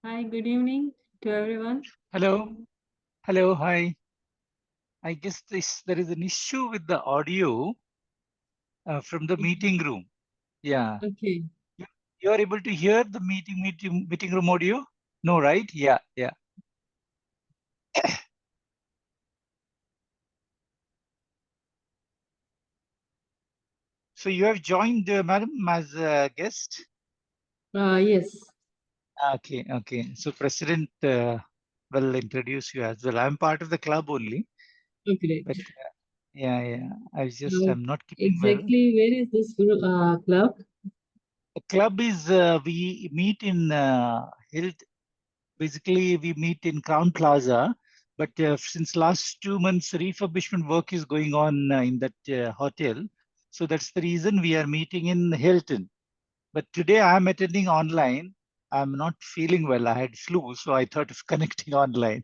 Hi, good evening to everyone. Hello. Hello. Hi. I guess there is an issue with the audio from the meeting room. Yeah. Okay. You, you are able to hear the meeting room audio? No, right? Yeah. Yeah. So you have joined, madam, as a guest. Yes. Okay. Okay. So President will introduce you as well. I'm part of the club only, Oh, great. but yeah, yeah. Now, I'm not keeping well. exactly where is this club? The club is we meet in Hill. Basically, we meet in Crown Plaza, but since last 2 months, refurbishment work is going on in that hotel. So that's the reason we are meeting in Hilton. But today I'm attending online. I'm not feeling well. I had flu, so I thought of connecting online.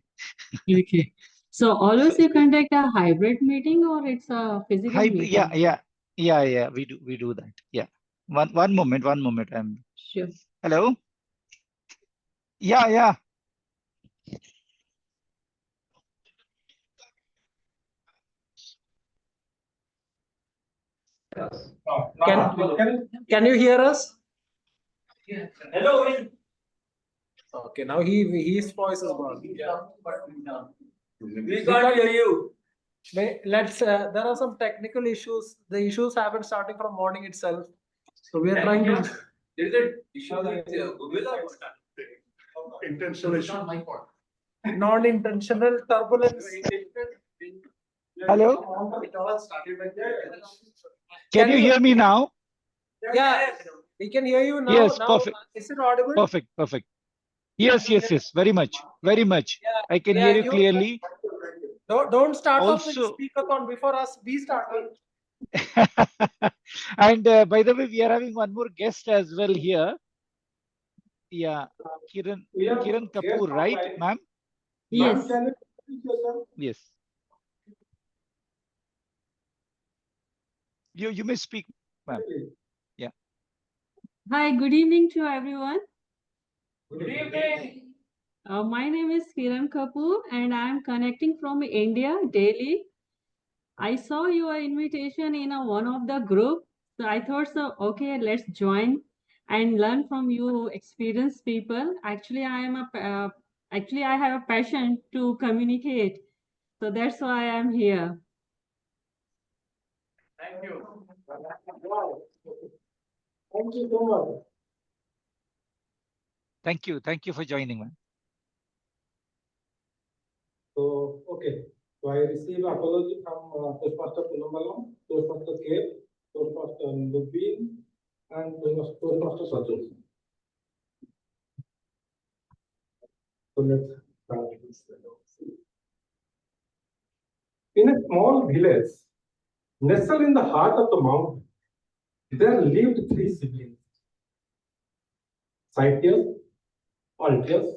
Okay. So So, always you conduct a hybrid meeting or it's a physical hi, yeah, meeting? yeah, yeah, yeah. We do that. Yeah. One moment. Sure. Hello. Yeah, yeah. Can you hear us? Hello. Okay, now his voice is gone. We can't hear you. Let's. There are some technical issues. The issues have been starting from morning itself. So we are trying to. There is an issue with Google or what? Intentional issue. Non-intentional turbulence. Hello. It all started like that. Can you hear me now? Yeah, we can hear you now. Yes, Now, perfect, is it audible? perfect, perfect. Yes, yes, yes. Very much, very much. I can Yeah, hear you you clearly. don't start off with Also, speakathon before us. We start. and by the way, we are having one more guest as well here. Yeah, Kiran, Kiran Kapoor, right, ma'am? Yeah, Yes. yes. You may speak, ma'am. Yeah. Hi, good evening to everyone. Good evening. My name is Kiran Kapoor and I am connecting from India, Delhi. I saw your invitation in one of the group. So I thought so, okay, let's join and learn from you experienced people. Actually I have a passion to communicate. So that's why I am here. Thank you. Thank you so much. Thank you for joining, ma'am. So, okay. So I receive apology from Toastmaster Punambalam, Toastmaster K, Toastmaster Lubin, and Toastmaster Sajul. So let's start this. In a small village, nestled in the heart of the mountain, there lived three siblings, Cytius, Altius,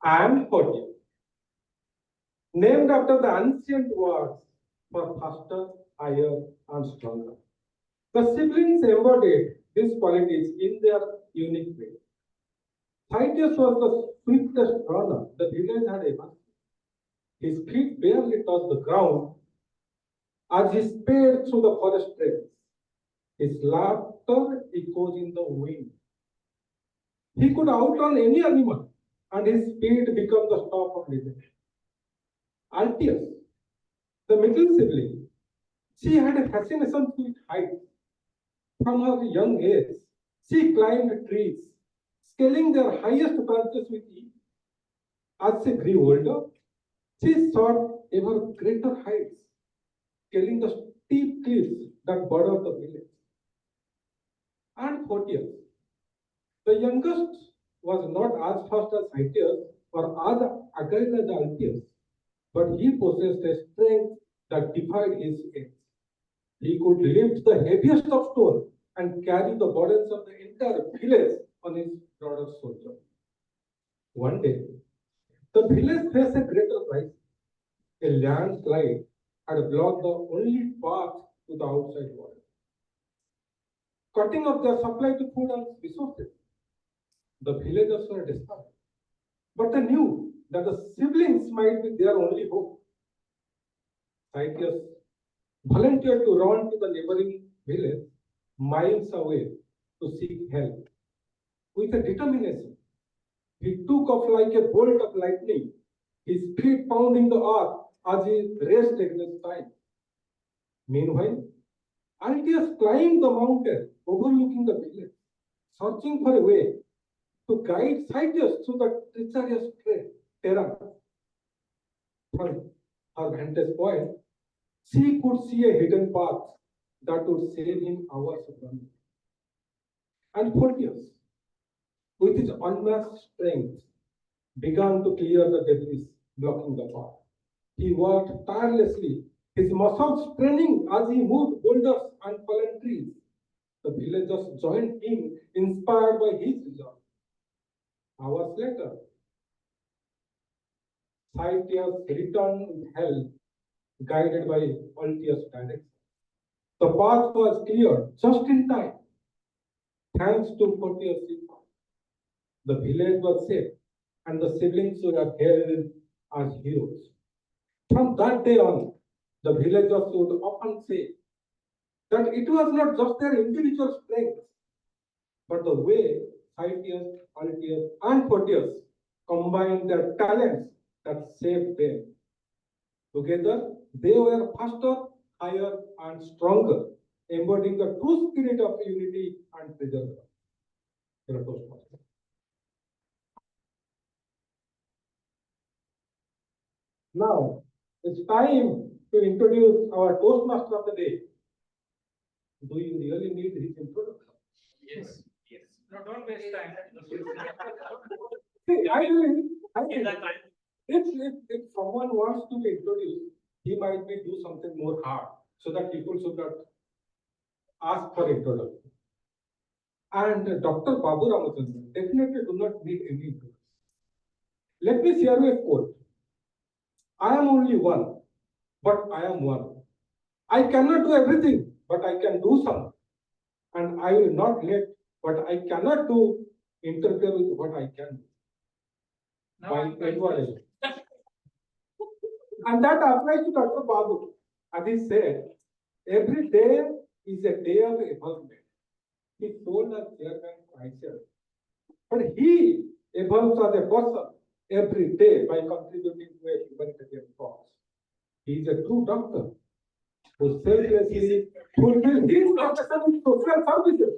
and Photius, named after the ancient words for faster, higher, and stronger. The siblings embodied these qualities in their unique way. Cytius was the swiftest runner the village had ever seen. His feet barely touched the ground as he sped through the forest trails. His laughter echoes in the wind. He could outrun any animal, and his speed became the stop of legend. Altius, the middle sibling, she had a fascination with heights. From her young age, she climbed trees, scaling their highest branches with ease. As she grew older, she sought ever greater heights, scaling the steep cliffs that border the village. And Photius, the youngest, was not as fast as Hytius or as agile as Altius, but he possessed a strength that defied his age. He could lift the heaviest of stones and carry the burdens of the entire village on his broader shoulder. One day, the village faced a greater crisis. A landslide had blocked the only path to the outside world, cutting off their supply to food and resources. The villagers were disturbed, but they knew that the siblings might be their only hope. Saitius volunteered to run to the neighboring village miles away to seek help. With a determination, he took off like a bolt of lightning, his feet pounding the earth as he raced against time. Meanwhile, Altius climbed the mountain overlooking the village, searching for a way to guide Saitius through the treacherous terrain. From her vantage point, she could see a hidden path that would save him hours of running. And Photius, with his unmatched strength, began to clear the debris blocking the path. He worked tirelessly, his muscles straining as he moved boulders and fallen trees. The villagers joined him, inspired by his resolve. Hours later, Saitius returned with help, guided by Altius' direction. The path was cleared just in time. Thanks to Photius' effort, the village was safe, and the siblings were hailed as heroes. From that day on, the villagers would often say that it was not just their individual strength, but the way Saitius, Altius, and Photius combined their talents that saved them. Together, they were faster, higher, and stronger, embodying the true spirit of unity and preservation. Now, it's time to introduce our Toastmaster of the day. Do you really need his introduction? Yes. No, don't waste time. See, I mean, if someone wants to be introduced, he might be do something more hard so that people should not ask for introduction. And Dr. Babu Ramachandran definitely do not need any introduction. Let me share you a quote. I am only one, but I am one. I cannot do everything, but I can do some. And I will not let what I cannot do interfere with what I can do. By Edward Ellis. And that applies to Dr. Babu. As he said, every day is a day of evolvement. He told us chairman myself. But he evolves as a person every day by contributing to a humanitarian cause. He is a true doctor who selflessly fulfills his profession in social services.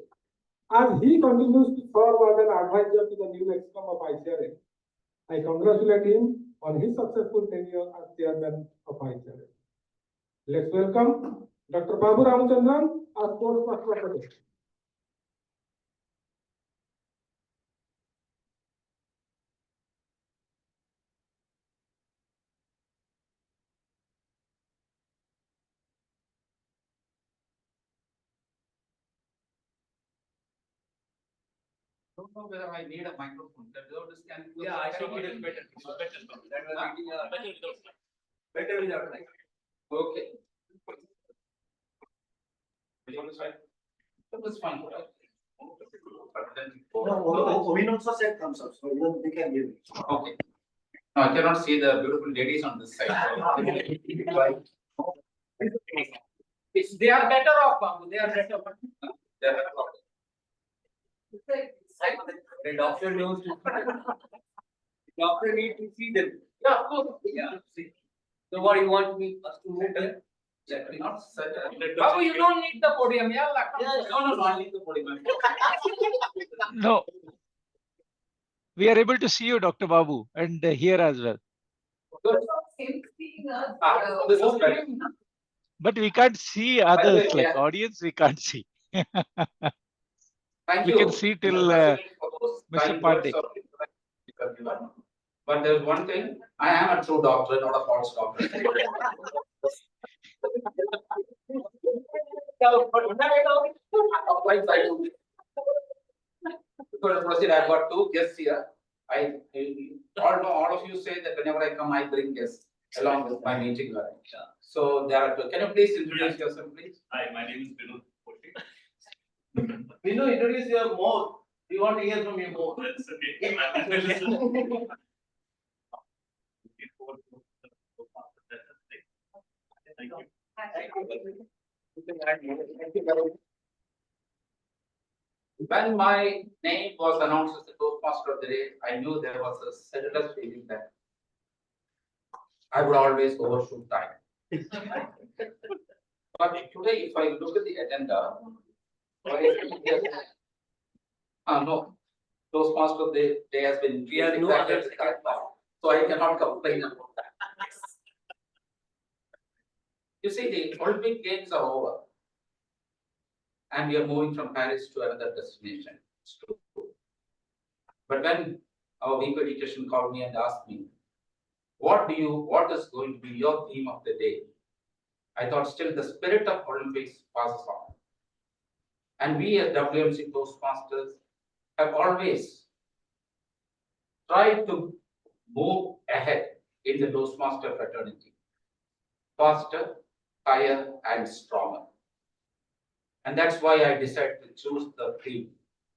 As he continues to serve as an advisor to the new ExCom of ICRA, I congratulate him on his successful tenure as chairman of ICRA. Let's welcome Dr. Babu Ramachandran as Toastmaster of the day. Don't know whether I need a microphone. That without this can. Yeah, I think it is better. Better without mic. Okay. Which one is fine? That was fine. No, we also said thumbs up, so they can hear me. Okay. No, I cannot see the beautiful ladies on this side. They are better off, Babu. They are better off. They are better off. The doctor knows. Doctor need to see them. Yeah, of course. Yeah. See. So what you want me us to move there? Exactly. Not such a. Babu, you don't need the podium. Yeah, No, I need the podium. No, we are able to see you, Dr. Babu, and here as well. This is better. But we can't see others, like audience, we can't see. Thank We you. can see till Mr. Pandey. But there's one thing, I am a true doctor, not a false doctor. Proceed, I've got two guests here. All of you say that whenever I come, I bring guests along with my meeting. So there are two. Can you please introduce yourself, please? Hi, my name is Vinod Potti. We know introduce your more. We want to hear from you more. That's okay. I will listen. Thank you. When my name was announced as the Toastmaster of the day, I knew there was a sedulous feeling that I would always overshoot time. But today, if I look at the agenda, no, Toastmaster of the day has been clearly no other so I cannot complain about that. You see, the Olympic Games are over, and we are moving from Paris to another destination. It's true. But when our VP Education called me and asked me, what is going to be your theme of the day? I thought still the spirit of Olympics passes on. And we as WMC Toastmasters have always tried to move ahead in the Toastmaster fraternity. Faster, higher, and stronger. And that's why I decided to choose the theme,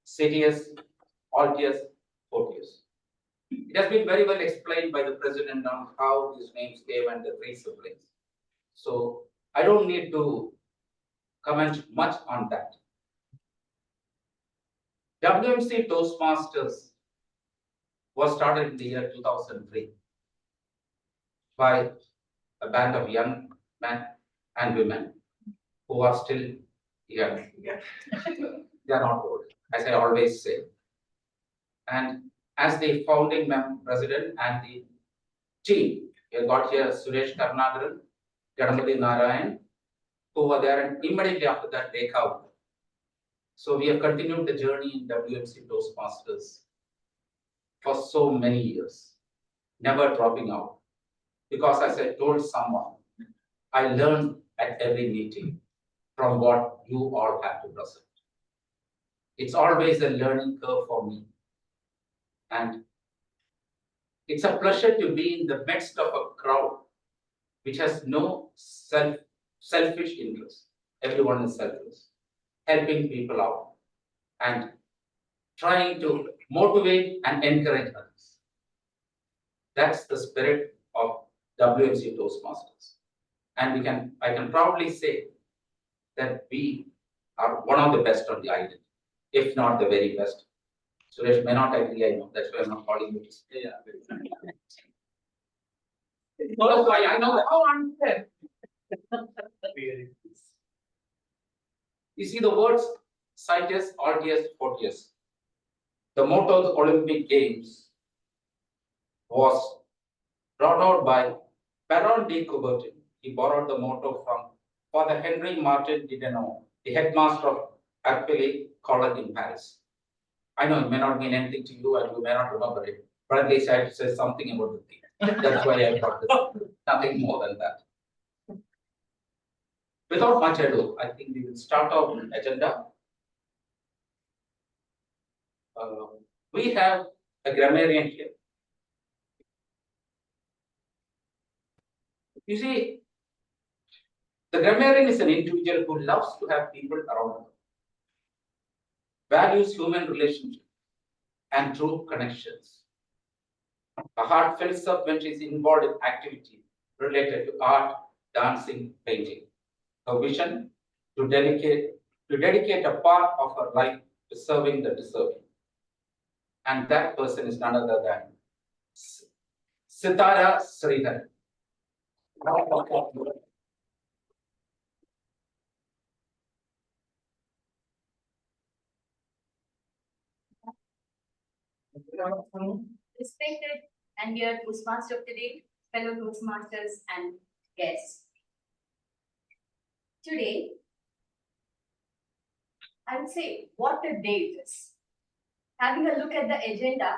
Citius, Altius, Fortius. It has been very well explained by the president on how these names came and the three siblings. So I don't need to comment much on that. WMC Toastmasters was started in the year 2003 by a band of young men and women who are still young. They are not old, as I always say. And as the founding president and the team, we got here Suresh Karnagaran, Ganapati Narayan, who were there, and immediately after that, they come. So we have continued the journey in WMC Toastmasters for so many years, never dropping out. Because as I told someone, I learn at every meeting from what you all have to present. It's always a learning curve for me. And it's a pleasure to be in the midst of a crowd which has no selfish interest. Everyone is selfless, helping people out and trying to motivate and encourage others. That's the spirit of WMC Toastmasters. And I can proudly say that we are one of the best on the island, if not the very best. Suresh may not agree, I know, that's why I'm not calling you to say. No, I know how unfair. You see the words Citius, Altius, Fortius. The motto of the Olympic Games was brought out by Baron de Coubertin. He borrowed the motto from Father Henry Martin Didenot, the headmaster of Arpillay College in Paris. I know it may not mean anything to you and you may not remember it, but at least I have to say something about the theme. That's why I brought this. Nothing more than that. Without much ado, I think we will start our agenda. We have a grammarian here. You see, the grammarian is an individual who loves to have people around him, values human relationships and true connections. Her heart fills up when she is involved in activity related to art, dancing, painting. Her vision to dedicate a part of her life to serving the deserving. And that person is none other than Sitara Sridhar. Respected and dear Toastmaster of the day, fellow Toastmasters and guests. Today, I would say what a day it is. Having a look at the agenda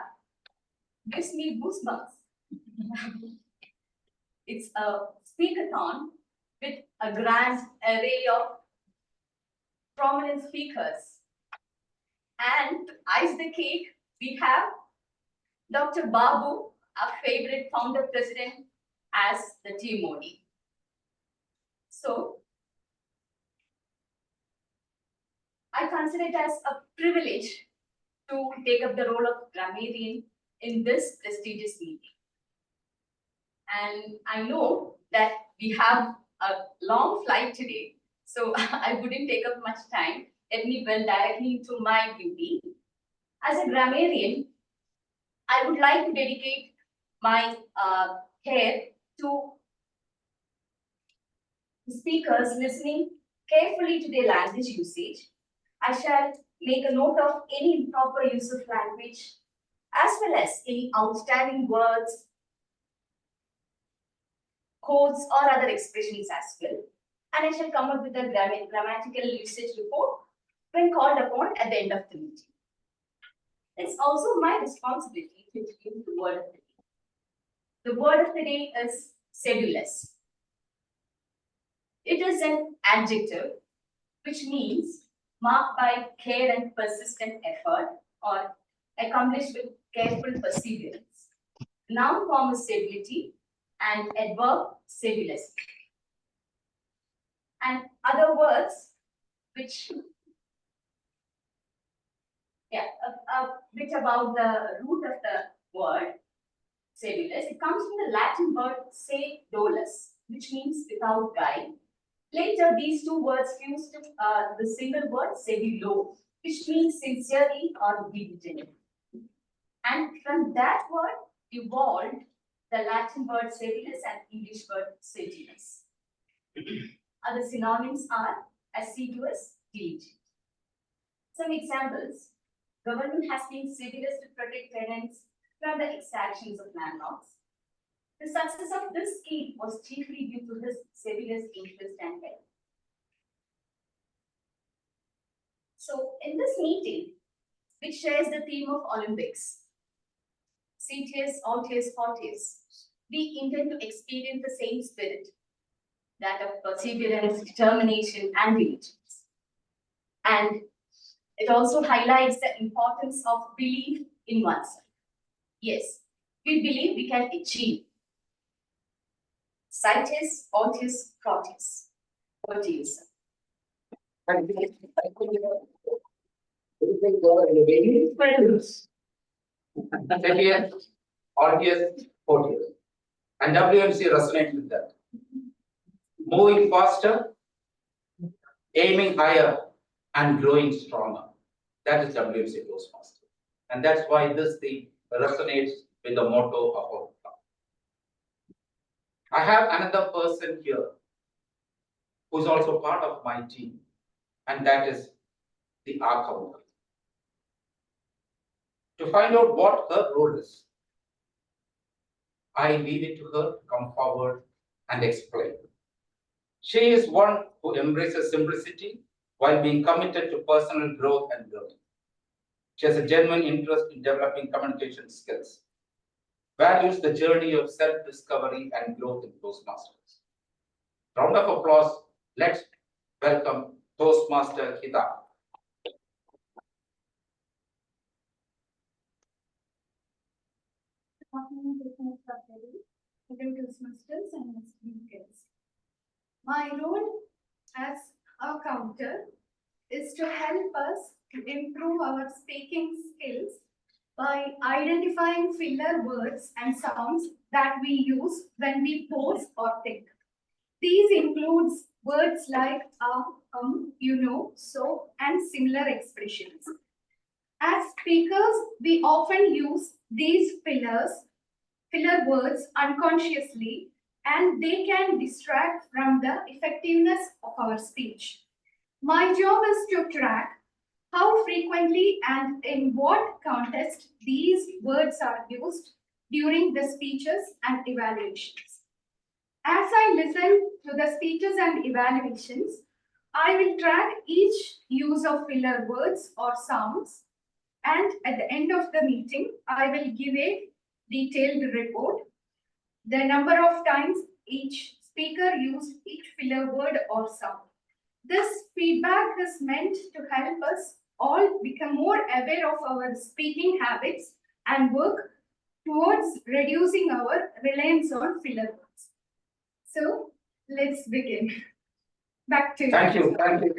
gives me goosebumps. It's a speakathon with a grand array of prominent speakers. And to ice the cake, we have Dr. Babu, our favorite founder president, as the team Modi. So, I consider it as a privilege to take up the role of grammarian in this prestigious meeting. And I know that we have a long flight today, so I wouldn't take up much time. Let me well directly into my duty. As a grammarian, I would like to dedicate my care to speakers listening carefully to their language usage. I shall make a note of any improper use of language, as well as any outstanding words, codes, or other expressions as well. And I shall come up with a grammatical usage report when called upon at the end of the meeting. It's also my responsibility to introduce the word of the day. The word of the day is sedulous. It is an adjective which means marked by care and persistent effort or accomplished with careful perseverance. Noun form is stability and adverb sedulous. And other words which a bit about the root of the word sedulous. It comes from the Latin word sedulus, which means without guile. Later, these two words fused to the single word sedulo, which means sincerely or diligently. And from that word evolved the Latin word sedulus and English word sedulous. Other synonyms are assiduous, diligent. Some examples. Government has been sedulous to protect tenants from the exactions of landlords. The success of this scheme was chiefly due to his sedulous interest and help. So, in this meeting, which shares the theme of Olympics, CTS, Altius, Fortius, we intend to experience the same spirit, that of perseverance, determination, and diligence. And it also highlights the importance of belief in oneself. Yes, we believe we can achieve. Cites, Altius, Fortius. What do you say? Here, Orpheus, Fortius. And WMC resonates with that. Moving faster, aiming higher, and growing stronger. That is WMC Toastmasters. And that's why this thing resonates with the motto of our club. I have another person here who is also part of my team, and that is the accountant. To find out what her role is, I leave it to her to come forward and explain. She is one who embraces simplicity while being committed to personal growth and learning. She has a genuine interest in developing communication skills, values the journey of self-discovery and growth in Toastmasters. Round of applause. Let's welcome Toastmaster Hita. Toastmasters and speakers. My role as a counter is to help us to improve our speaking skills by identifying filler words and sounds that we use when we pause or think. These includes words like you know, so, and similar expressions. As speakers, we often use these filler words unconsciously, and they can distract from the effectiveness of our speech. My job is to track how frequently and in what context these words are used during the speeches and evaluations. As I listen to the speeches and evaluations, I will track each use of filler words or sounds, and at the end of the meeting, I will give a detailed report, the number of times each speaker used each filler word or sound. This feedback is meant to help us all become more aware of our speaking habits and work towards reducing our reliance on filler words. So let's begin. Back to you. Thank you. Thank you.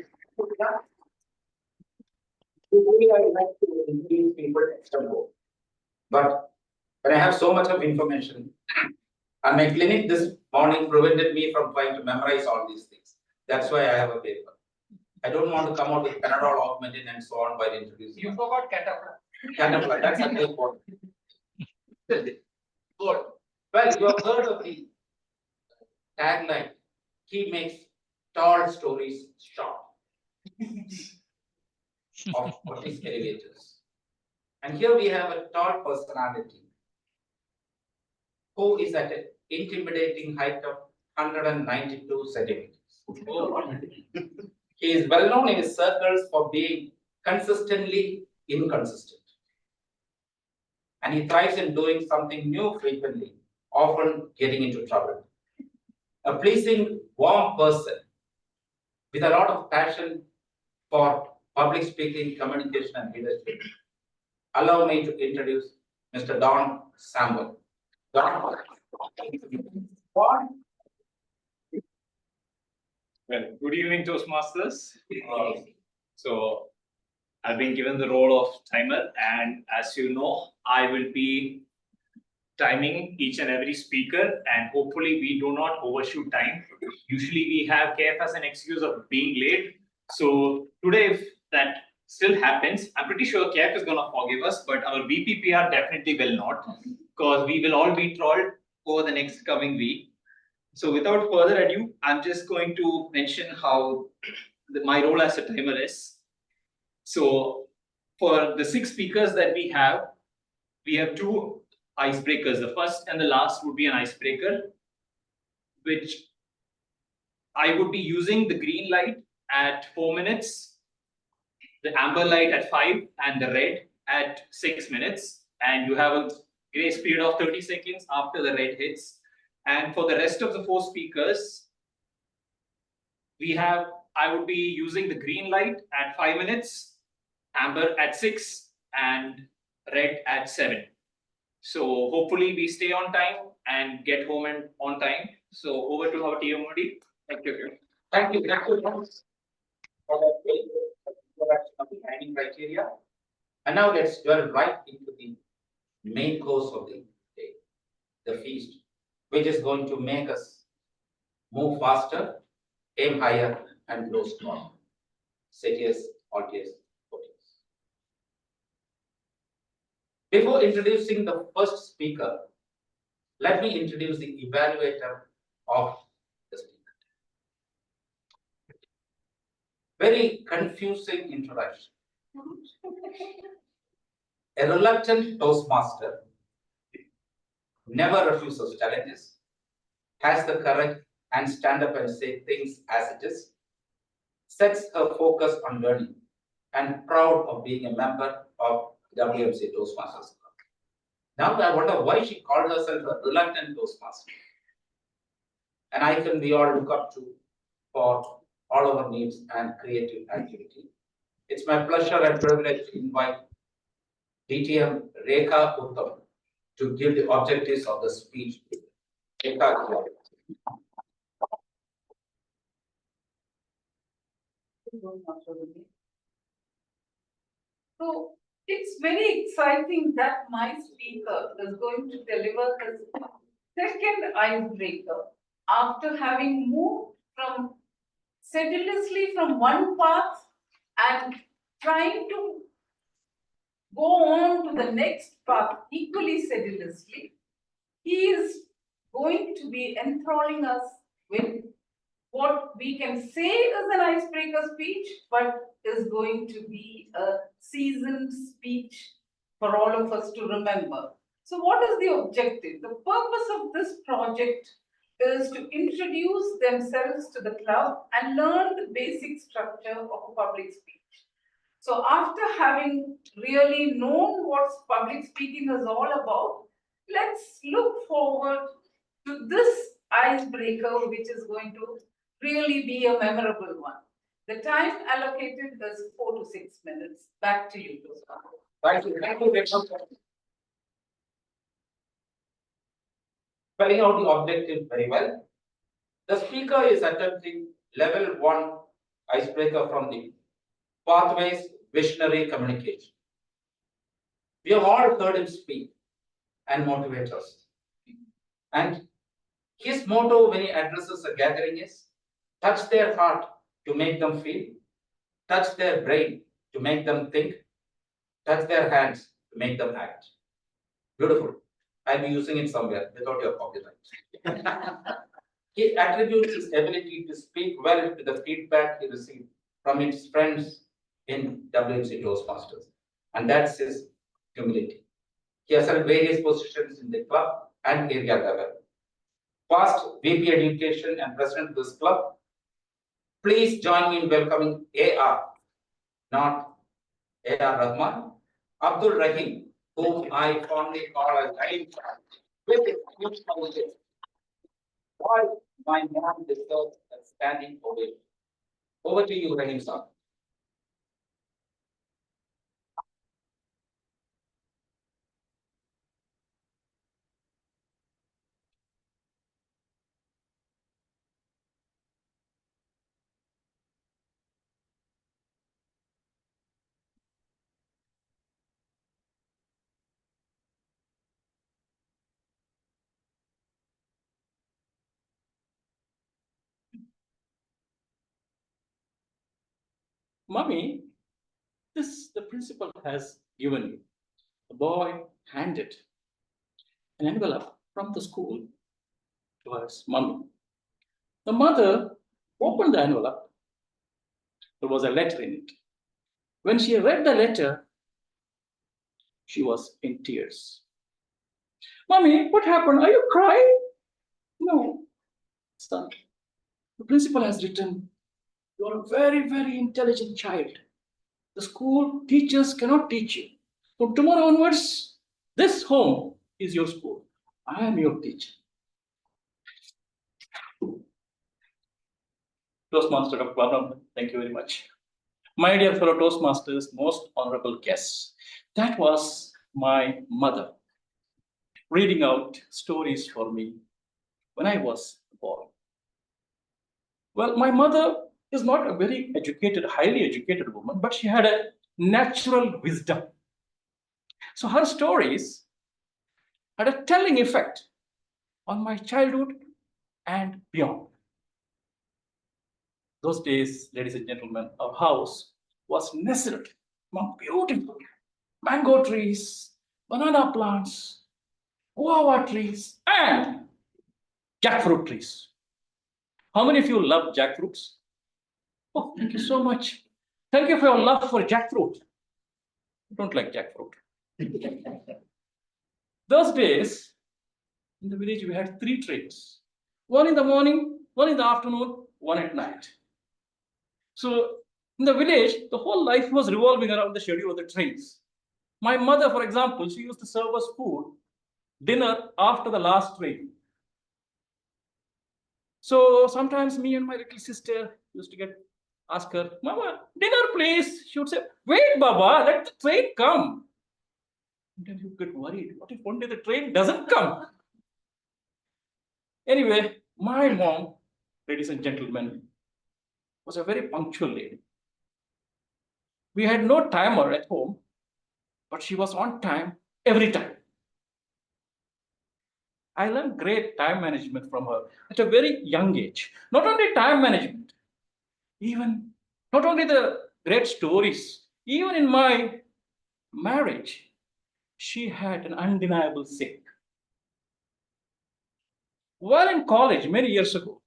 Usually I like to introduce people extra more. But when I have so much of information, and my clinic this morning prevented me from trying to memorize all these things. That's why I have a paper. I don't want to come out with Panadol, Augmentin, and so on while introducing. You forgot Catapult. Catapult, that's a good one. Good. Well, you have heard of the tagline, he makes tall stories short of his elevators. And here we have a tall personality who is at an intimidating height of 192 centimeters. He is well known in his circles for being consistently inconsistent. And he thrives in doing something new frequently, often getting into trouble. A pleasing, warm person with a lot of passion for public speaking, communication, and leadership. Allow me to introduce Mr. Don Samuel. Don. Well, good evening, Toastmasters. So, I've been given the role of timer, and as you know, I will be timing each and every speaker, and hopefully we do not overshoot time. Usually we have KF as an excuse of being late. So today, if that still happens, I'm pretty sure KF is gonna forgive us, but our VPPR definitely will not, because we will all be trolled over the next coming week. So without further ado, I'm just going to mention how my role as a timer is. So for the 6 speakers that we have 2 icebreakers. The first and the last would be an icebreaker, which I would be using the green light at 4 minutes, the amber light at 5, and the red at 6 minutes. And you have a grace period of 30 seconds after the red hits. And for the rest of the 4 speakers, I would be using the green light at 5 minutes, amber at 6, and red at 7. So hopefully we stay on time and get home and on time. So over to our TM Modi. Thank you. Thank you. Thank you for that introduction of the timing criteria. And now let's delve right into the main course of the day, the feast, which is going to make us move faster, aim higher, and grow strong. Satius, Altius, Fortius. Before introducing the first speaker, let me introduce the evaluator of the speaker. Very confusing introduction. A reluctant Toastmaster never refuses challenges, has the courage and stand up and say things as it is, sets her focus on learning, and proud of being a member of WMC Toastmasters. Now I wonder why she called herself a reluctant Toastmaster. An icon we all look up to for all our needs and creative activity. It's my pleasure and privilege to invite DTM Rekha Uttam to give the objectives of the speech. Rekha, So it's very exciting that my speaker is going to deliver the second icebreaker after having moved sedulously from one path and trying to go on to the next path equally sedulously. He is going to be enthralling us with what we can say is an icebreaker speech, but is going to be a seasoned speech for all of us to remember. So what is the objective? The purpose of this project is to introduce themselves to the club and learn the basic structure of public speech. So after having really known what public speaking is all about, let's look forward to this icebreaker, which is going to really be a memorable one. The time allocated is 4 to 6 minutes. Back to you, Tosca. thank you. Thank you very much. Spelling out the objective very well. The speaker is attempting level 1 icebreaker from the pathways visionary communication. We have all heard him speak and motivate us. And his motto when he addresses a gathering is, touch their heart to make them feel, touch their brain to make them think, touch their hands to make them act. Beautiful. I'll be using it somewhere without your copyright. He attributes his ability to speak well to the feedback he received from his friends in WMC Toastmasters. And that's his humility. He has held various positions in the club and area level. Past VP Education and President of this club. Please join me in welcoming AR, not AR Rahman, Abdul Rahim, whom I fondly call as Rahim Khan, with his huge knowledge. Why my mom deserves a standing ovation. Over to you, Rahim Sir. Mummy, the principal has given you. The boy handed an envelope from the school to his mummy. The mother opened the envelope. There was a letter in it. When she read the letter, she was in tears. Mummy, what happened? Are you crying? No, son. The principal has written, you are a very, very intelligent child. The school teachers cannot teach you. From tomorrow onwards, this home is your school. I am your teacher. Toastmaster Dr. Babram, thank you very much. My dear fellow Toastmasters, most honorable guests, that was my mother reading out stories for me when I was a boy. Well, my mother is not a very educated, highly educated woman, but she had a natural wisdom. So her stories had a telling effect on my childhood and beyond. Those days, ladies and gentlemen, our house was nestled among beautiful mango trees, banana plants, guava trees, and jackfruit trees. How many of you love jackfruits? Oh, thank you so much. Thank you for your love for jackfruit. I don't like jackfruit. Those days, in the village, we had 3 trains. One in the morning, one in the afternoon, one at night. So in the village, the whole life was revolving around the schedule of the trains. My mother, for example, she used to serve us food, dinner after the last train. So sometimes me and my little sister used to ask her, Mama, dinner please. She would say, wait, Baba, let the train come. And then you get worried. What if one day the train doesn't come? Anyway, my mom, ladies and gentlemen, was a very punctual lady. We had no timer at home, but she was on time every time. I learned great time management from her at a very young age. Not only time management, not only the great stories, even in my marriage, she had an undeniable say. While in college many years ago,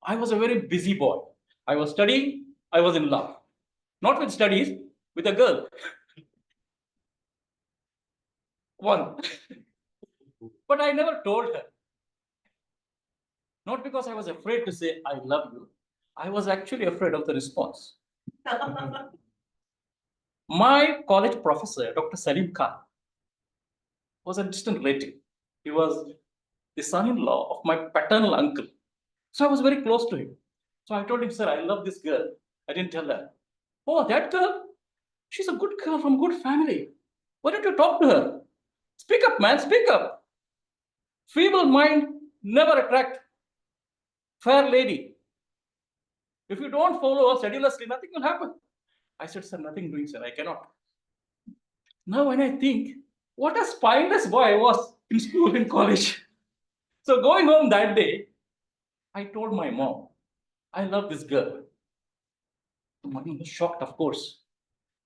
I was a very busy boy. I was studying, I was in love. Not with studies, with a girl. One. But I never told her. Not because I was afraid to say, I love you. I was actually afraid of the response. My college professor, Dr. Salim Khan, was a distant relative. He was the son-in-law of my paternal uncle. So I was very close to him. So I told him, sir, I love this girl. I didn't tell her. Oh, that girl? She's a good girl from a good family. Why don't you talk to her? Speak up, man, speak up. Feeble mind never attract fair lady. If you don't follow her sedulously, nothing will happen. I said, sir, nothing doing, sir. I cannot. Now when I think, what a spineless boy I was in school and college. So going home that day, I told my mom, I love this girl. My mom was shocked, of course.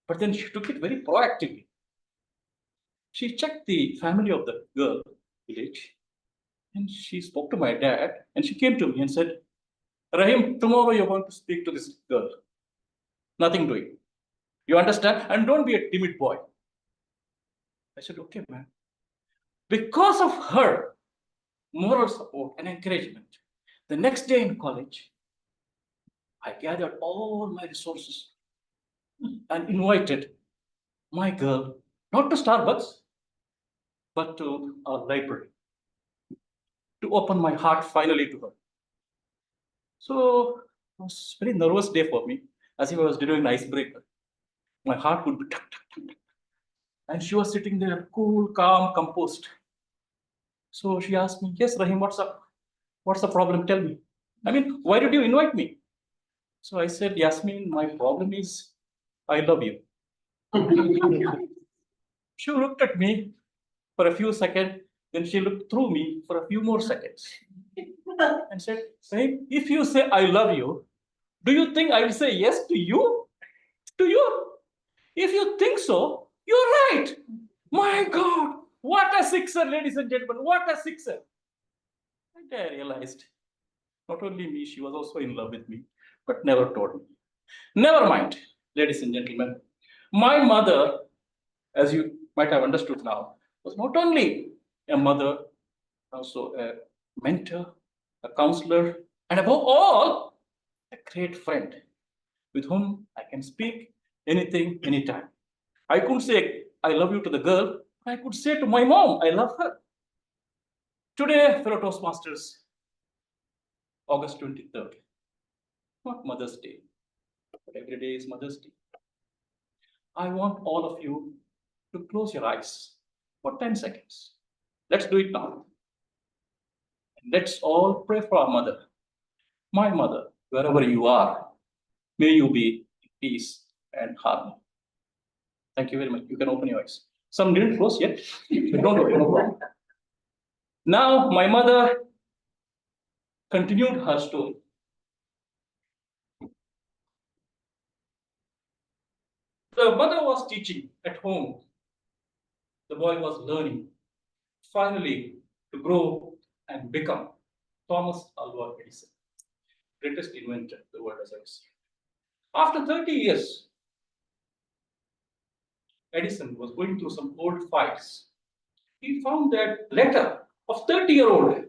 But then she took it very proactively. She checked the family of the girl village, and she spoke to my dad, and she came to me and said, Rahim, tomorrow you're going to speak to this girl. Nothing doing. You understand? And don't be a timid boy. I said, okay, ma'am. Because of her moral support and encouragement, the next day in college, I gathered all my resources and invited my girl, not to Starbucks, but to our library, to open my heart finally to her. So it was a very nervous day for me, as if I was doing an icebreaker. My heart would be tuck, tuck, tuck, tuck. And she was sitting there, cool, calm, composed. So she asked me, yes, Rahim, what's up? What's the problem? Tell me. I mean, why did you invite me? So I said, Yasmin, my problem is I love you. She looked at me for a few seconds, then she looked through me for a few more seconds and said, Rahim, if you say I love you, do you think I will say yes to you? To you? If you think so, you're right. My God, what a sixer, ladies and gentlemen, what a sixer. And I realized, not only me, she was also in love with me, but never told me. Never mind, ladies and gentlemen. My mother, as you might have understood now, was not only a mother, also a mentor, a counselor, and above all, a great friend with whom I can speak anything, anytime. I couldn't say I love you to the girl. I could say to my mom, I love her. Today, fellow Toastmasters, August 23rd, not Mother's Day, but every day is Mother's Day. I want all of you to close your eyes for 10 seconds. Let's do it now. Let's all pray for our mother. My mother, wherever you are, may you be in peace and harmony. Thank you very much. You can open your eyes. Some didn't close yet. Don't worry, no problem. Now, my mother continued her story. The mother was teaching at home. The boy was learning, finally, to grow and become Thomas Alva Edison, greatest inventor the world has ever seen. After 30 years, Edison was going through some old files. He found that letter of 30-year-old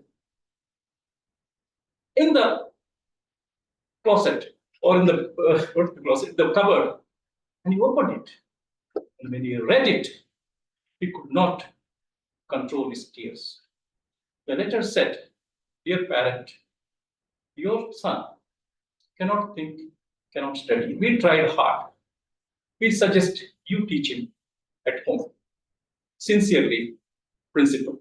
in the closet, or in the not the closet, the cupboard, and he opened it. And when he read it, he could not control his tears. The letter said, "Dear parent, your son cannot think, cannot study. We tried hard. We suggest you teach him at home. Sincerely, Principal."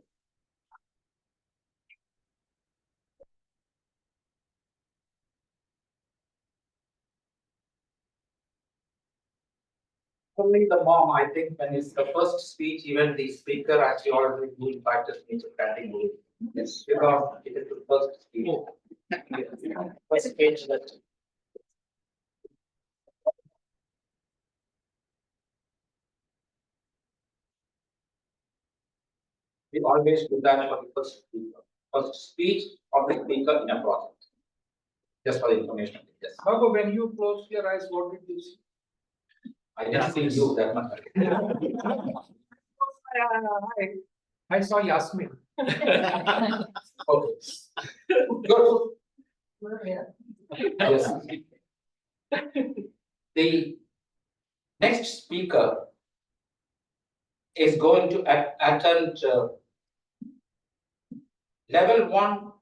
Only the mom, I think, when it's the first speech, even the speaker actually already doing practice means standing only. Yes. Because it is the first speech. First speech that. We always do that for the first speaker. First speech of the speaker in a project. Just for the information. Yes. Babu, when you close your eyes, what did you see? I didn't see you that much. I saw Yasmin. Okay. Good. Yes. The next speaker is going to attend level 1,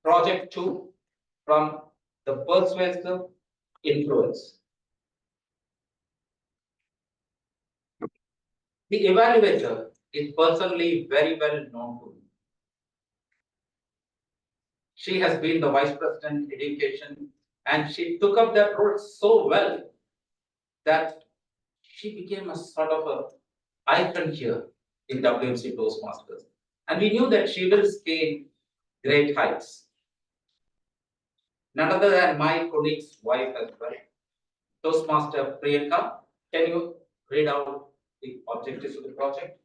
project 2 from the persuasive influence. The evaluator is personally very well known to me. She has been the Vice President Education and she took up that role so well that she became a sort of a icon here in WMC Toastmasters. And we knew that she will scale great heights. None other than my colleague's wife as well, Toastmaster Priyanka. Can you read out the objectives of the project?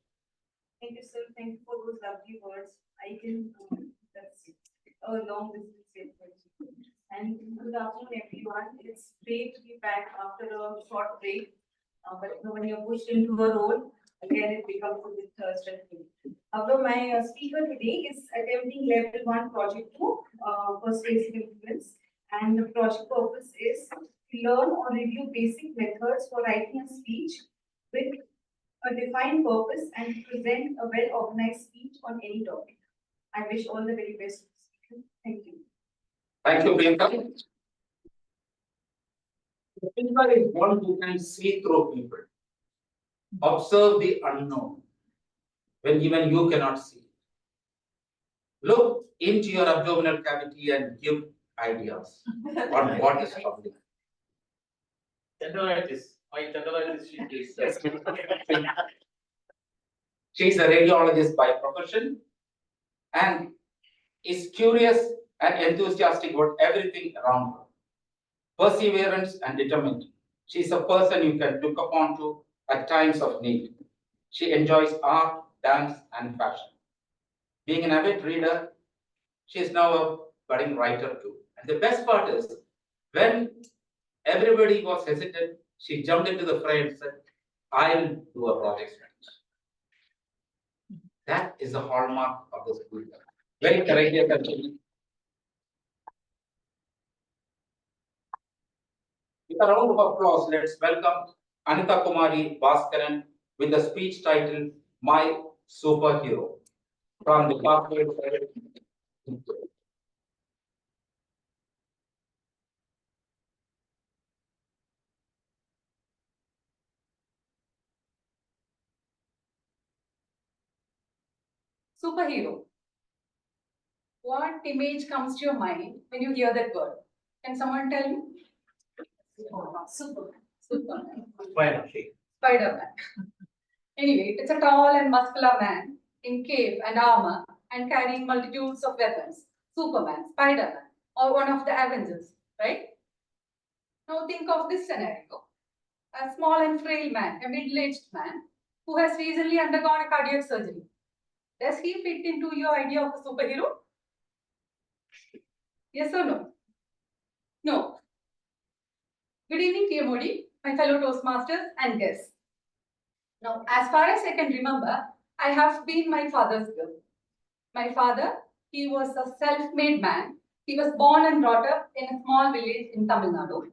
Thank you, sir. Thank you for those lovely words. I can, that's a long distance statement. And good afternoon, everyone. It's great to be back after a short break. But when you're pushed into a role, again, it becomes a bit stressful. However, my speaker today is attempting level 1 project 2 persuasive influence. And the project purpose is to learn or review basic methods for writing a speech with a defined purpose and present a well-organized speech on any topic. I wish all the very best to the speaker. Thank you. Thank you, Priyanka. The thinker is one who can see through people, observe the unknown when even you cannot see. Look into your abdominal cavity and give ideas on what is troubling. Tenderitis. My tenderitis is. She is a radiologist by profession and is curious and enthusiastic about everything around her. Perseverance and determined. She is a person you can look upon to at times of need. She enjoys art, dance, and fashion. Being an avid reader, she is now a budding writer too. And the best part is, when everybody was hesitant, she jumped into the fray and said, I'll do a project speech. That is the hallmark of the school. Very courageous actually. With a round of applause, let's welcome Anita Kumari Bhaskaran with the speech title My Superhero from the Department of Superhero. What image comes to your mind when you hear that word? Can someone tell me? Superman. Superman. Spider-Man. Anyway, it's a tall and muscular man in cape and armor and carrying multitudes of weapons. Superman, Spider-Man, or one of the Avengers, right? Now think of this scenario. A small and frail man, a middle-aged man, who has recently undergone a cardiac surgery. Does he fit into your idea of a superhero? Yes or no? No. Good evening, TMOD, my fellow Toastmasters and guests. Now, as far as I can remember, I have been my father's girl. My father, he was a self-made man. He was born and brought up in a small village in Tamil Nadu.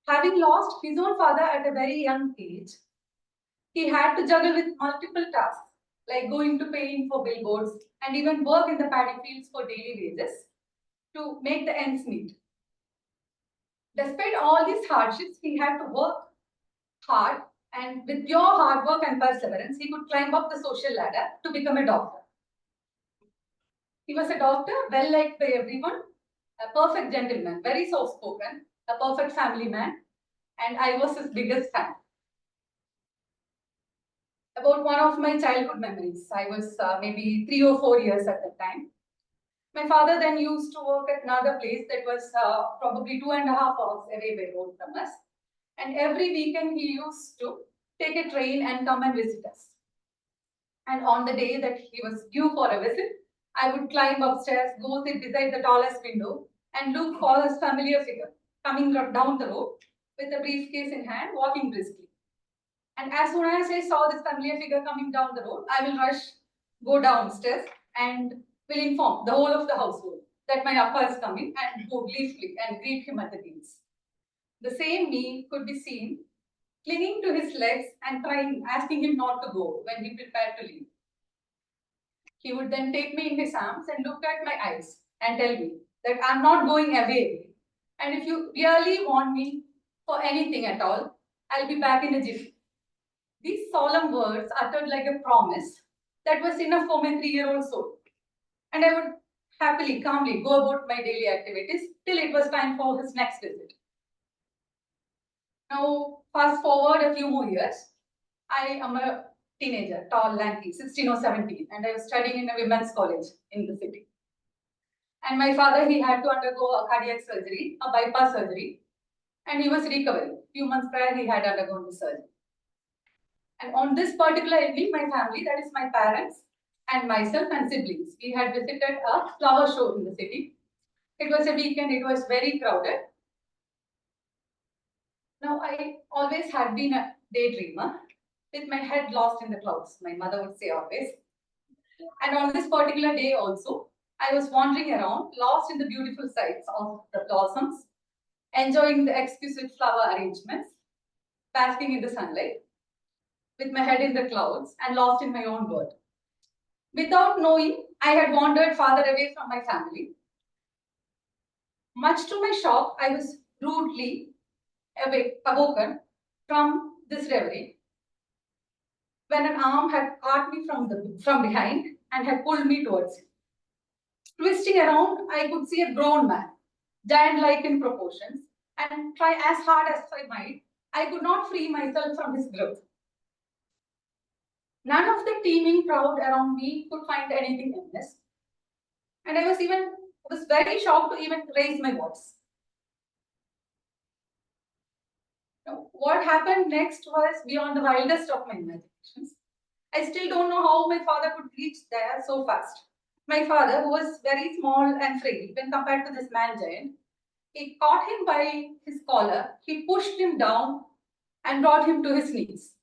Having lost his own father at a very young age, he had to juggle with multiple tasks, like going to paying for billboards and even work in the paddy fields for daily wages to make the ends meet. Despite all these hardships, he had to work hard, and with pure hard work and perseverance, he could climb up the social ladder to become a doctor. He was a doctor, well liked by everyone, a perfect gentleman, very soft-spoken, a perfect family man, and I was his biggest fan. About one of my childhood memories, I was maybe 3 or 4 years at that time. My father then used to work at another place that was probably 2.5 hours away by road from us. And every weekend he used to take a train and come and visit us. And on the day that he was due for a visit, I would climb upstairs, go sit beside the tallest window and look for his familiar figure coming down the road with a briefcase in hand, walking briskly. And as soon as I saw this familiar figure coming down the road, I will rush, go downstairs and will inform the whole of the household that my Appa is coming and go gleefully and greet him at the gates. The same me could be seen clinging to his legs and crying, asking him not to go when he prepared to leave. He would then take me in his arms and look at my eyes and tell me that I'm not going away. And if you really want me for anything at all, I'll be back in a jiffy. These solemn words uttered like a promise that was enough for my 3-year-old soul. And I would happily, calmly go about my daily activities till it was time for his next visit. Now, fast forward a few more years. I am a teenager, tall, lanky, 16 or 17, and I was studying in a women's college in the city. And my father, he had to undergo a cardiac surgery, a bypass surgery, and he was recovering. A few months prior, he had undergone the surgery. And on this particular evening, my family, that is my parents and myself and siblings, we had visited a flower show in the city. It was a weekend, it was very crowded. Now, I always had been a daydreamer with my head lost in the clouds, my mother would say always. And on this particular day also, I was wandering around, lost in the beautiful sights of the blossoms, enjoying the exquisite flower arrangements, basking in the sunlight, with my head in the clouds and lost in my own world. Without knowing, I had wandered farther away from my family. Much to my shock, I was rudely awoken from this reverie when an arm had caught me from behind and had pulled me towards it. Twisting around, I could see a grown man, giant-like in proportions, and try as hard as I might, I could not free myself from his grip. None of the teeming crowd around me could find anything amiss, and I was very shocked to even raise my voice. Now, what happened next was beyond the wildest of my imaginations. I still don't know how my father could reach there so fast. My father, who was very small and frail when compared to this man giant, he caught him by his collar, he pushed him down and brought him to his knees.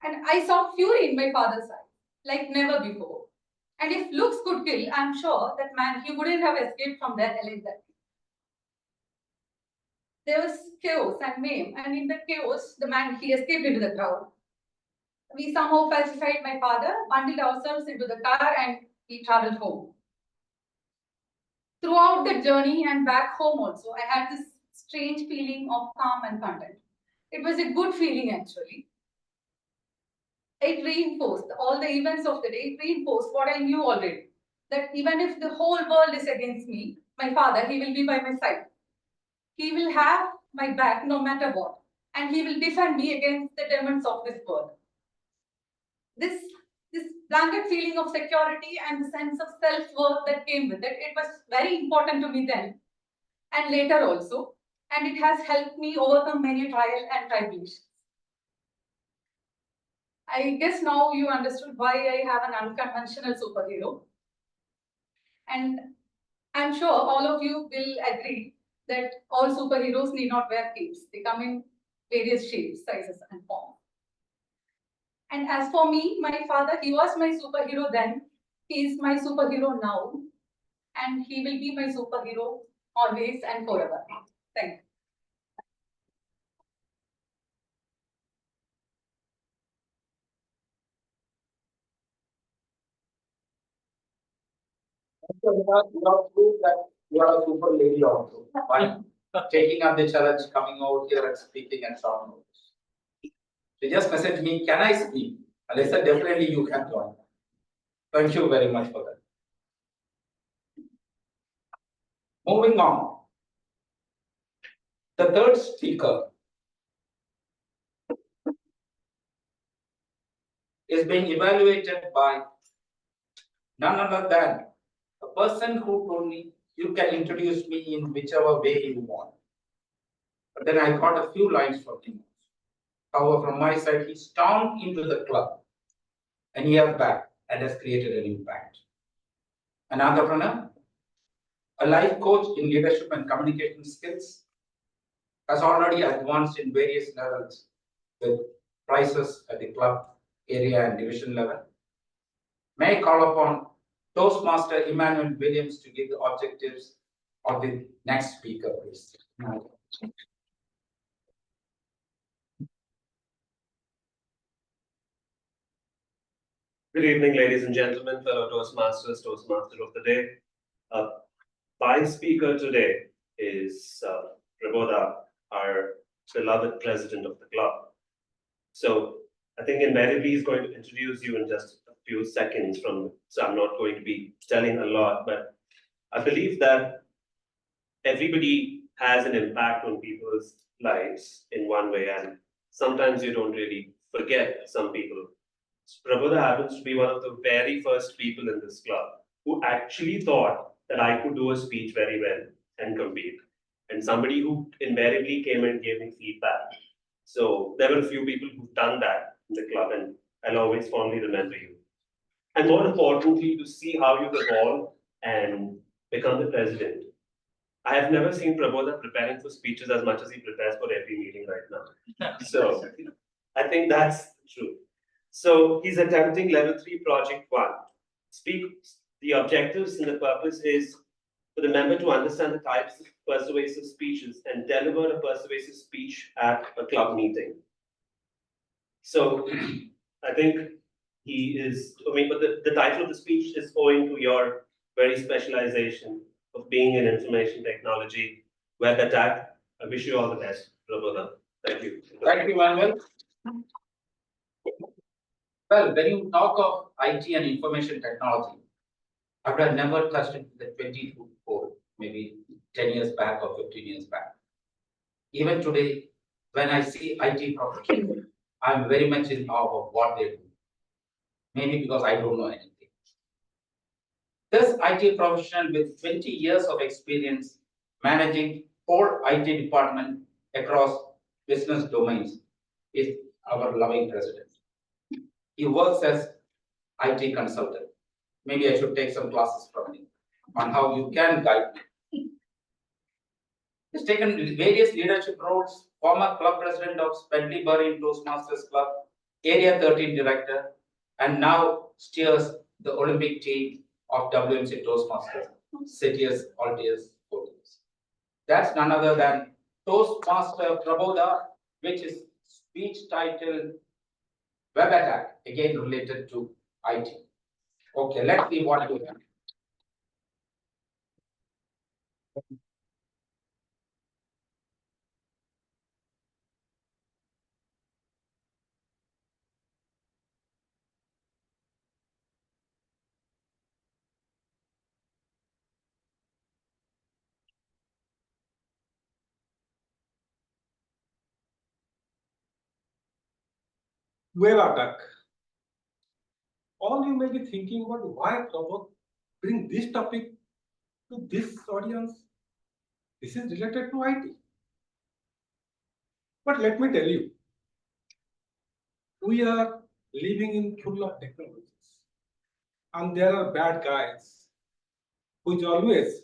And I saw fury in my father's eyes, like never before. And if looks could kill, I'm sure that man, he wouldn't have escaped from there alive that day. There was chaos and mayhem, and in the chaos, the man, he escaped into the crowd. We somehow pacified my father, bundled ourselves into the car, and we traveled home. Throughout the journey and back home also, I had this strange feeling of calm and content. It was a good feeling actually. It reinforced all the events of the day, it reinforced what I knew already. That even if the whole world is against me, my father, he will be by my side. He will have my back no matter what. And he will defend me against the demons of this world. This blanket feeling of security and the sense of self-worth that came with it, it was very important to me then and later also. And it has helped me overcome many trials and tribulations. I guess now you understood why I have an unconventional superhero. And I'm sure all of you will agree that all superheroes need not wear capes. They come in various shapes, sizes, and forms. And as for me, my father, he was my superhero then. He is my superhero now. And he will be my superhero always and forever. Thank you. You have proved that you are a super lady also by taking up the challenge, coming out here and speaking and short notice. They just messaged me, can I speak? And I said, definitely you can join. Thank you very much for that. Moving on. The third speaker is being evaluated by none other than a person who told me, you can introduce me in whichever way you want. But then I got a few lines from him. However, from my side, he stormed into the club and he has back and has created an impact. An entrepreneur, a life coach in leadership and communication skills, has already advanced in various levels with prizes at the club area and division level. May I call upon Toastmaster Emmanuel Williams to give the objectives of the next speaker, please. Good evening, ladies and gentlemen, fellow Toastmasters, Toastmaster of the day. My speaker today is Raboda, our beloved president of the club. So I think invariably he's going to introduce you in just a few seconds so I'm not going to be telling a lot, but I believe that everybody has an impact on people's lives in one way, and sometimes you don't really forget some people. Prabodha happens to be one of the very first people in this club who actually thought that I could do a speech very well and compete. And somebody who invariably came and gave me feedback. So there were a few people who've done that in the club, and I'll always fondly remember you. And more importantly, to see how you've evolved and become the president. I have never seen Prabodha preparing for speeches as much as he prepares for every meeting right now. So I think that's true. So he's attempting level 3 project 1. The objectives and the purpose is for the member to understand the types of persuasive speeches and deliver a persuasive speech at a club meeting. So I think but the title of the speech is owing to your very specialization of being in information technology, web attack. I wish you all the best, Prabodha. Thank you. Thank you, Manuel. Well, when you talk of IT and information technology, I would have never touched it the 24, maybe 10 years back or 15 years back. Even today, when I see IT professionals, I'm very much in awe of what they do. Maybe because I don't know anything. This IT professional with 20 years of experience managing whole IT department across business domains is our loving president. He works as IT consultant. Maybe I should take some classes from him on how you can guide me. He's taken various leadership roles, former club president of Spedley Bury Toastmasters Club, Area 13 director, and now steers the Olympic team of WMC Toastmasters, Citius Altius Podiums. That's none other than Toastmaster Prabodha, which is speech titled Web Attack, again related to IT. Okay, let's see what you have. Web attack. All you may be thinking about why Prabodh bring this topic to this audience. This is related to IT. But let me tell you, we are living in full of technologies, and there are bad guys who is always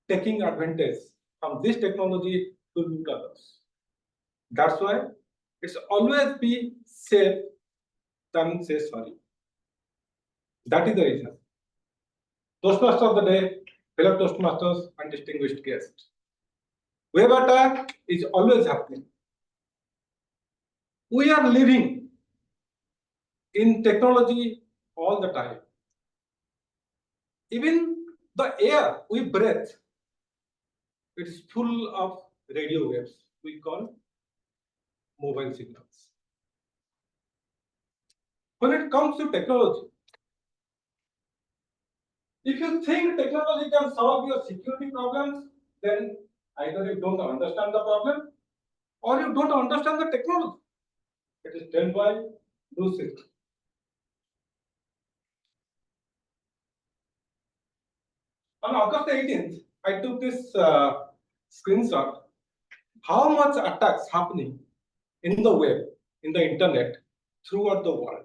taking advantage from this technology to loot others. That's why it's always be safe than say sorry. That is the reason. Toastmaster of the day, fellow Toastmasters and distinguished guests. Web attack is always happening. We are living in technology all the time. Even the air we breathe, it is full of radio waves we call mobile signals. When it comes to technology, if you think technology can solve your security problems, then either you don't understand the problem or you don't understand the technology. It is done by Lucid. On August 18th, I took this screenshot. How much attacks happening in the web, in the internet, throughout the world.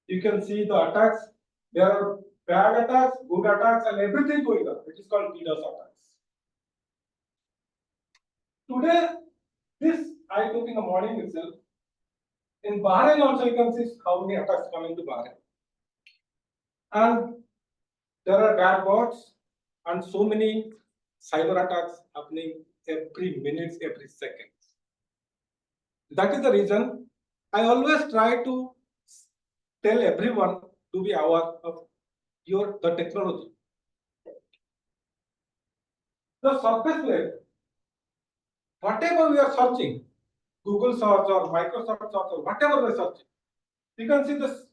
You can see the attacks. There are bad attacks, good attacks, and everything going on. It is called DDoS attacks. Today, this I took in the morning itself. In Bahrain also, you can see how many attacks coming to Bahrain. And there are bad bots and so many cyber attacks happening every minute, every second. That is the reason I always try to tell everyone to be aware of the technology. The surface web, whatever we are searching, Google search or Microsoft search or whatever we are searching, you can see this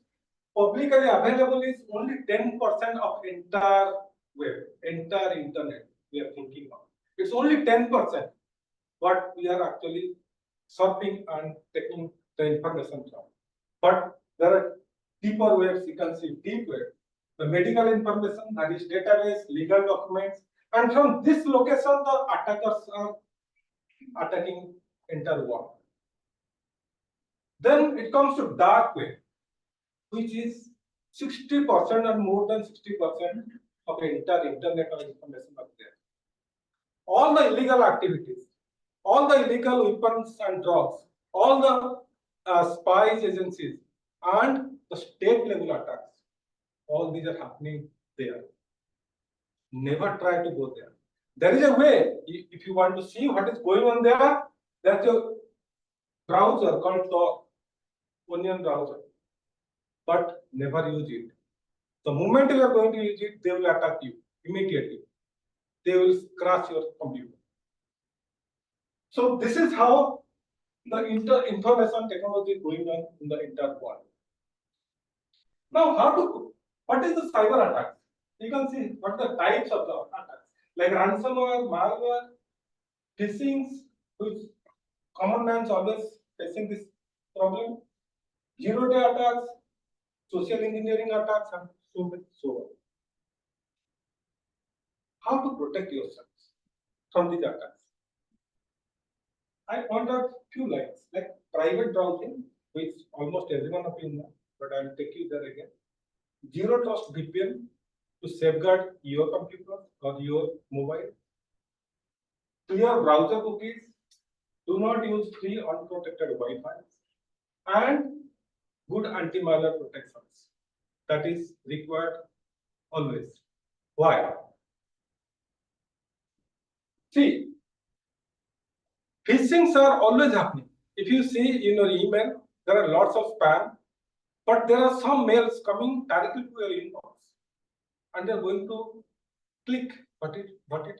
publicly available is only 10% of entire web, entire internet we are thinking of. It's It's only 10% what we are actually sorting and taking the information from. But there are deeper ways, you can see deep web. The medical information, that is database, legal documents, and from this location, the attackers are attacking entire world. Then it comes to dark web, which is 60% and more than 60% of the entire internet of information are there. All the illegal activities, all the illegal weapons and drugs, all the spies agencies, and the state level attacks, all these are happening there. Never try to go there. There is a way, if you want to see what is going on there, there's a browser called the Onion browser, but never use it. The moment you are going to use it, they will attack you immediately. They will crash your computer. So this is how the information technology is going on in the entire world. Now, what is the cyber attack? You can see what are the types of the attacks, like ransomware, malware, phishing, which common man's always facing this problem, zero-day attacks, social engineering attacks, and so on. How to protect yourselves from these attacks? I point out few lines, like private browsing, which almost everyone of you know, but I'll take you there again. Zero trust VPN to safeguard your computer or your mobile. Clear browser cookies. Do not use free unprotected Wi-Fi. And good anti-malware protections. That is required always. Why? See, phishings are always happening. If you see in your email, there are lots of spam, but there are some mails coming directly to your inbox, and they are going to click what it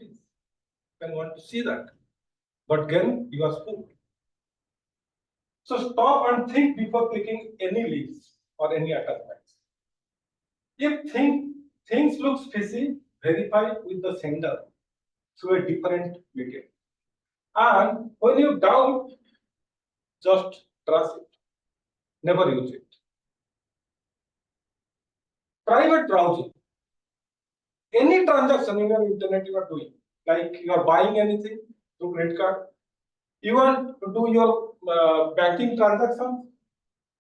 is and want to see that. But again, you are spooked. So stop and think before clicking any links or any attachments. If things looks fishy, verify with the sender through a different medium. And when you doubt, just trust it. Never use it. Private browsing. Any transaction in your internet you are doing, like you are buying anything through credit card, you want to do your banking transactions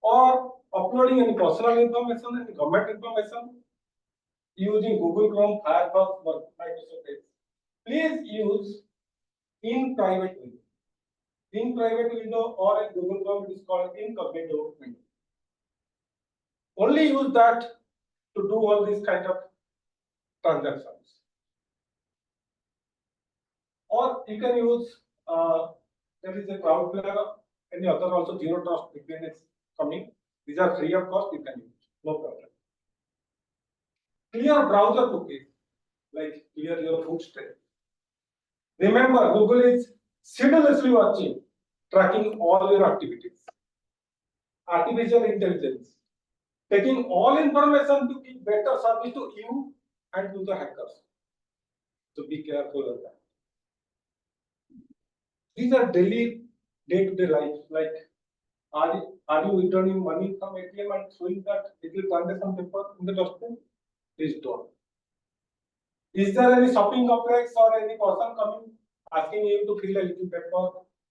or uploading any personal information, any government information, using Google Chrome, Firefox, or Microsoft Edge. Please use in private window. In private window or in Google Chrome, it is called incognito window. Only use that to do all these kind of transactions. Or you can use there is a Cloudflare, any other also zero trust VPN is coming. These are free of cost, you can use, no problem. Clear browser cookies, like clear your footsteps. Remember, Google is seamlessly watching, tracking all your activities. Artificial intelligence, taking all information to give better service to you and to the hackers. So be careful of that. These are daily, day-to-day life, like are you withdrawing money from ATM and showing that little transaction paper in the dustbin? Please don't. Is there any shopping complex or any person coming asking you to fill a little paper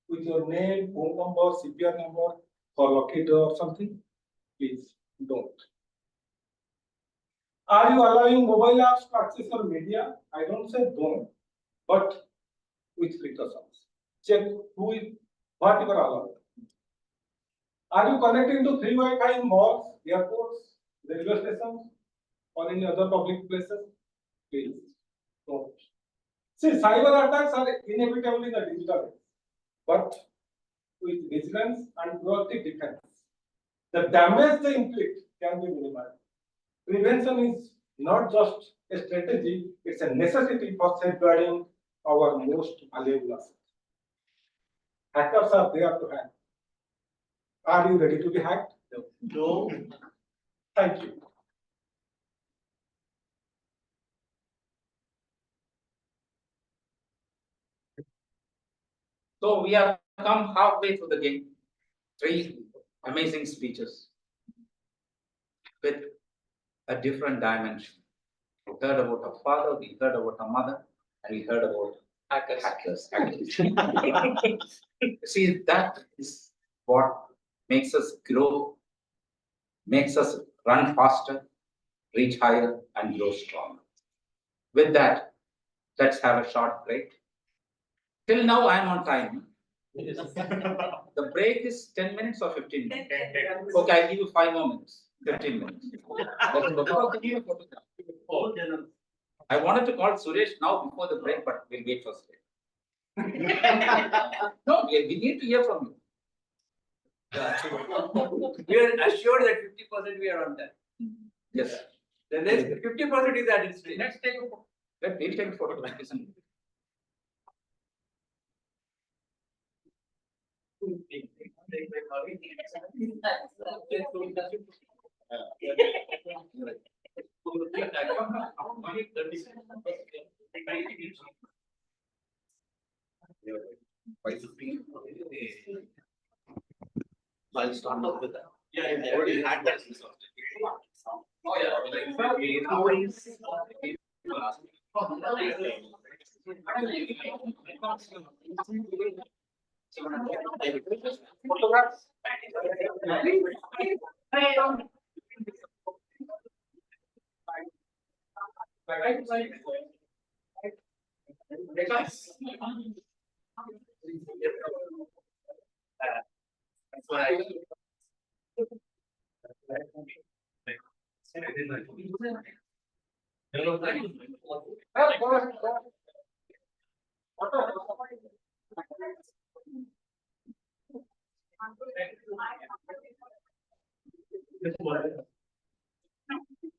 with your name, phone number, CPR number for lucky draw or something? Please don't. Are you allowing mobile apps to access your media? I don't say don't, but with precautions. Check what you are allowed. Are you connecting to free Wi-Fi in malls, airports, railway stations, or any other public places? Please don't. See, cyber attacks are inevitable in the digital age, but with vigilance and proactive defense, the damage they inflict can be minimized. Prevention is not just a strategy, it's a necessity for safeguarding our most valuable assets. Hackers are there to hack. Are you ready to be hacked? No. Thank you. So we have come halfway through the game. 3 amazing speeches with a different dimension. We heard about a father, we heard about a mother, and we heard about hackers. See, that is what makes us grow, makes us run faster, reach higher, and grow stronger. With that, let's have a short break. Till now, I am on time. The break is 10 minutes or 15 minutes? Okay, I'll give you 5 more minutes. 15 minutes. Let's go. I wanted to call Suresh now before the break, but we'll wait for Suresh. No, we need to hear from you. We are assured that 50% we are on time. Yes. The next 50% is at its stage. Let's take a photo. We'll take a photo. Listen. I'll start off with that. Yeah, I already had that. Oh, That's why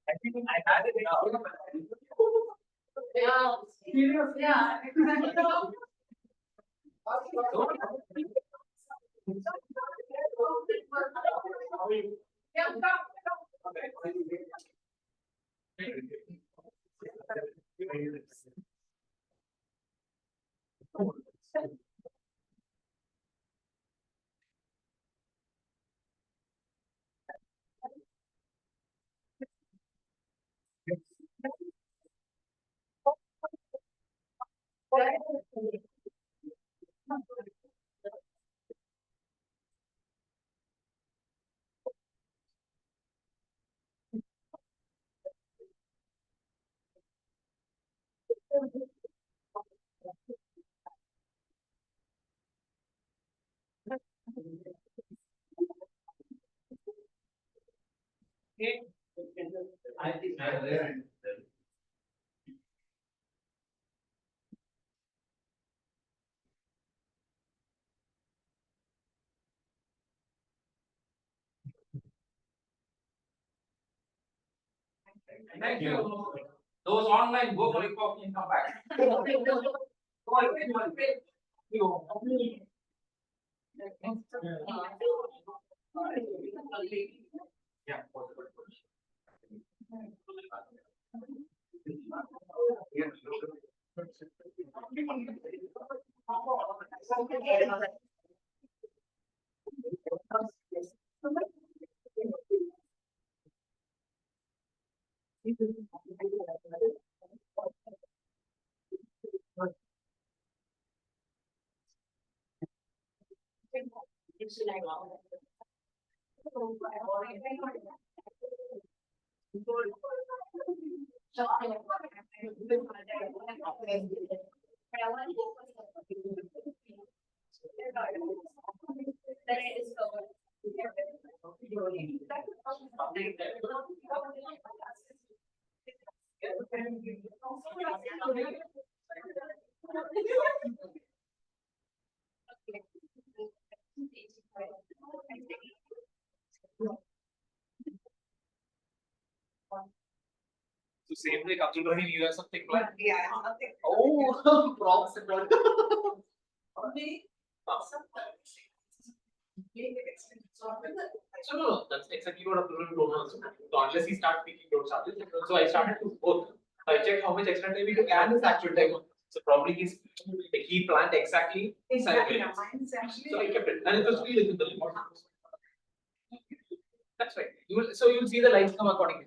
I think I had it now. Yeah. I think I learned. Thank you. Those online, go for a coffee and come back. Yeah. So same like Abdul Rahim, you have something planned? Yeah, something. Oh, props and all. So no, that's exactly what Abdul Rahim told us. So unless he starts speaking, don't start it. So I started to both. So I checked how much extra time we took and his actual time. So probably he planned exactly inside the limits. So I kept it, and it was really within the limits. That's right. You'll see the lights come accordingly.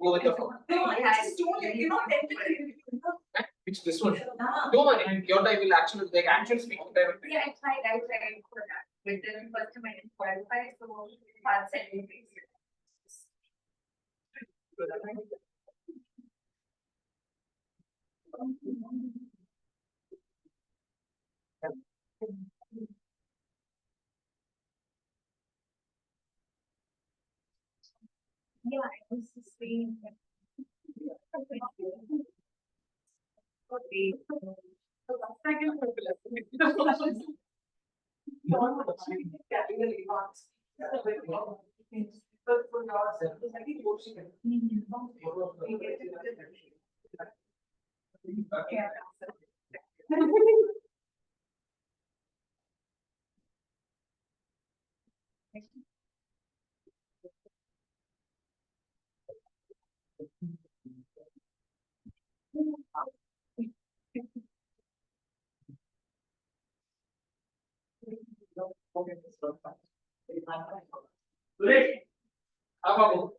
Go with your phone. No, I just don't, you know, tend to. Which this one? Don't worry, and your time will actually like actual speaking time. Yeah, I tried for that. But then first time I didn't qualify, so I'll send you please. Yeah, I was just saying. Okay. Great. How about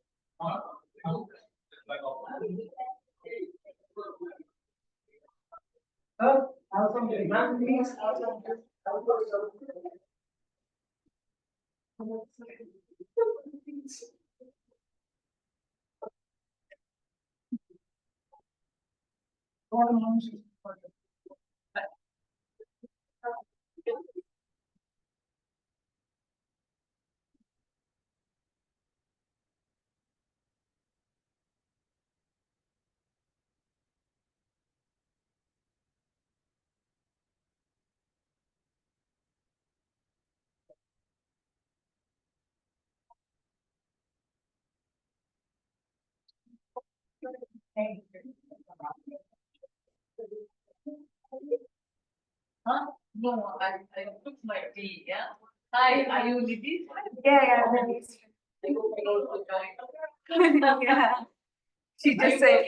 Huh? No, I took my tea, yeah. Hi, are you Nidhi? Yeah, yeah. She just said,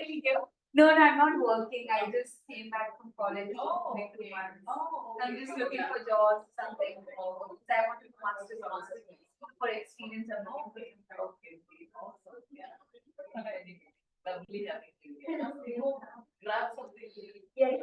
no, I'm not working. I just came back from college. Oh, like 2 okay. months. Oh, I'm just looking for jobs, something. So I want to do master's for experience and all. Okay, awesome. Yeah. Lovely having you here. Grab something. Yeah.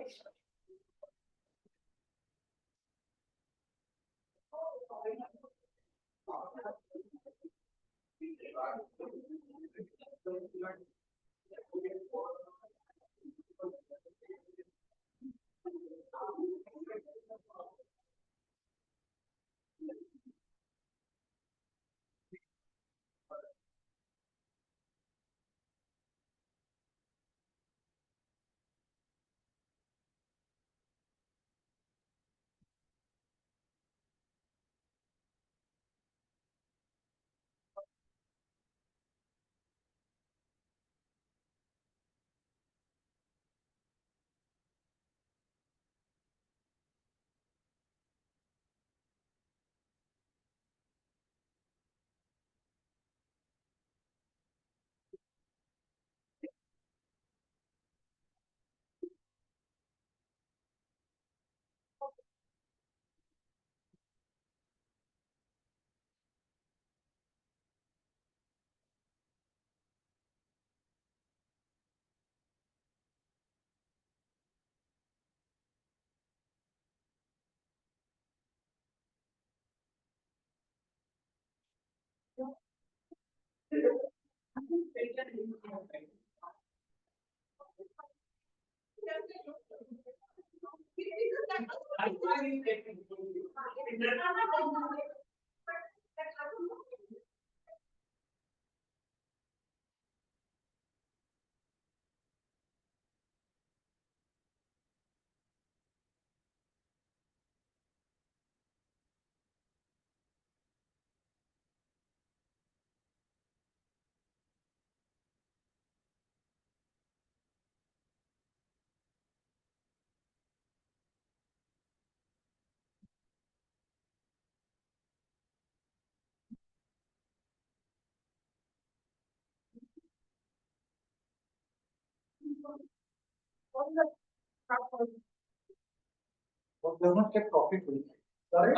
Does not get coffee for you. Sorry?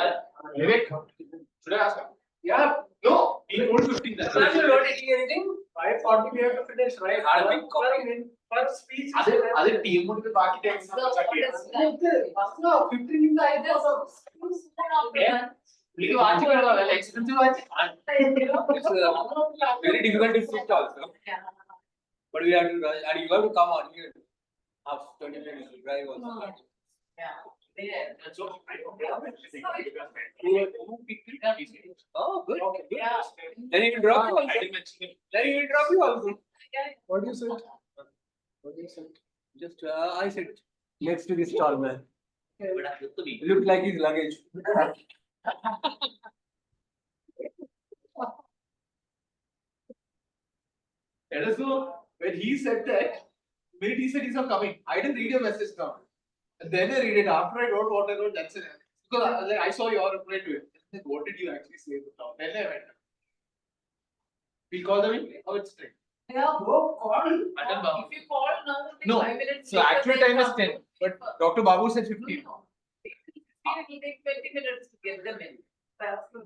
Vivek, should I ask? Yeah, no, he told 15. That's not anything. 5:40 we have to finish, right? First speech. Other team would be back to 15 in the expensive watch. It's very difficult to fit also. But we have to rush and you have to come on here. Half 20 minutes to drive also. That's all. Oh, good. Good. Then he will drop you also. Then he will drop you also. What do you say? What do you say? Just I said. Next to the stall man. Look like his luggage. Let us know when he said that. Minute he said he's not coming. I didn't read your message now. And then I read it. After I wrote what I wrote, that's it. Because I saw your reply to it. Like, what did you actually say? Then I went. We call them in. Oh, it's 10. Yeah, go call. If If you call now, No. 5 minutes. So later, actual they'll time is come. 10. But Dr. Babu said 15. No. It will take 20 minutes to get them in. That's the.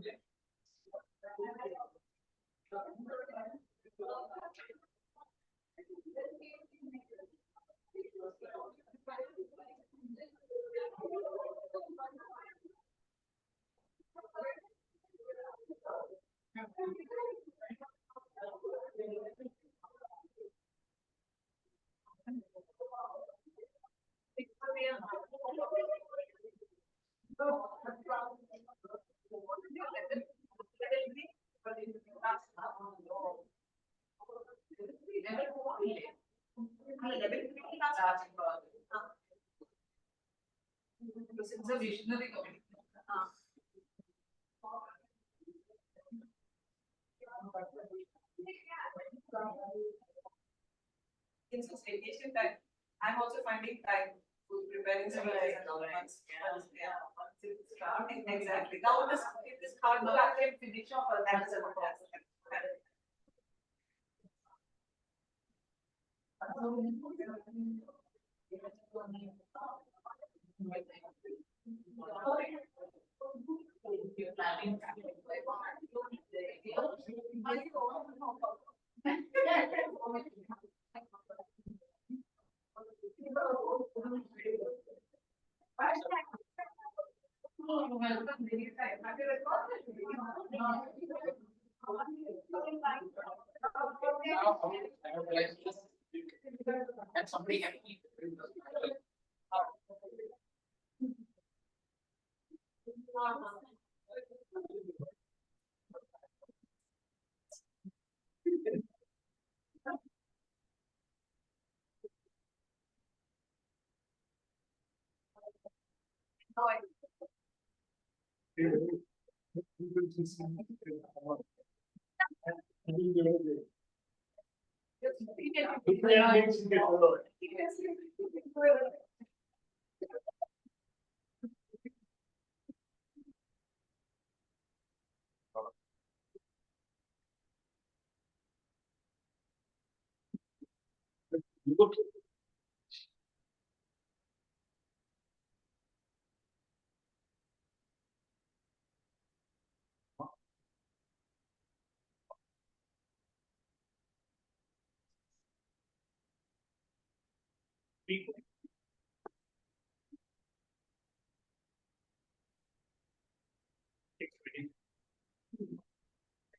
It's a visionary committee. It's a vacation time. I'm also finding time to preparing some once. Yeah, once it's starting, exactly. Now this hard work I can finish off. That's a And somebody can eat.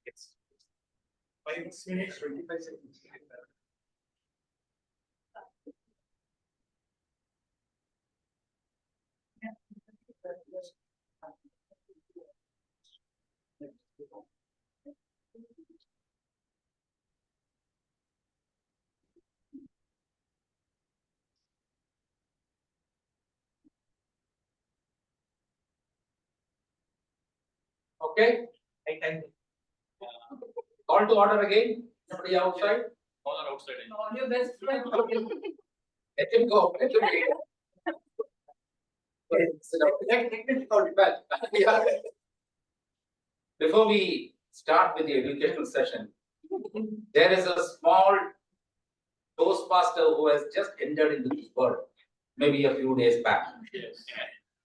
It's 5 minutes, 25 seconds. Okay? Call to order again. Somebody outside? All are outside. On your best friend. Let him go. Let him go. Yeah. Before we start with the educational session, there is a small Toastmaster who has just entered into this world, maybe a few days back. Yes.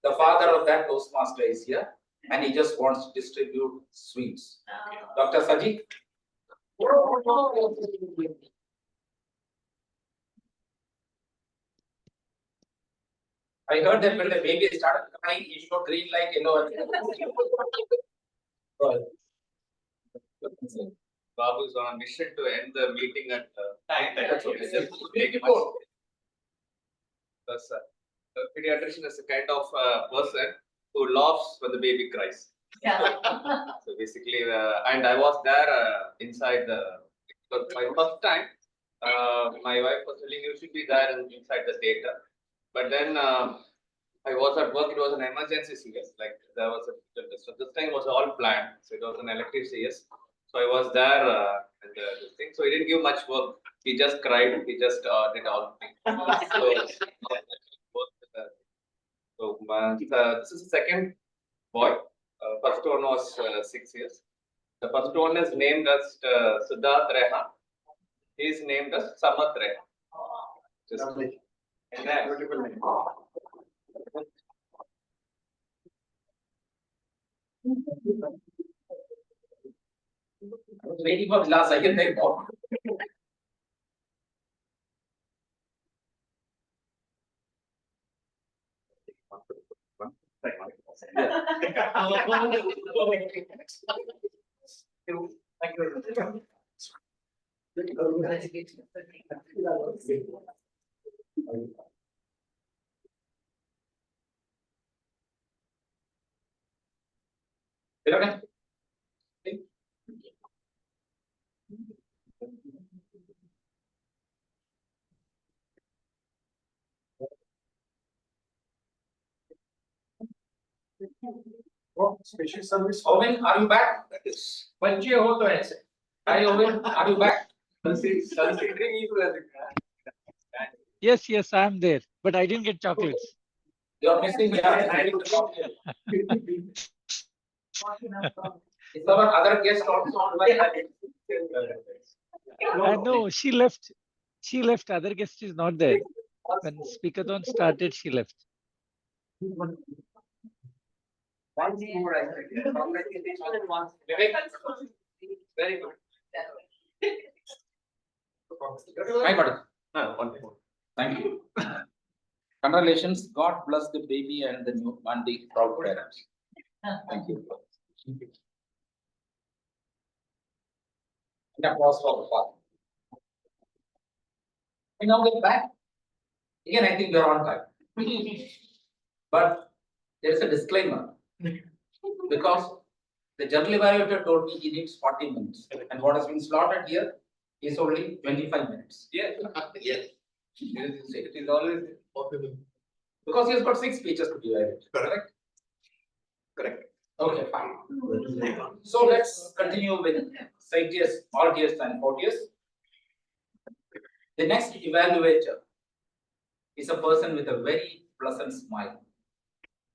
The father of that Toastmaster is here, and he just wants to distribute sweets. Dr. Sajid. I heard that when the baby started crying, he showed green light, yellow. Babu is on a mission to end the meeting at time. The pediatrician is a kind of person who laughs when the baby cries. So basically, and I was there inside my first time. My wife was telling you should be there inside the theater, but then I was at work. It was an emergency CS. Like there was a so this time was all planned. So it was an elective CS. So I was there at this thing. So he didn't give much work. He just cried. He just did all the things. So this is the second boy. First one was 6 years. The first one is named as Siddharth Rehan. He is named as Samath Rehan. Beautiful name. I was waiting for the last second. They go. Special service. Owen, are you back? Panchi ho to aise. Hi Owen, are you back? Considering you as Yes, yes, I'm there, but I didn't get chocolates. You're missing me. It's our other guest also online. No, she left. She left. Other guest is not there. When Speakathon started, she left. Very good. Hi, madam. Thank you. Congratulations. God bless the baby and the new and the proud parents. Thank you. And applause for the father. We now get back. Again, I think you're on time. But there's a disclaimer. Because the general evaluator told me he needs 40 minutes. And what has been slotted here is only 25 minutes. Yes. Yes. It is always possible. Because he has got 6 speeches to evaluate. Correct? Correct. Okay, fine. So let's continue with scientists, artists, and courtiers. The next evaluator is a person with a very pleasant smile.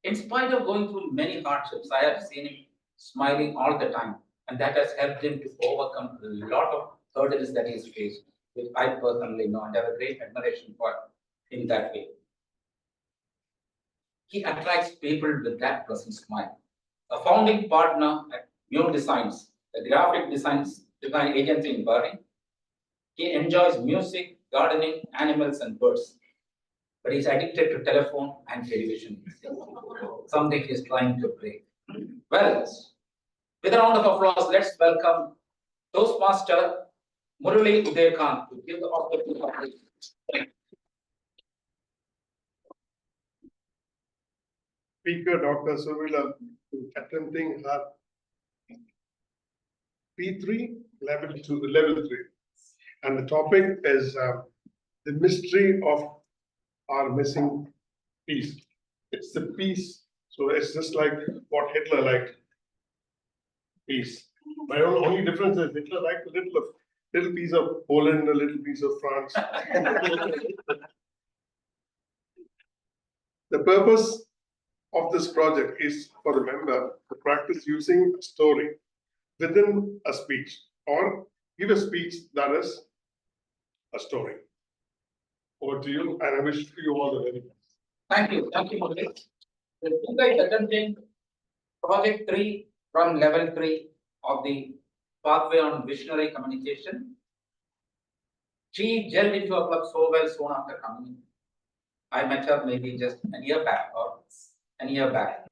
In spite of going through many hardships, I have seen him smiling all the time, and that has helped him to overcome a lot of hurdles that he's faced, which I personally know and have a great admiration for in that way. He attracts people with that pleasant smile. A founding partner at New Designs, a graphic design agency in Bahrain. He enjoys music, gardening, animals, and birds. But he's addicted to telephone and television. Something he's trying to break. Well, with a round of applause, let's welcome Toastmaster Murali Udayakant to give the opportunity. Speaker Dr. Survila attempting her P3 level 3, and the topic is the mystery of our missing peace. It's the peace, so it's just like what Hitler liked, peace. My only difference is Hitler liked a little piece of Poland, a little piece of France. The purpose of this project is for the member to practice using a story within a speech or give a speech that is a story. Over to you, and I wish you all the very best. Thank you, Murali. The two guys attending project 3 from level 3 of the pathway on visionary communication. She gelled into a club so well soon after coming. I met her maybe just a year back or a year back.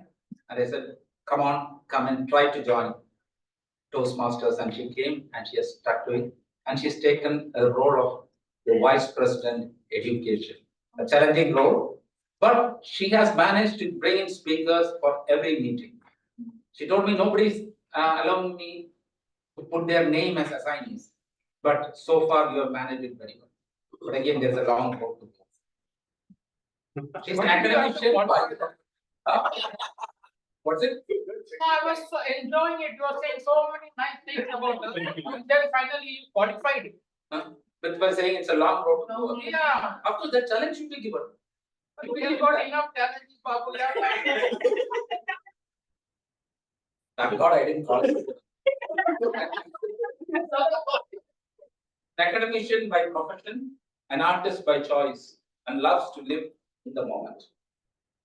And I said, come on, come and try to join Toastmasters. And she came and she has stuck to it. And she's taken a role of the Vice President Education, a challenging role. But she has managed to bring in speakers for every meeting. She told me nobody's allowing me to put their name as assignees. But so far you have managed it very well. But again, there's a long road to go. She's an academician. What's it? I was enjoying it. You were saying so many nice things about us. And then finally you qualified. But by saying it's a long road to go. Yeah. After that challenge should be given. We have got enough challenges, Babu. Thank God I didn't call it. An academician by profession, an artist by choice, and loves to live in the moment.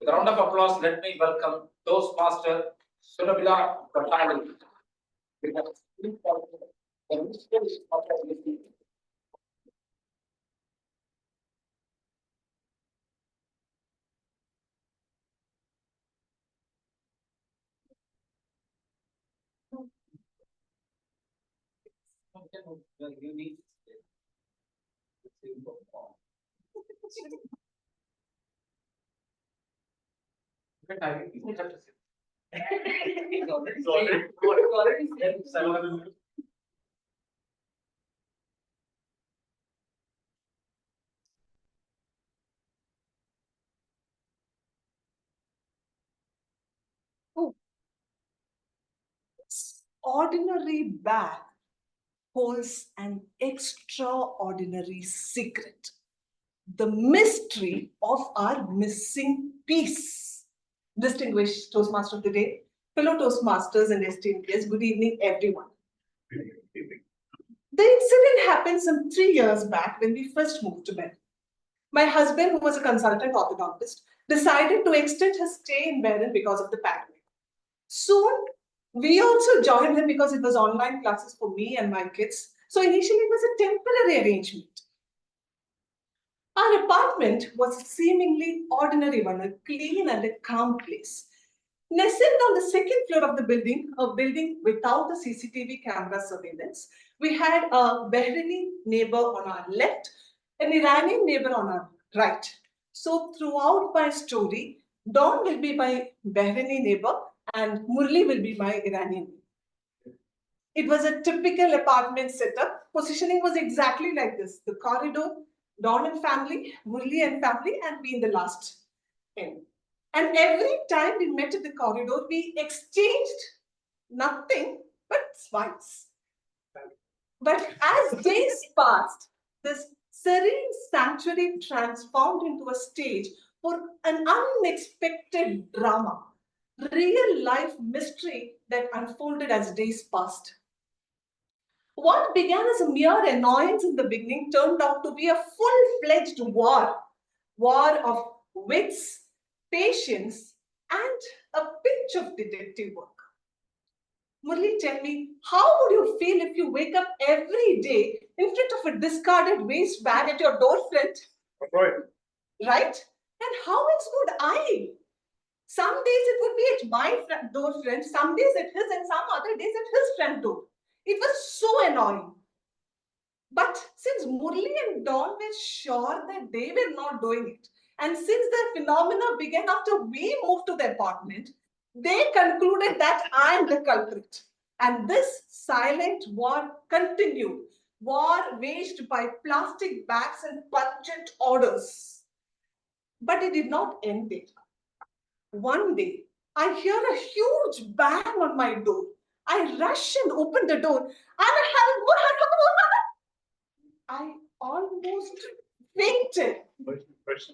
With a round of applause, let me welcome Toastmaster Surabila Patali. You need Ordinary bag holds an extraordinary secret. The mystery of our missing piece. Distinguished Toastmaster of the day, fellow Toastmasters and esteemed guests, good evening, everyone. The incident happened some 3 years back when we first moved to Berin. My husband, who was a consultant orthodontist, decided to extend his stay in Berin because of the pandemic. Soon, we also joined him because it was online classes for me and my kids. So initially, it was a temporary arrangement. Our apartment was a seemingly ordinary one, a clean and a calm place. Nestled on the second floor of the building, a building without the CCTV camera surveillance, we had a Bahraini neighbor on our left, an Iranian neighbor on our right. So throughout my story, Dawn will be my Bahraini neighbor and Murli will be my Iranian neighbor. It was a typical apartment setup. Positioning was exactly like this. The corridor, Dawn and family, Murli and family, and we in the last end. And every time we met in the corridor, we exchanged nothing but smiles. But as days passed, this serene sanctuary transformed into a stage for an unexpected drama, real life mystery that unfolded as days passed. What began as a mere annoyance in the beginning turned out to be a full-fledged war of wits, patience, and a pinch of detective work. Murli, tell me, how would you feel if you wake up every day in front of a discarded waste bag at your door front? Right? And how else would I? Some days it would be at my door front, some days at his, and some other days at his front door. It was so annoying. But since Murli and Dawn were sure that they were not doing it, and since the phenomena began after we moved to the apartment, they concluded that I am the culprit. And this silent war continued, war waged by plastic bags and pungent orders. But it did not end there. One day, I hear a huge bang on my door. I rush and open the door, and I almost fainted.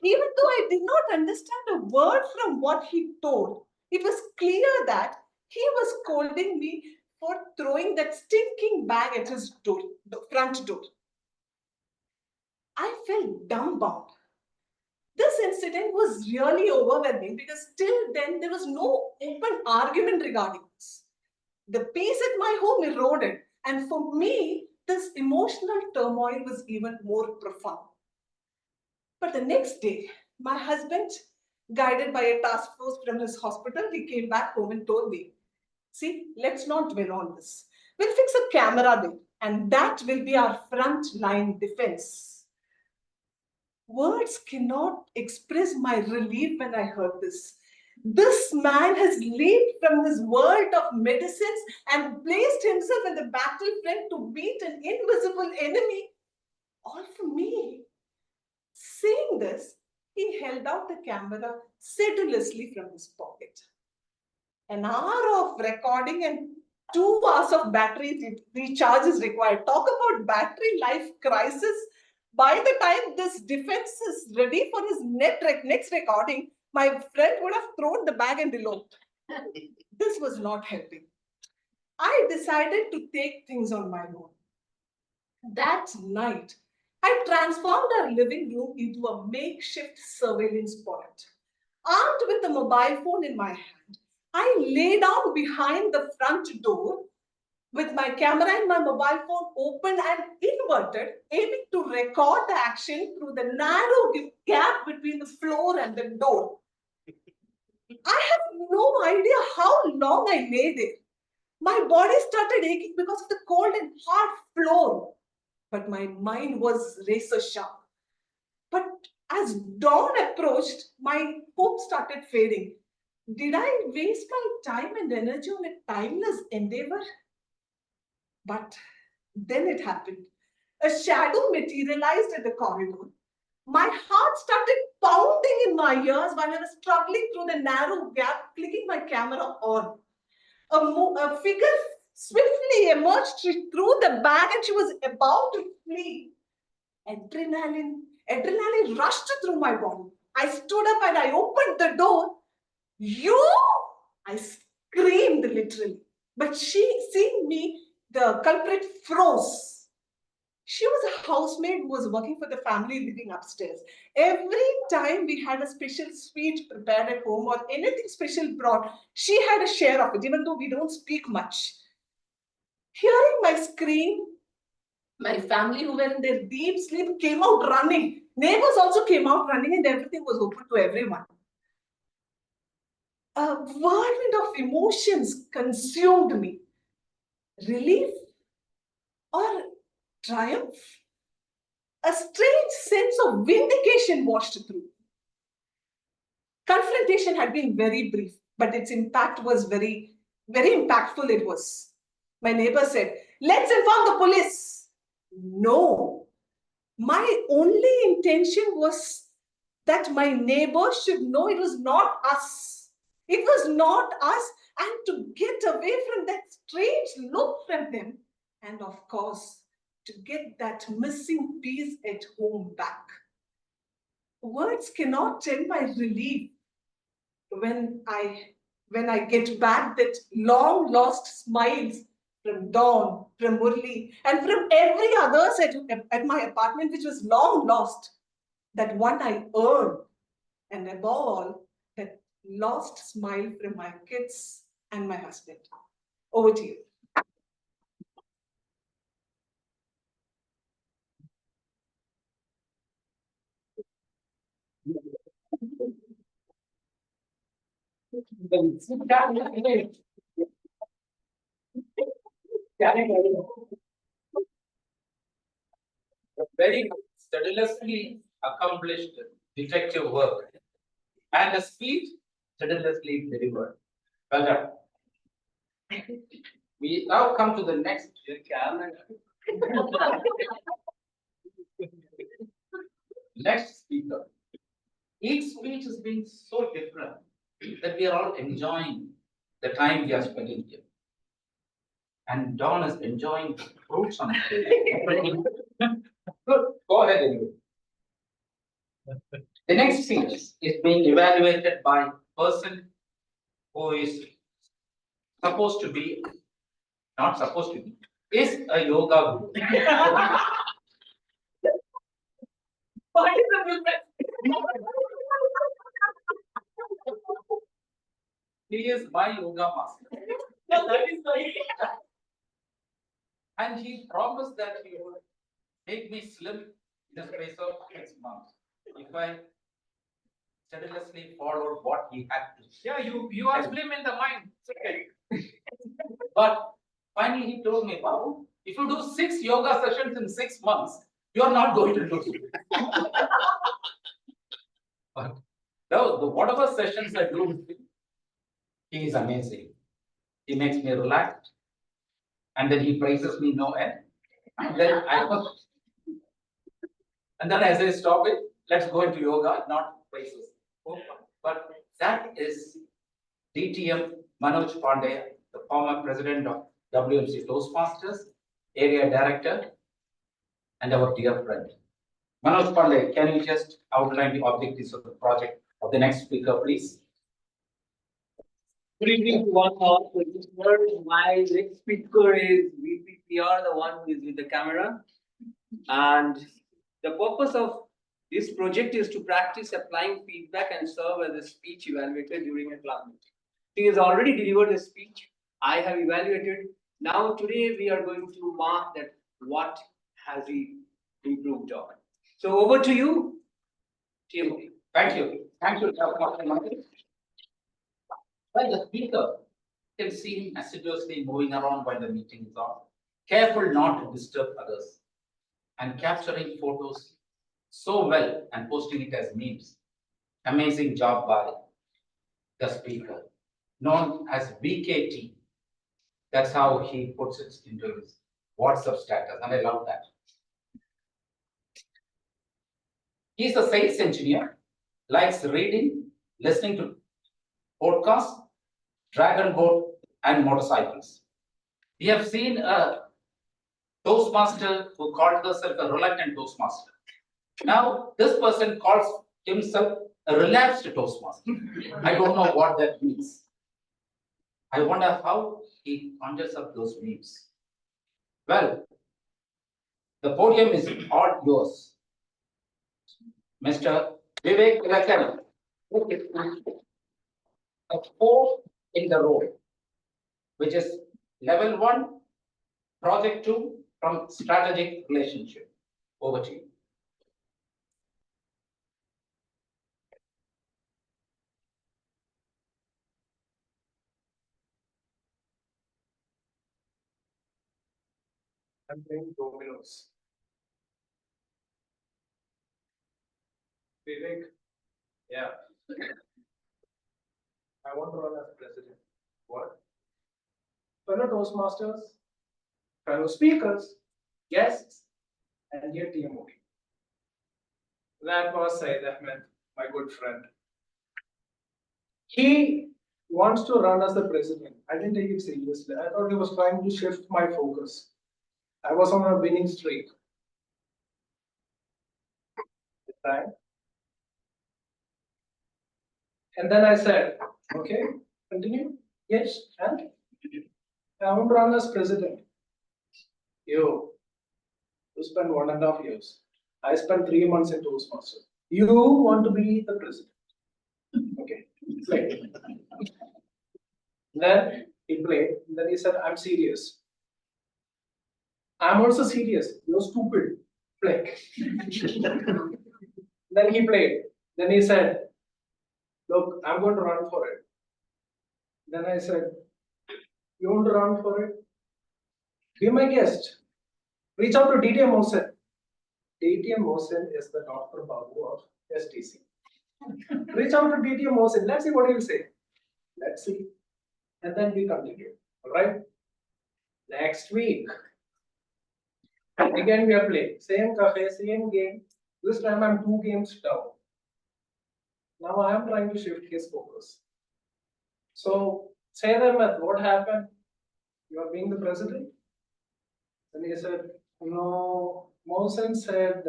Even though I did not understand a word from what he told, it was clear that he was scolding me for throwing that stinking bag at his door, the front door. I felt dumbbound. This incident was really overwhelming because till then there was no open argument regarding this. The peace at my home eroded, and for me, this emotional turmoil was even more profound. But the next day, my husband, guided by a task force from his hospital, he came back home and told me, see, let's not dwell on this. We'll fix a camera there, and that will be our front line defense. Words cannot express my relief when I heard this. This man has leaped from his world of medicines and placed himself in the battlefield to beat an invisible enemy, all for me. Saying this, he held out the camera sedulously from his pocket. An hour of recording and 2 hours of battery recharge is required. Talk about battery life crisis. By the time this defense is ready for his next recording, my friend would have thrown the bag and eloped. This was not helping. I decided to take things on my own. That night, I transformed our living room into a makeshift surveillance point. Armed with a mobile phone in my hand, I lay down behind the front door with my camera and my mobile phone open and inverted, aiming to record the action through the narrow gap between the floor and the door. I have no idea how long I lay there. My body started aching because of the cold and hard floor, but my mind was razor sharp. But as dawn approached, my hope started fading. Did I waste my time and energy on a timeless endeavor? But then it happened. A shadow materialized in the corridor. My heart started pounding in my ears while I was struggling through the narrow gap, clicking my camera on. A figure swiftly emerged through the bag and she was about to flee. Adrenaline rushed through my body. I stood up and I opened the door. You! I screamed literally. But seeing me, the culprit froze. She was a housemaid who was working for the family living upstairs. Every time we had a special sweet prepared at home or anything special brought, she had a share of it, even though we don't speak much. Hearing my scream, my family who were in their deep sleep came out running. Neighbors also came out running and everything was open to everyone. A whirlwind of emotions consumed me. Relief or triumph? A strange sense of vindication washed through. Confrontation had been very brief, but its impact was very, very impactful it was. My neighbor said, let's inform the police. No. My only intention was that my neighbors should know it was not us. It was not us, and to get away from that strange look from them, and of course, to get that missing piece at home back. Words cannot tell my relief when I get back that long lost smiles from Dawn, from Murli, and from every others at my apartment, which was long lost. That one I earned, and above all, that lost smile from my kids and my husband. Over to you. Very sedulously accomplished detective work and a speech sedulously delivered. Well done. We now come to the next next speaker. Each speech has been so different that we are all enjoying the time we are spending here. And Dawn is enjoying the fruits on it. Good, go ahead anyway. The next speech is being evaluated by a person who is supposed to be, not supposed to be, is a yoga guru. What is the difference? He is my yoga master. That is the. And he promised that he would make me slim in a space of 6 months. If I steadily followed what he had to. Yeah, you are slim in the mind. It's okay. But finally he told me, wow, if you do 6 yoga sessions in 6 months, you are not going to lose it. But whatever sessions I do with him, he is amazing. He makes me relaxed. And then he praises me no end. And then and then I say, stop it, let's go into yoga, not praises. But that is DTM Manoj Pandey, the former president of WMC Toastmasters, area director, and our dear friend. Manoj Pandey, can you just outline the objectives of the project of the next speaker, please? Good evening to one all. My next speaker is VPPR, the one who is with the camera. And the purpose of this project is to practice applying feedback and serve as a speech evaluator during a class meeting. He has already delivered a speech. I have evaluated. Now today we are going to mark that what has he improved on. So over to you, TMT. Thank you. Thank you, Dr. Manoj. Well, the speaker can see him assiduously moving around while the meeting is on, careful not to disturb others, and capturing photos so well and posting it as memes. Amazing job by the speaker, known as VKT. That's how he puts it into his WhatsApp status, and I love that. He's a sales engineer, likes reading, listening to podcasts, dragon boat, and motorcycles. We have seen a Toastmaster who called herself a reluctant Toastmaster. Now, this person calls himself a relapsed Toastmaster. I don't know what that means. I wonder how he conjures up those memes. Well, the podium is all yours. Mr. Vivek Lakhan, a 4 in the row, which is level 1, project 2 from strategic relationship. Over to you. I'm playing dominoes. Vivek, yeah. I want to run as president. What? Fellow Toastmasters, fellow speakers, guests, and dear TMOD. That was Syed Ahmed, my good friend. He wants to run as the president. I didn't take it seriously. I thought he was trying to shift my focus. I was on a winning streak. Right? And then I said, okay, continue. Yes, and I want to run as president. You spent 1.5 years. I spent 3 months in Toastmasters. You want to be the president. Okay, play. Then he played. Then he said, I'm serious. I'm also serious. You're stupid. Play. Then he played. Then he said, look, I'm going to run for it. Then I said, you want to run for it? Be my guest. Reach out to DTM Mohsen. DTM Mohsen is the Dr. Babu of STC. Reach out to DTM Mohsen. Let's see what he'll say. Let's see. And then we continue. All right. Next week. Again, we are playing. Same cafe, same game. This time I'm 2 games down. Now I am trying to shift his focus. So, say them, what happened? You are being the president? And he said, no, Mohsen said,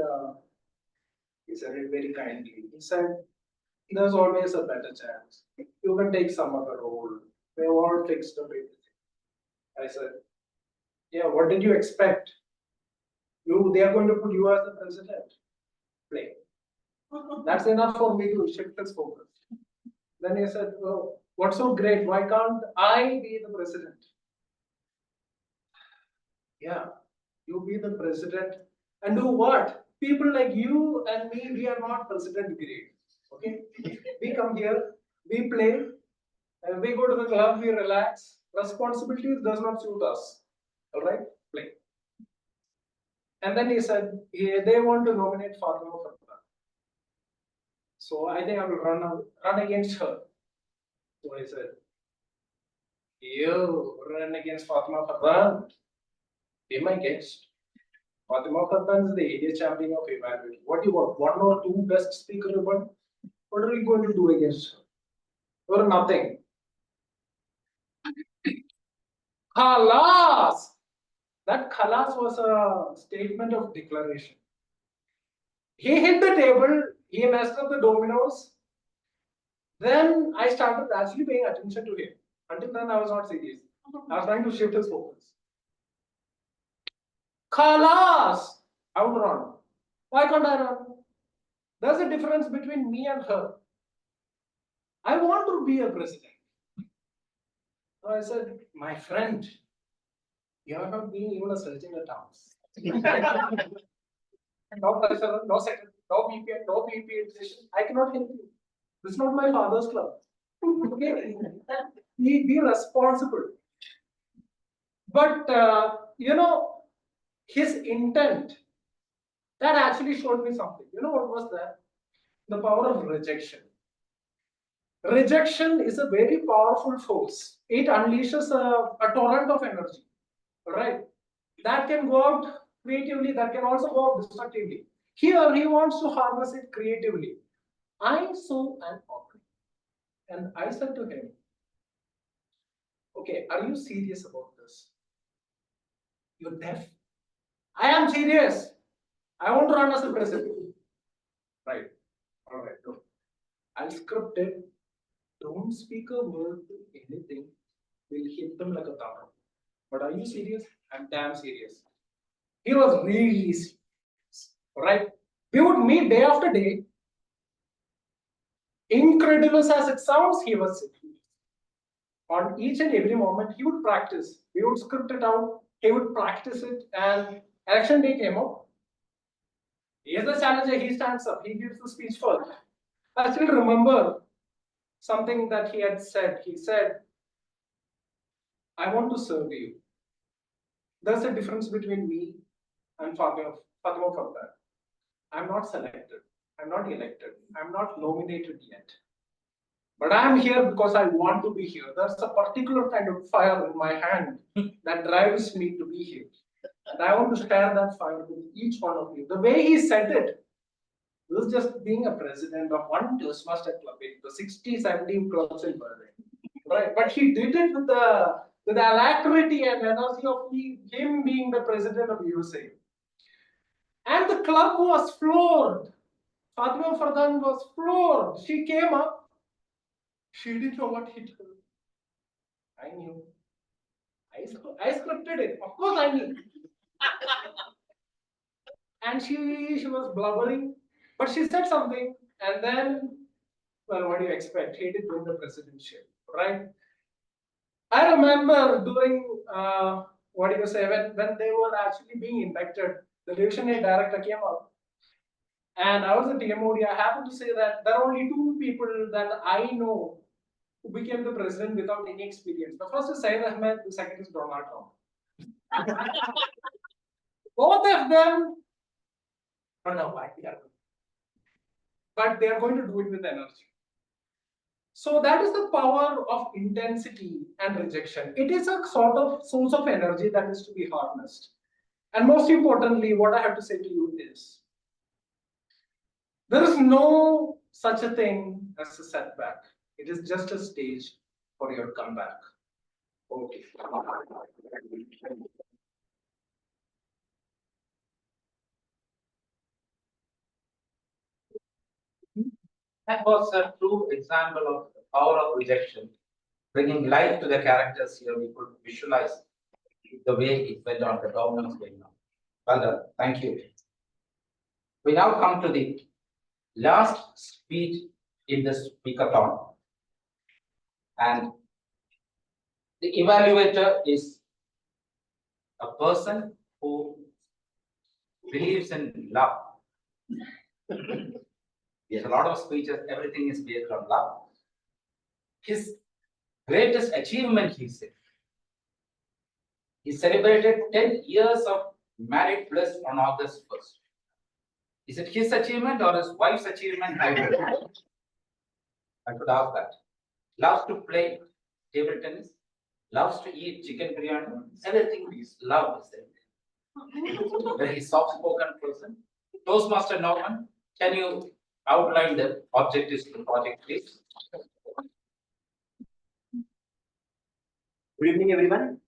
he said it very kindly. He said, there's always a better chance. You can take some other role. They all fixed up everything. I said, yeah, what did you expect? They are going to put you as the president. Play. That's enough for me to shift his focus. Then he said, oh, What's so great? Why can't I be the president? Yeah, you be the president and do what? People like you and me, we are not president grade. Okay? We come here, we play, and we go to the club, we relax. Responsibilities does not suit us. All right? Play. And then he said, they want to nominate Fatima Fatma. So I think I will run against her. So I said, you run against Fatima Fatma, be my guest. Fatima Fatma is the area champion of evaluation. What do you want? One or two best speakers you want? What are you going to do against her? Or nothing. Khalas! That khalas was a statement of declaration. He hit the table, he messed up the dominoes. Then I started actually paying attention to him. Until then, I was not serious. I was trying to shift his focus. Khalas! I would run. Why can't I run? There's a difference between me and her. I want to be a president. So I said, my friend, you have not been even a surgeon at house. No pressure, no second, no PPA decision. I cannot help you. This is not my father's club. Okay? Be responsible. But, his intent, that actually showed me something. You know what was that? The power of rejection. Rejection is a very powerful force. It unleashes a torrent of energy, right? That can go out creatively, that can also go out destructively. Here, he wants to harness it creatively. I saw an opening and I said to him, okay, are you serious about this? You're deaf? I am serious. I want to run as a president. Right. All right. Look, I'll script it. Don't speak a word to anything. We'll hit them like a thunder. But are you serious? I'm damn serious. He was really serious. Right? We would meet day after day. Incredulous as it sounds, he was serious. On each and every moment, he would practice. We would script it out. He would practice it, and election day came up. He is the challenger. He stands up. He gives the speech first. I still remember something that he had said. He said, I want to serve you. There's a difference between me and Fatima Fatma. I'm not selected. I'm not elected. I'm not nominated yet. But I'm here because I want to be here. There's a particular kind of fire in my hand that drives me to be here. And I want to share that fire with each one of you. The way he said it, this is just being a president of one Toastmaster club, the 60, 70 clubs in Berlin. Right? But he did it with the alacrity and energy of him being the president of USA. And the club was floored. Fatima Fardan was floored. She came up. She didn't know what hit her. I knew. I scripted it. Of course I knew. And she was blubbering. But she said something. And then, well, what do you expect? He did win the presidency, right? I remember during, when they were actually being inducted, the divisionary director came up. And I was a TMOD. I happen to say that there are only two people that I know who became the president without any experience. The first is Syed Ahmed, the second is Donald Trump. Both of them don't know why they are doing it. But they are going to do it with energy. So that is the power of intensity and rejection. It is a sort of source of energy that is to be harnessed. And most importantly, what I have to say to you is, there is no such a thing as a setback. It is just a stage for your comeback. Okay. That was a true example of the power of rejection, bringing life to the characters here. We could visualize the way it went on, the dominance going on. Well done. Thank you. We now come to the last speech in the Speakathon. And the evaluator is a person who believes in love. He has a lot of speeches, everything is based on love. His greatest achievement, he said, he celebrated 10 years of married bliss on August 1st. Is it his achievement or his wife's achievement? I don't know. I could ask that. Loves to play table tennis, loves to eat chicken biryani, everything is love is there. Very soft-spoken person. Toastmaster Norman, can you outline the objectives of the project, please? Good evening, everyone.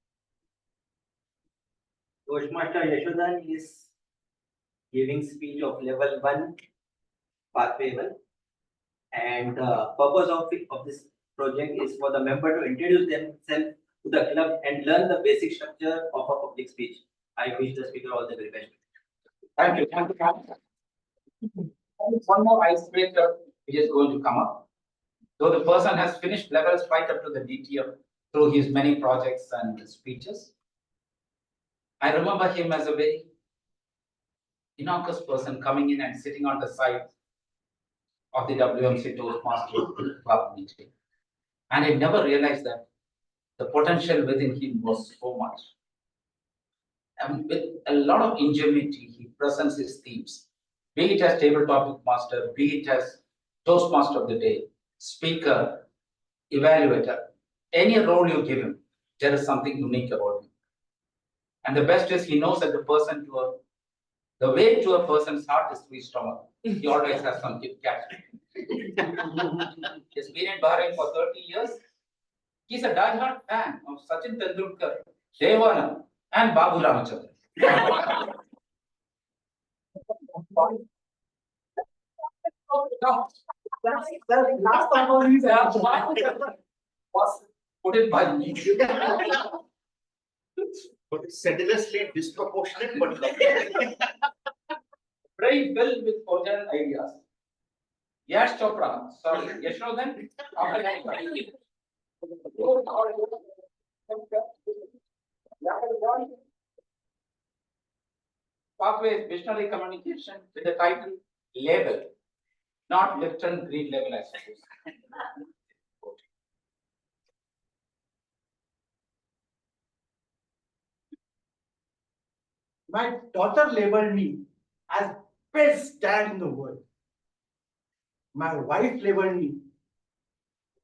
Toastmaster Yashodan is giving speech of level 1, pathway 1. And the purpose of this project is for the member to introduce themselves to the club and learn the basic structure of a public speech. I wish the speaker all the very best. Thank you. Thank you. One more icebreaker which is going to come up. Though the person has finished levels right up to the DTF through his many projects and speeches, I remember him as a very innocuous person coming in and sitting on the side of the WMC Toastmasters club meeting. And I never realized that the potential within him was so much. And with a lot of ingenuity, he presents his themes, be it as table topic master, be it as Toastmaster of the day, speaker, evaluator, any role you give him, there is something unique about him. And the best is he knows that the way to a person's heart is to his stomach. He always has some Kit Kat. He's been in Bahrain for 30 years. He's a diehard fan of Sachin Tendulkar, Devanand, and Babu Ramachandran. Last time was put in by me. Sedulously disproportionate, but Brain filled with potent ideas. Yash Chopra, sorry, Yashodan. Pathways visionary communication with the title label, not Lipton green label, I suppose. My daughter labeled me as best dad in the world. My wife labeled me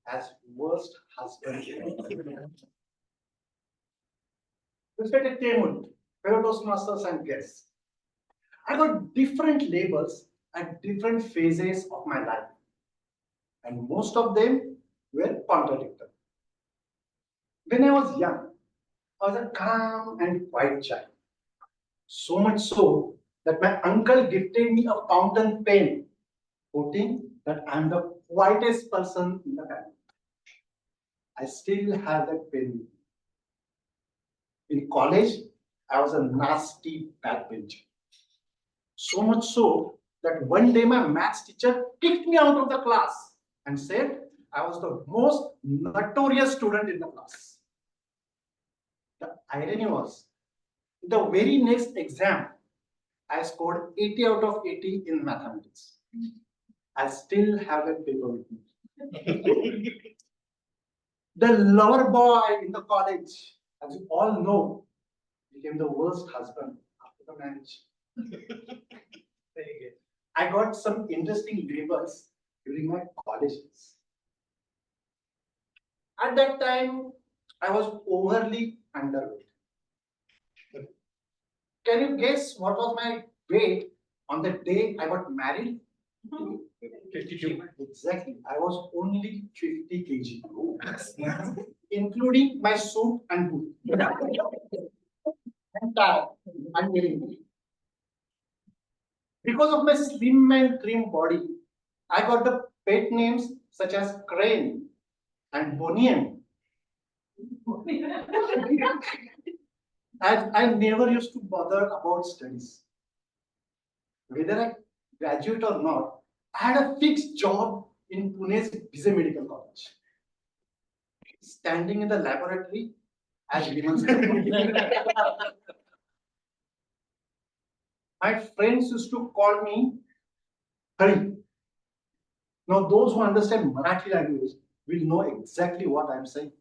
as worst husband. Respected Temund, fellow Toastmasters and guests, I got different labels at different phases of my life, and most of them were contradictory. When I was young, I was a calm and quiet child. So much so that my uncle gifted me a fountain pen, quoting that I am the quietest person in the family. I still have that pen. In college, I was a nasty backbencher. So much so that one day my maths teacher kicked me out of the class and said I was the most notorious student in the class. The irony was, the very next exam, I scored 80 out of 80 in mathematics. I still have that paper with me. The lover boy in the college, as you all know, became the worst husband after the marriage. I got some interesting labels during my college days. At that time, I was overly underweight. Can you guess what was my weight on the day I got married? 52. Exactly. I was only 50 kg, including my suit and boot. And tie. I'm wearing. Because of my slim and trim body, I got the pet names such as Crane and Bonian. I never used to bother about studies. Whether I graduate or not, I had a fixed job in Pune's Busy Medical College. standing in the laboratory as humans. My friends used to call me Hari. Now, those who understand Marathi language will know exactly what I'm saying.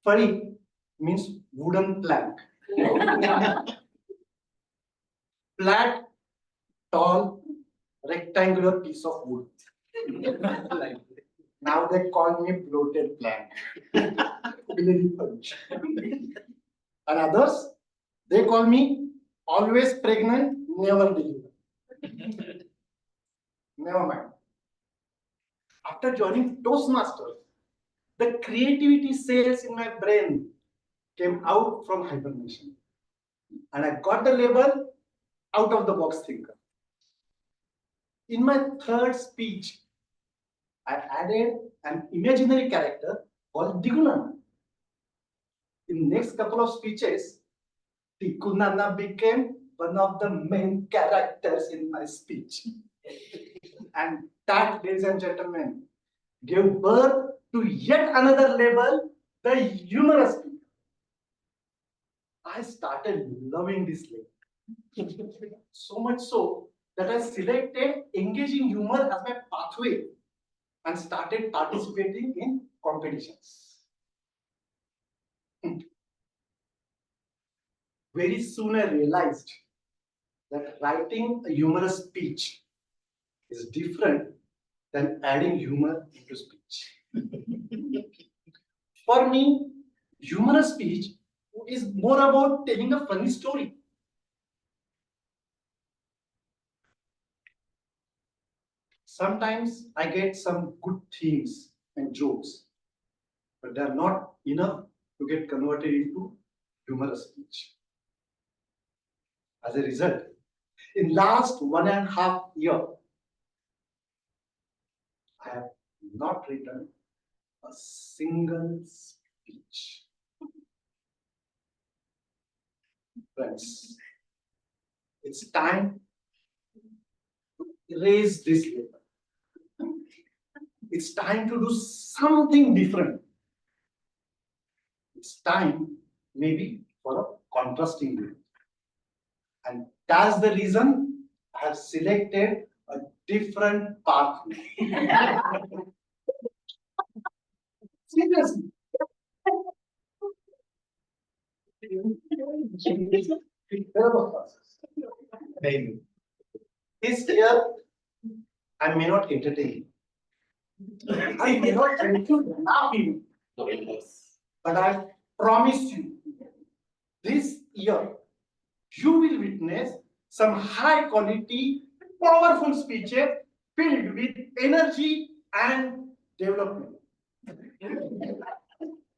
Fari means wooden plank. Flat, tall, rectangular piece of wood. Now they call me bloated plank. Billy punch. And others, they call me always pregnant, never deliver. Never mind. After joining Toastmasters, the creativity cells in my brain came out from hibernation. And I got the label out of the box thinker. In my third speech, I added an imaginary character called Digunana. In next couple of speeches, Digunana became one of the main characters in my speech. And that, ladies and gentlemen, gave birth to yet another label, the humorous speaker. I started loving this label. So much so that I selected engaging humor as my pathway and started participating in competitions. Very soon I realized that writing a humorous speech is different than adding humor into speech. For me, humorous speech is more about telling a funny story. Sometimes I get some good themes and jokes, but they are not enough to get converted into humorous speech. As a result, in last 1.5 years, I have not written a single speech. Friends, it's time to erase this label. It's time to do something different. It's time maybe for a contrasting way. And that's the reason I have selected a different pathway. Seriously. Maybe. This year, I may not entertain you. I may not make you laugh you. But I promise you, this year, you will witness some high quality, powerful speeches filled with energy and development.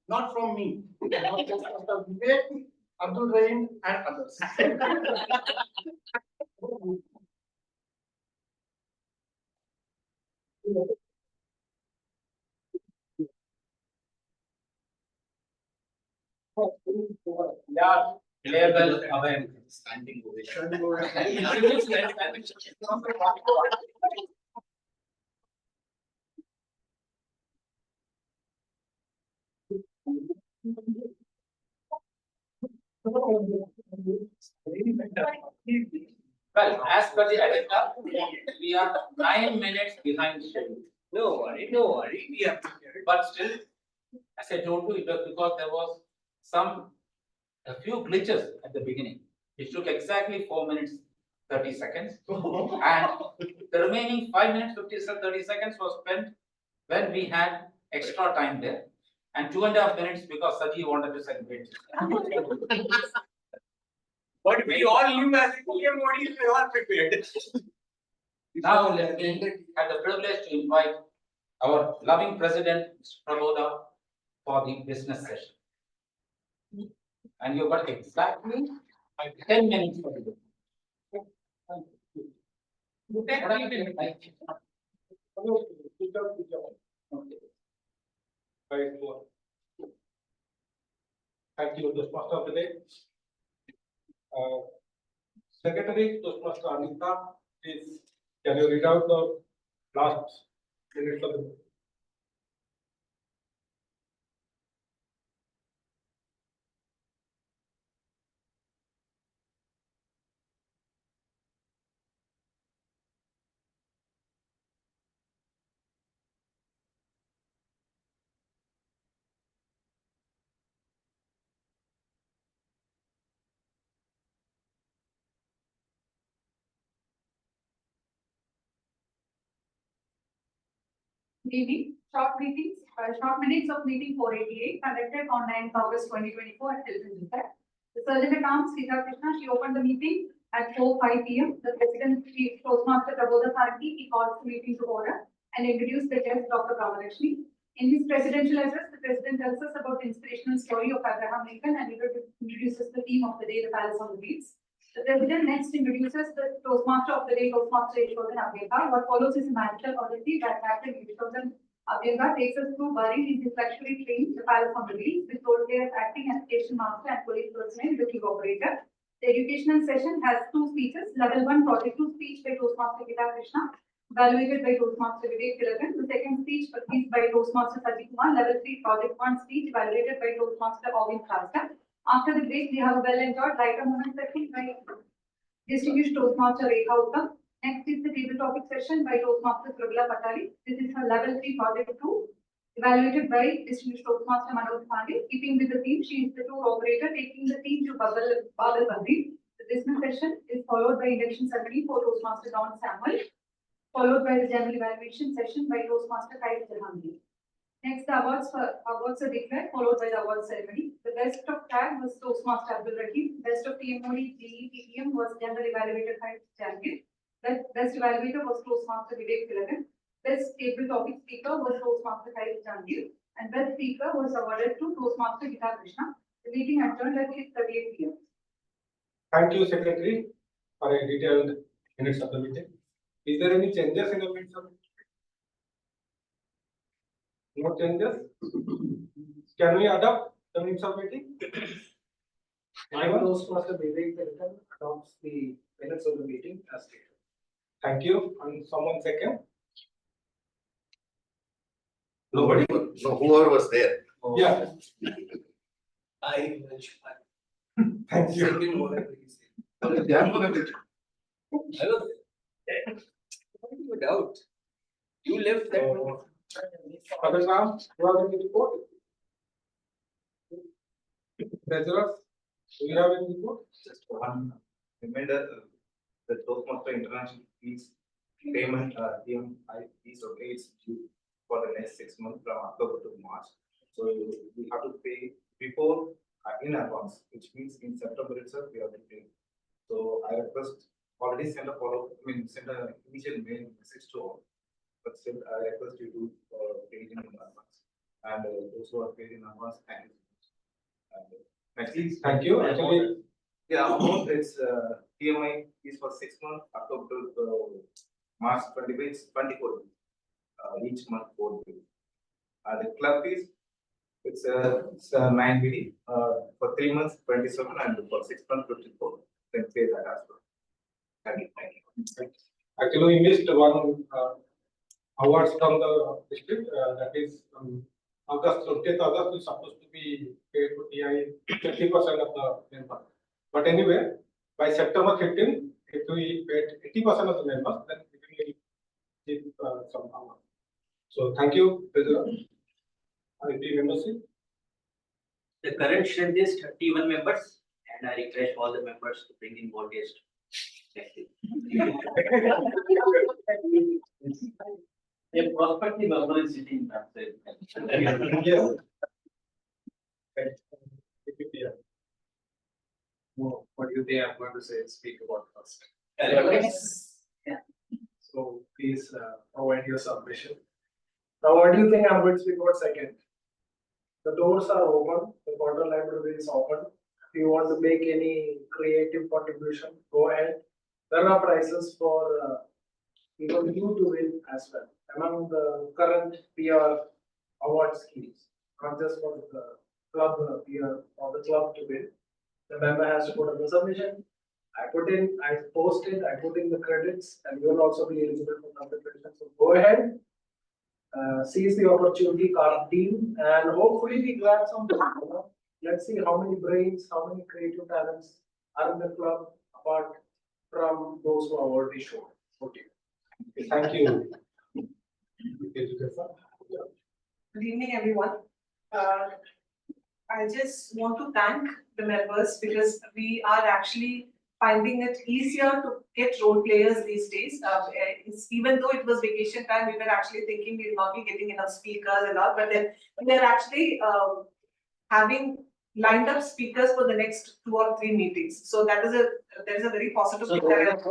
Not from me, not just Dr. Vivek, Abdul Rahim, and others. Yeah, label away. Standing ovation. Well, as per the agenda, we are 9 minutes behind schedule. No worry, we are prepared. But still, as I told you, it was because there was a few glitches at the beginning. It took exactly 4 minutes 30 seconds, and the remaining 5 minutes 30 seconds was spent when we had extra time there, and 2.5 minutes because Saji wanted to celebrate. But we all knew as a PM audience, we all prepared. Now let me have the privilege to invite our loving president, Mr. Praboda, for the business session. And you've got exactly 10 minutes for the Thank you, Toastmaster of the day. Secretary, Toastmaster Anita, please, can you read out the last minutes of the Good evening. Short minutes of meeting 488 conducted on 9th August 2024 at Hilton Hotel. The Surgeon at Arms, Sita Krishna, she opened the meeting at 4:05 p.m. The President, Chief Toastmaster Prabodha Saraki, he calls the meeting to order and introduced the guest, Dr. Ramalakshmi. In his presidential address, the President tells us about the inspirational story of Abraham Lincoln and introduces the theme of the day, the Palace on the Wheels. The President next introduces the Toastmaster of the day, Toastmaster Yashodhan Abhyanga. What follows is a magical odyssey that Captain Yashodhan Abhyanga takes us through buried in his luxury train, the Palace on the Wheels, with role players acting as station master and police personnel, the chief operator. The educational session has two speeches. Level 1 Project 2 speech by Toastmaster Gita Krishna, evaluated by Toastmaster Vivek Tilakan. The second speech is by Toastmaster Sajid Kumar. Level 3 Project 1 speech evaluated by Toastmaster Ovin Khasta. After the break, we have a well-enjoyed lighter moment session by distinguished Toastmaster Rekha Uttam. Next is the table topic session by Toastmaster Prabla Patali. This is her level 3 project 2, evaluated by distinguished Toastmaster Manoj Pandey. Keeping with the theme, she is the tour operator, taking the team to Babel Bandi. The business session is followed by induction ceremony for Toastmaster Don Samuel, followed by the general evaluation session by Toastmaster Kais Jahangir. Next, the awards are declared, followed by the award ceremony. The best of tag was Toastmaster Abdul Rahim. Best of TMOD GEPTM was general evaluator Kais Jahangir. Best evaluator was Toastmaster Vivek Tilakan. Best table topic speaker was Toastmaster Kais Jahangir. And best speaker was awarded to Toastmaster Gita Krishna. The meeting adjourned at 6:38 p.m. Thank you, Secretary, for a detailed minutes of the meeting. Is there any changes in the minutes of the meeting? No changes? Can we adopt the minutes of meeting? I, Toastmaster Vivek Tilakan, adopts the minutes of the meeting as stated. Thank you. And someone second? Nobody, no, whoever was there. Yeah. I Thank you. second whatever he said. I'm gonna be. I was there. No doubt. You left that one. Other now, you have any report? Treasurers, do you have any report? Just one reminder, the Toastmaster International fees payment, DMI fees, okay, it's due for the next 6 months from October to March. So we have to pay before in advance, which means in September itself we have to pay. So I request, already send a follow, send an initial mail message to all, but still I request you to pay in advance. And those who are paid in advance, thank you. Next, please. Thank you. Actually, yeah, amount is PMI is for 6 months, October to March 24, each month 4 days. The club fees, it's 9 BD for 3 months 27 and for 6 months 54. Then pay that as well. Thank you. actually we missed one awards from the district. That is August 20th August is supposed to be paid to TI 50% of the member. But anyway, by September 15th, if we paid 80% of the members, then we will give some award. So thank you, President. IP membership. The current strength is 31 members, and I request all the members to bring in more guests. Next week. A prospective member is sitting back there. Yes. Well, what do you think I'm going to say? Speak about first. So please provide your submission. Now, what do you think I'm going to speak about second? The doors are open. The border library is open. If you want to make any creative contribution, go ahead. There are prizes for even you to win as well among the current PR award schemes, not just for the club PR or the club to win. The member has to put up the submission. I post it, I put in the credits, and you will also be eligible for contribution. So go ahead, seize the opportunity, card team, and hopefully we grab some. Let's see how many brains, how many creative talents are in the club apart from those who are already shown. Okay. Thank you. Good evening, everyone. I just want to thank the members because we are actually finding it easier to get role players these days. Even though it was vacation time, we were actually thinking we will not be getting enough speakers and all, but then we are actually having lined up speakers for the next 2 or 3 meetings. So that is there is a very positive thing that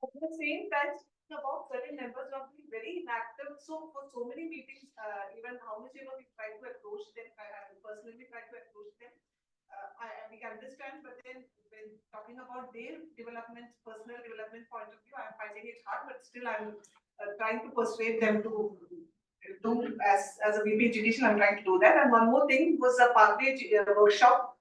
At the same time, about certain members are being very inactive. So for so many meetings, even how much ever we try to approach them, I personally try to approach them. We can understand, but then when talking about their development, personal development point of view, I'm finding it hard, but still I'm trying to persuade them to do as a VP education, I'm trying to do that. And one more thing was a pathway workshop,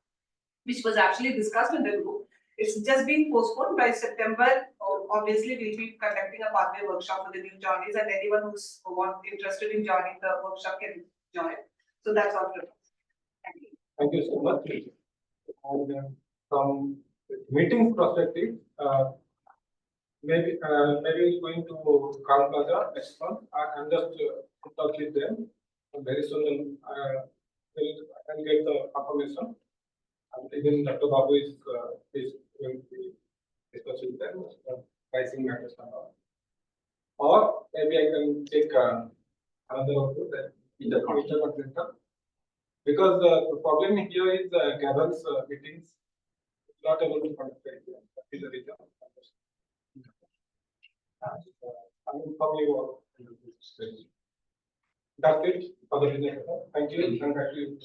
which was actually discussed in the group. It's just been postponed by September. Obviously, we'll be conducting a pathway workshop for the new joinees, and anyone who's interested in joining the workshop can join. So that's all. Thank you. Thank you so much. And from meetings perspective, maybe going to Crown Plaza next month. I'm just in touch with them. Very soon I can get the confirmation. And even Dr. Babu is going to be discussing with them pricing matters and all. Or maybe I can take another also that intercontinental. Because the problem here is Gavin's meetings not able to participate. That is the reason. I will probably work. That's it for the business. Thank you. And back to you.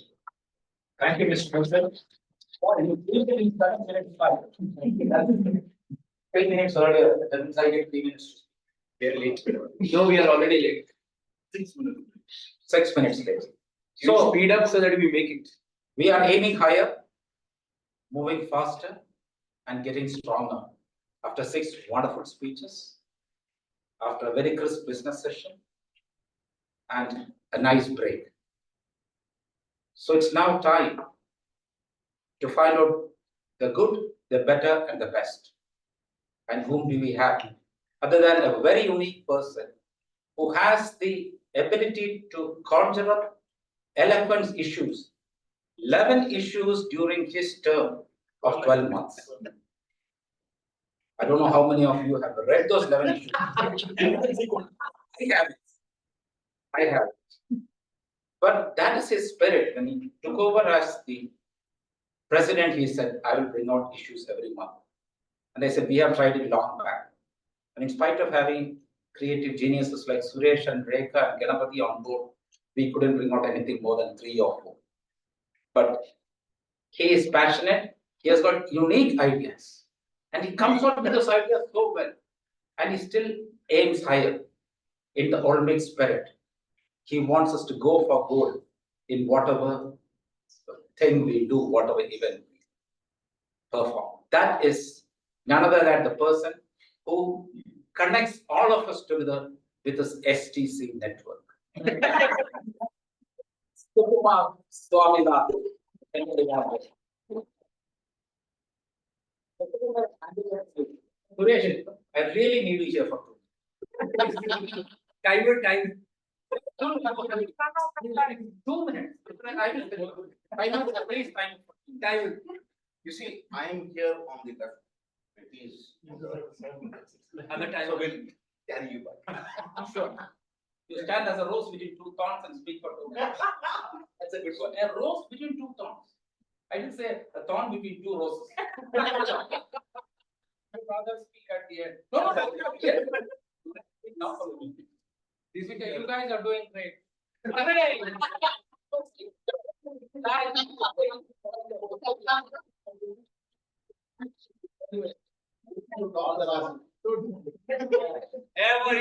Thank you, Mr. President. 10 minutes earlier, that means I get 3 minutes. Very late. No, we are already late. 6 minutes. 6 minutes late. So So speed up so that we make it. we are aiming higher, moving faster, and getting stronger. After 6 wonderful speeches, after a very crisp business session, and a nice break. So it's now time to find out the good, the better, and the best. And whom do we have? Other than a very unique person who has the ability to conjure up eloquence issues, 11 issues during his term of 12 months. I don't know how many of you have read those 11 issues. I have it. But that is his spirit. When he took over as the president, he said, I will bring out issues every month. And I said, we have tried it long back. And in spite of having creative geniuses like Suresh and Rekha and Ganapati on board, we couldn't bring out anything more than 3 or 4. But he is passionate, he has got unique ideas, and he comes out with those ideas so well, and he still aims higher in the Olympic spirit. He wants us to go for gold in whatever thing we do, whatever event we perform. That is none other than the person who connects all of us together with this STC network. Suresh, I really need you here for 2 minutes. 2 minutes. I know the place time. You see, I am here on the left. It is. Other time So we'll carry you back. Sure. You stand as a rose between 2 thorns and speak for 2 minutes. That's a good one. A rose between 2 thorns. I didn't say a thorn between 2 roses. I'd rather speak at the end. No. Now follow me. You guys are doing great. It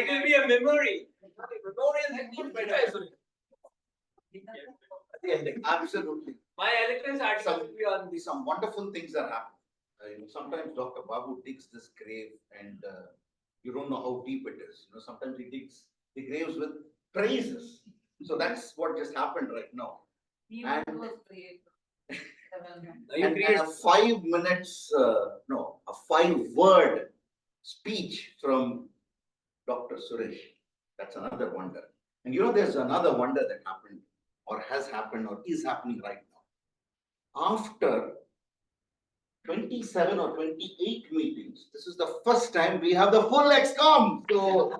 will be a memory. Absolutely. My eloquence article will be on this. Some wonderful things are happening. Sometimes Dr. Babu digs this grave and you don't know how deep it is. Sometimes he digs the graves with praises. So that's what just happened right now. And a 5 minutes, a 5-word speech from Dr. Suresh. That's another wonder. And there's another wonder that happened or has happened or is happening right now. After 27 or 28 meetings, this is the first time we have the full XCOM. So,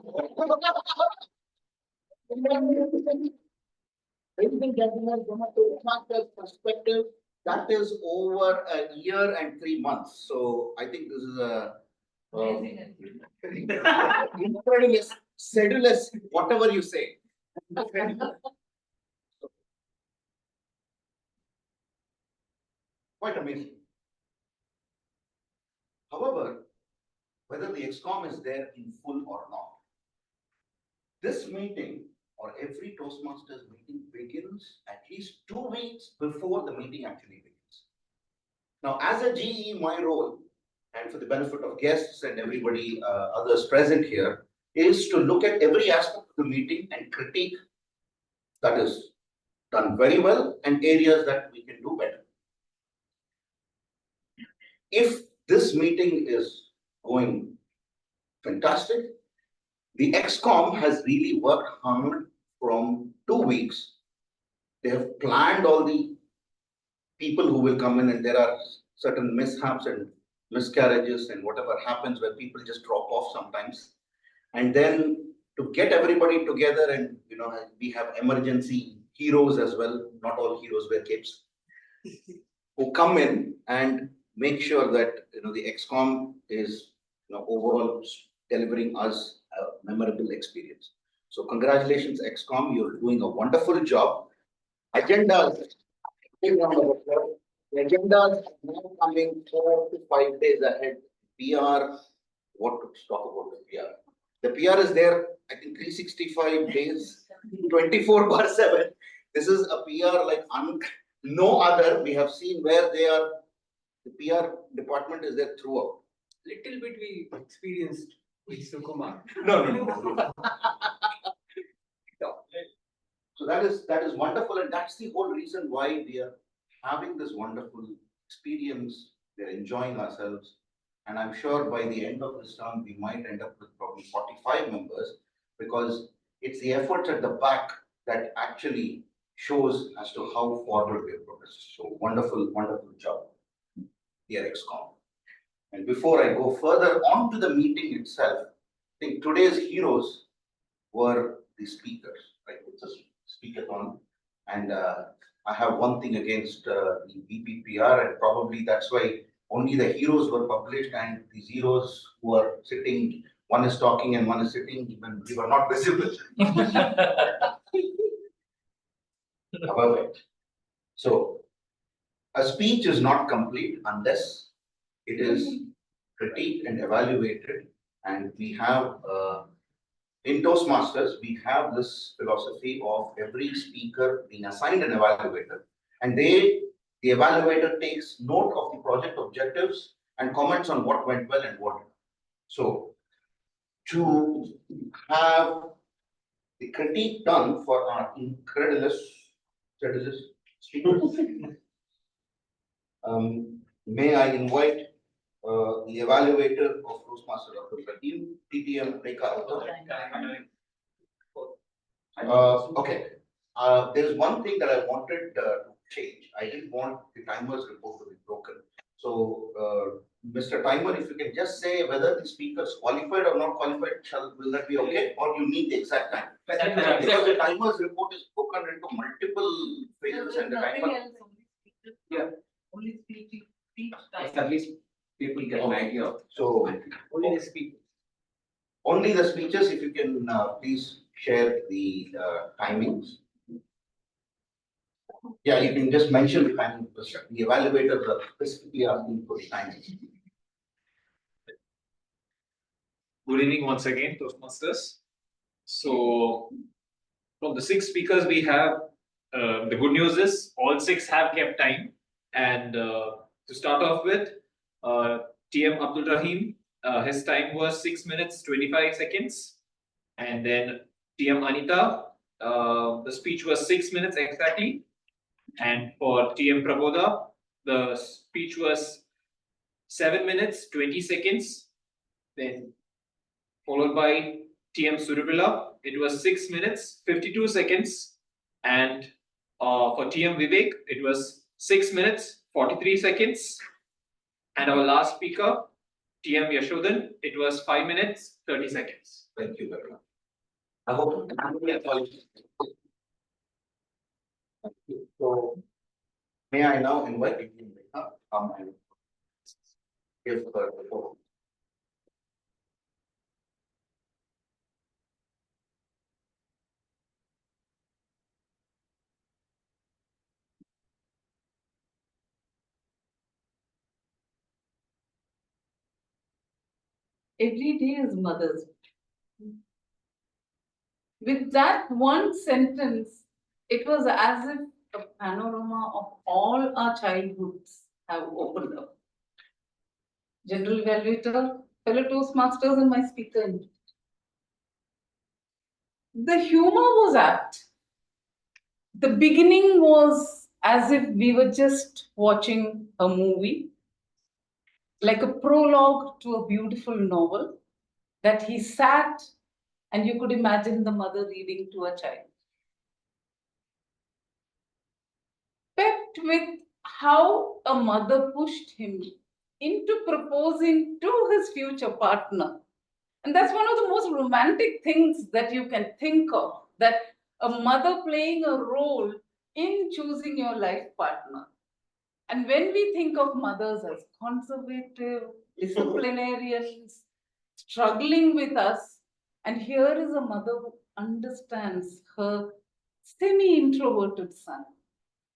ladies and gentlemen, from a Toastmasters perspective, that is over a year and 3 months. So I think this is a incredulous, sedulous, whatever you say. Quite amazing. However, whether the XCOM is there in full or not, this meeting or every Toastmasters meeting begins at least 2 weeks before the meeting actually begins. Now, as a GE, my role, and for the benefit of guests and everybody others present here, is to look at every aspect of the meeting and critique that is done very well and areas that we can do better. If this meeting is going fantastic, the XCOM has really worked hard from 2 weeks. They have planned all the people who will come in, and there are certain mishaps and miscarriages and whatever happens where people just drop off sometimes. And then to get everybody together, and we have emergency heroes as well. Not all heroes wear capes, who come in and make sure that the XCOM is overall delivering us a memorable experience. So congratulations, XCOM, you're doing a wonderful job. Agendas. The agendas are now coming 4 to 5 days ahead. PR, what to talk about the PR? The PR is there, I think 365 days, 24/7. This is a PR like no other. We have seen where they are. The PR department is there throughout. Little bit we experienced with Sukumar. No. So that is wonderful, and that's the whole reason why we are having this wonderful experience. We're enjoying ourselves, and I'm sure by the end of this term we might end up with probably 45 members, because it's the efforts at the back that actually shows as to how forward we're progressed. So wonderful, wonderful job, dear XCOM. And before I go further on to the meeting itself, I think today's heroes were the speakers, right? It's a speakathon, and I have one thing against the BPPR, and probably that's why only the heroes were published, and the zeros who are sitting, one is talking and one is sitting, even we were not visible. However, so a speech is not complete unless it is critiqued and evaluated, and we have in Toastmasters, we have this philosophy of every speaker being assigned an evaluator, and the evaluator takes note of the project objectives and comments on what went well and what not. So to have the critique done for our incredulous speakers, may I invite the evaluator of Toastmasters, Dr. Pratim, TTM Rekha. Okay. There's one thing that I wanted to change. I didn't want the timer's report to be broken. So, Mr. Timer, if you can just say whether the speakers qualified or not qualified, will that be okay? Or you need the exact time? Because the timer's report is broken into multiple phases and the timer. Yeah. Only speech Yes, at least people get an idea. So Only the speakers. only the speeches, if you can please share the timings. Yeah, you can just mention the timing. The evaluators are specifically asking for the timings. Good evening once again, Toastmasters. So, from the 6 speakers we have, the good news is all 6 have kept time. And to start off with, TM Abdul Rahim, his time was 6 minutes 25 seconds. And then TM Anita, the speech was 6 minutes exactly. And for TM Praboda, the speech was 7 minutes 20 seconds. Then followed by TM Surabila, it was 6 minutes 52 seconds. And For TM Vivek, it was 6 minutes, 43 seconds. And our last speaker, TM Yashodan, it was 5 minutes, 30 seconds. Thank you very much. I hope. So, may I now invite you to come and give her the floor. Every day is Mother's Day. With that one sentence, it was as if a panorama of all our childhoods have opened up. General Evaluator, fellow Toastmasters, and my speaker. The humor was apt. The beginning was as if we were just watching a movie, like a prologue to a beautiful novel that he sat and you could imagine the mother reading to a child. Pepped with how a mother pushed him into proposing to his future partner. And that's one of the most romantic things that you can think of, that a mother playing a role in choosing your life partner. And when we think of mothers as conservative, disciplinarians, struggling with us, and here is a mother who understands her semi-introverted son.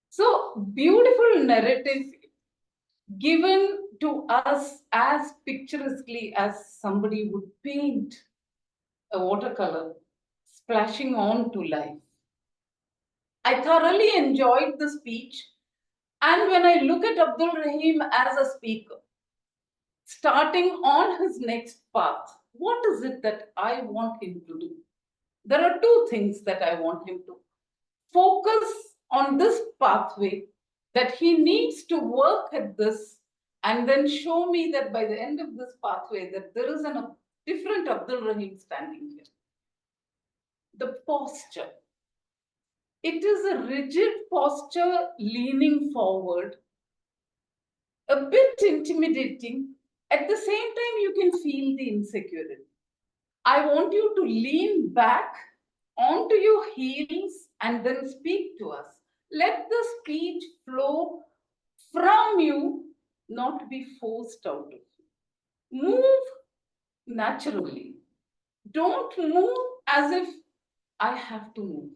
So beautiful narrative given to us as picturesquely as somebody would paint a watercolor splashing on to life. I thoroughly enjoyed the speech, and when I look at Abdul Rahim as a speaker, starting on his next path, what is it that I want him to do? There are two things that I want him to focus on this pathway, that he needs to work at this and then show me that by the end of this pathway that there is a different Abdul Rahim standing here. The posture. It is a rigid posture leaning forward, a bit intimidating. At the same time, you can feel the insecurity. I want you to lean back onto your heels and then speak to us. Let the speech flow from you, not be forced out of you. Move naturally. Don't move as if I have to move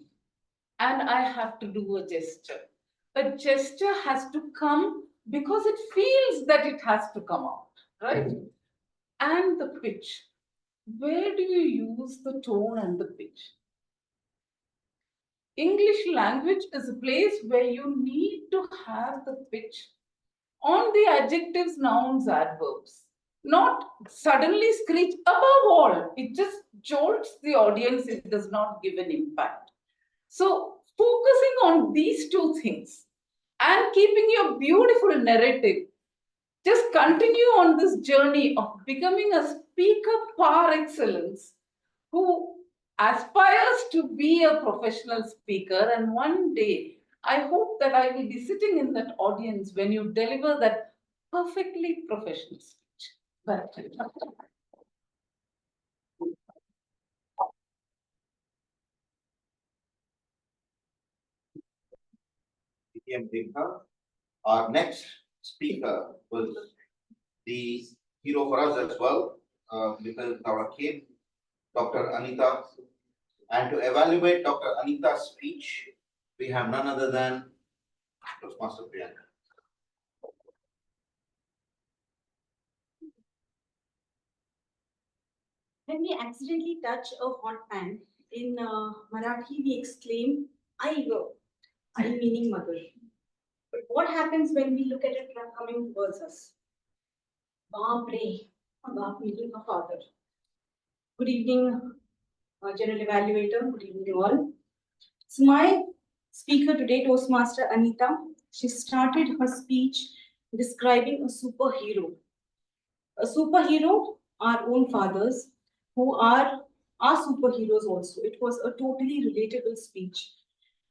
and I have to do a gesture. A gesture has to come because it feels that it has to come out, right? And the pitch. Where do you use the tone and the pitch? English language is a place where you need to have the pitch on the adjectives, nouns, adverbs. Not suddenly screech above all. It just jolts the audience. It does not give an impact. So focusing on these two things and keeping your beautiful narrative, just continue on this journey of becoming a speaker par excellence who aspires to be a professional speaker. And one day, I hope that I will be sitting in that audience when you deliver that perfectly professional speech. Back to you. Our next speaker was the hero for us as well, because our kid, Dr. Anita. And to evaluate Dr. Anita's speech, we have none other than Toastmaster Priyanka. When we accidentally touch a hot pan, in Marathi we exclaim, I go, I meaning mother. But what happens when we look at it coming towards us? Baap re, baap meaning a father. Good evening, General Evaluator, good evening all. So my speaker today, Toastmaster Anita, she started her speech describing a superhero. A superhero, our own fathers, who are our superheroes also. It was a totally relatable speech.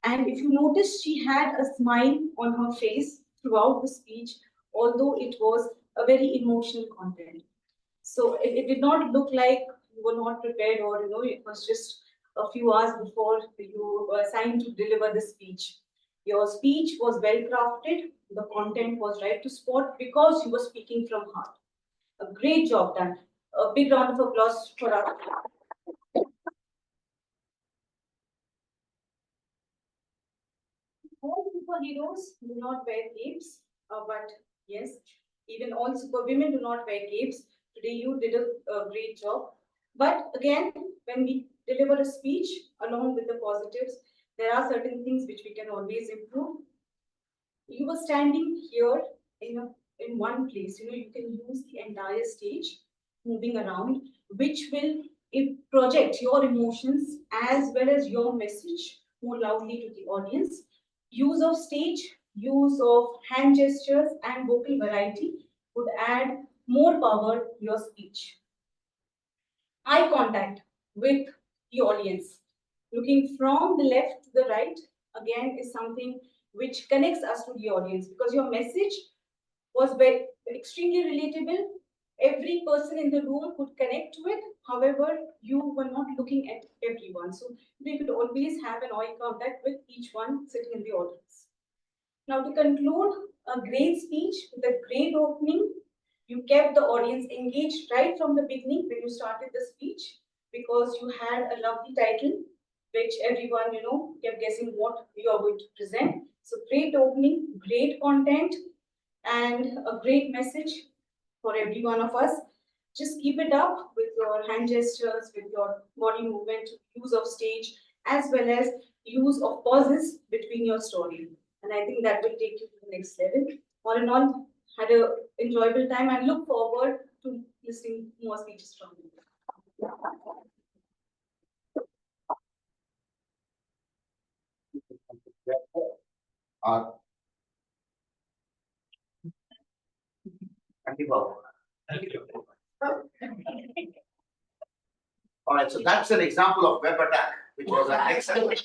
And if you notice, she had a smile on her face throughout the speech, although it was a very emotional content. So it did not look like you were not prepared, or it was just a few hours before you were assigned to deliver the speech. Your speech was well crafted, the content was right to spot because you were speaking from heart. A great job done. A big round of applause for us. All superheroes do not wear capes, but yes, even all superwomen do not wear capes. Today you did a great job. But again, when we deliver a speech along with the positives, there are certain things which we can always improve. You were standing here in one place. You can use the entire stage, moving around, which will project your emotions as well as your message more loudly to the audience. Use of stage, use of hand gestures and vocal variety would add more power to your speech. Eye contact with the audience, looking from the left to the right, again is something which connects us to the audience, because your message was very extremely relatable. Every person in the room could connect to it. However, you were not looking at everyone, so we could always have an eye contact with each one sitting in the audience. Now, to conclude, a great speech with a great opening. You kept the audience engaged right from the beginning when you started the speech, because you had a lovely title, which everyone, kept guessing what you are going to present. So great opening, great content, and a great message for every one of us. Just keep it up with your hand gestures, with your body movement, use of stage, as well as use of pauses between your story. And I think that will take you to the next level. All in all, had an enjoyable time and look forward to listening more speeches from you. Thank you, Bob. Thank you. All right, so that's an example of web attack, which was an excellent.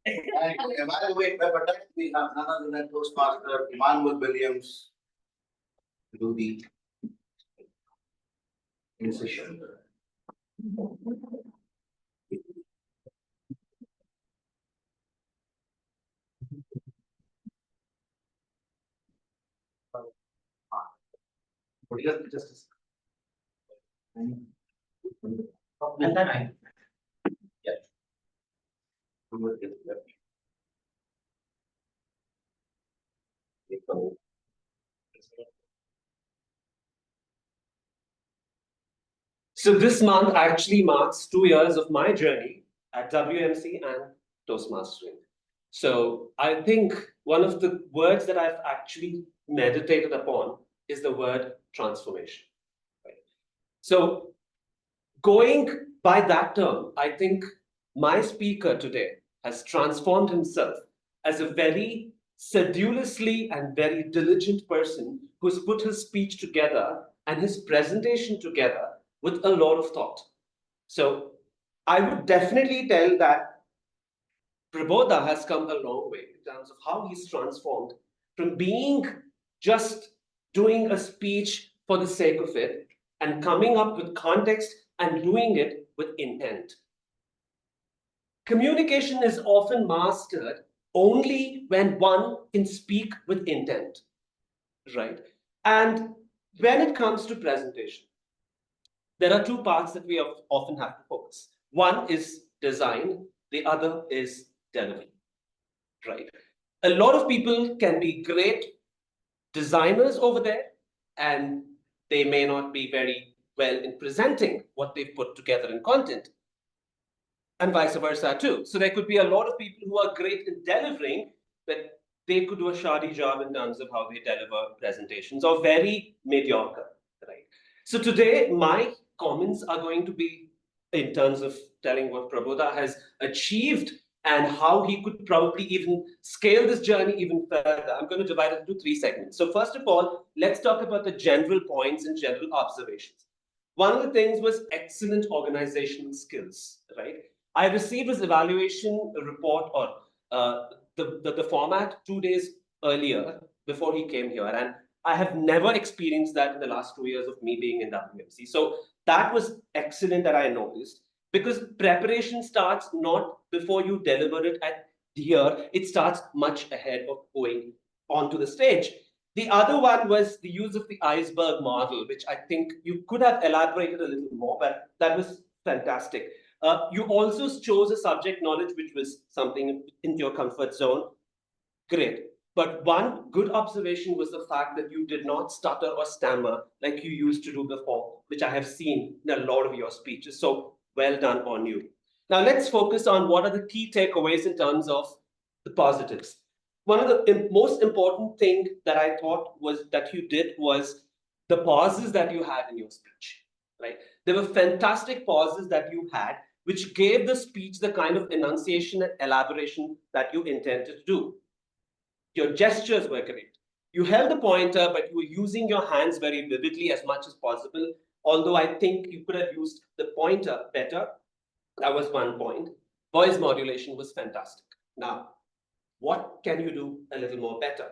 And to evaluate web attack, we have none other than Toastmaster Emmanuel Williams to do the incision. Just and then yes. So this month actually marks 2 years of my journey at WMC and Toastmastering. So I think one of the words that I've actually meditated upon is the word transformation. Right? So going by that term, I think my speaker today has transformed himself as a very sedulously and very diligent person who's put his speech together and his presentation together with a lot of thought. So I would definitely tell that Prabodha has come a long way in terms of how he's transformed from being just doing a speech for the sake of it and coming up with context and doing it with intent. Communication is often mastered only when one can speak with intent, right? And when it comes to presentation, there are two parts that we often have to focus. One is design, the other is delivery, right? A lot of people can be great designers over there, and they may not be very well in presenting what they've put together in content, and vice versa too. So there could be a lot of people who are great in delivering, but they could do a shoddy job in terms of how they deliver presentations, or very mediocre, right? So today, my comments are going to be in terms of telling what Prabodha has achieved and how he could probably even scale this journey even further. I'm going to divide it into 3 segments. So first of all, let's talk about the general points and general observations. One of the things was excellent organizational skills, right? I received his evaluation report or the format 2 days earlier before he came here. And I have never experienced that in the last 2 years of me being in WMC. So that was excellent that I noticed, because preparation starts not before you deliver it at here, it starts much ahead of going onto the stage. The other one was the use of the iceberg model, which I think you could have elaborated a little more, but that was fantastic. You also chose a subject knowledge which was something in your comfort zone. Great. But one good observation was the fact that you did not stutter or stammer like you used to do before, which I have seen in a lot of your speeches. So well done on you. Now let's focus on what are the key takeaways in terms of the positives. One of the most important thing that I thought was that you did was the pauses that you had in your speech, right? There were fantastic pauses that you had, which gave the speech the kind of enunciation and elaboration that you intended to do. Your gestures were great. You held the pointer, but you were using your hands very vividly as much as possible. Although I think you could have used the pointer better. That was one point. Voice modulation was fantastic. Now, what can you do a little more better?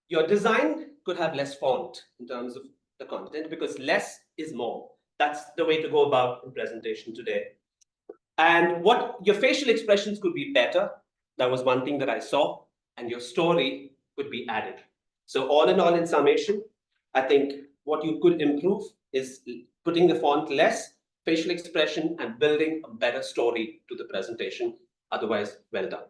Your design could have less font in terms of the content, because less is more. That's the way to go about in presentation today. And what your facial expressions could be better. That was one thing that I saw. And your story could be added. So all in summation, I think what you could improve is putting the font less, facial expression, and building a better story to the presentation. Otherwise, well done.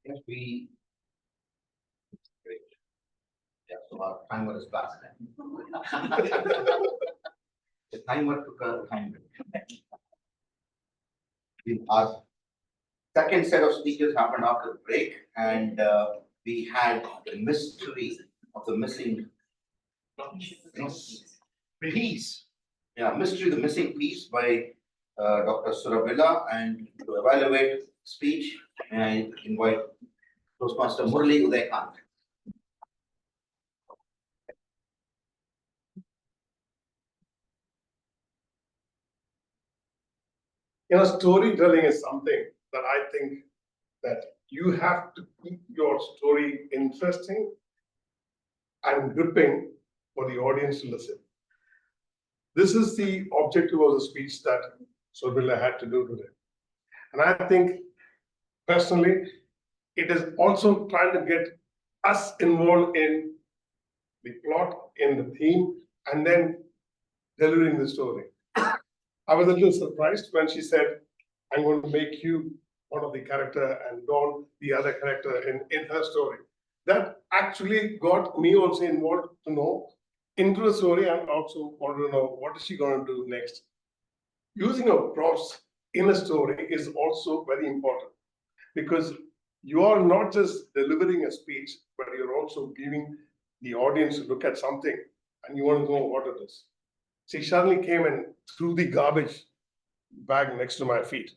Yes, great. Yeah, so our timer is back. The timer took a time. Our second set of speakers happened after the break, and we had the mystery of the missing piece. Yeah, mystery, the missing piece by Dr. Surabila, and to evaluate speech, I invite Toastmaster Murli Udaykant. Storytelling is something that I think that you have to keep your story interesting and gripping for the audience to listen. This is the objective of the speech that Surabila had to do today. And I think, personally, it is also trying to get us involved in the plot, in the theme, and then delivering the story. I was a little surprised when she said, I'm going to make you one of the character and Dawn the other character in her story. That actually got me also involved to know into the story, and also wanted to know what is she going to do next. Using of props in a story is also very important, because you are not just delivering a speech, but you're also giving the audience to look at something and you want to know what it is. She suddenly came and threw the garbage bag next to my feet.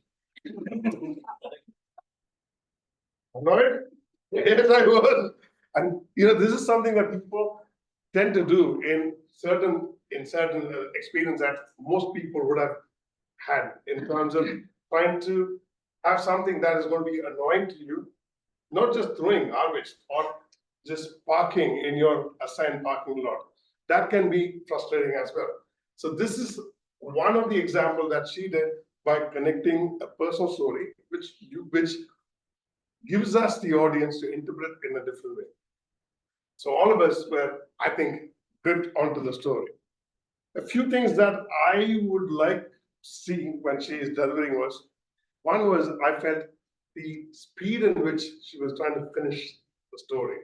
Annoyed? Yes, I was. And this is something that people tend to do in certain experience that most people would have had, in terms of trying to have something that is going to be annoying to you, not just throwing garbage or just parking in your assigned parking lot. That can be frustrating as well. So this is one of the examples that she did by connecting a personal story, which gives us the audience to interpret in a different way. So all of us were, I think, gripped onto the story. A few things that I would like to see when she is delivering was, one was I felt the speed in which she was trying to finish the story.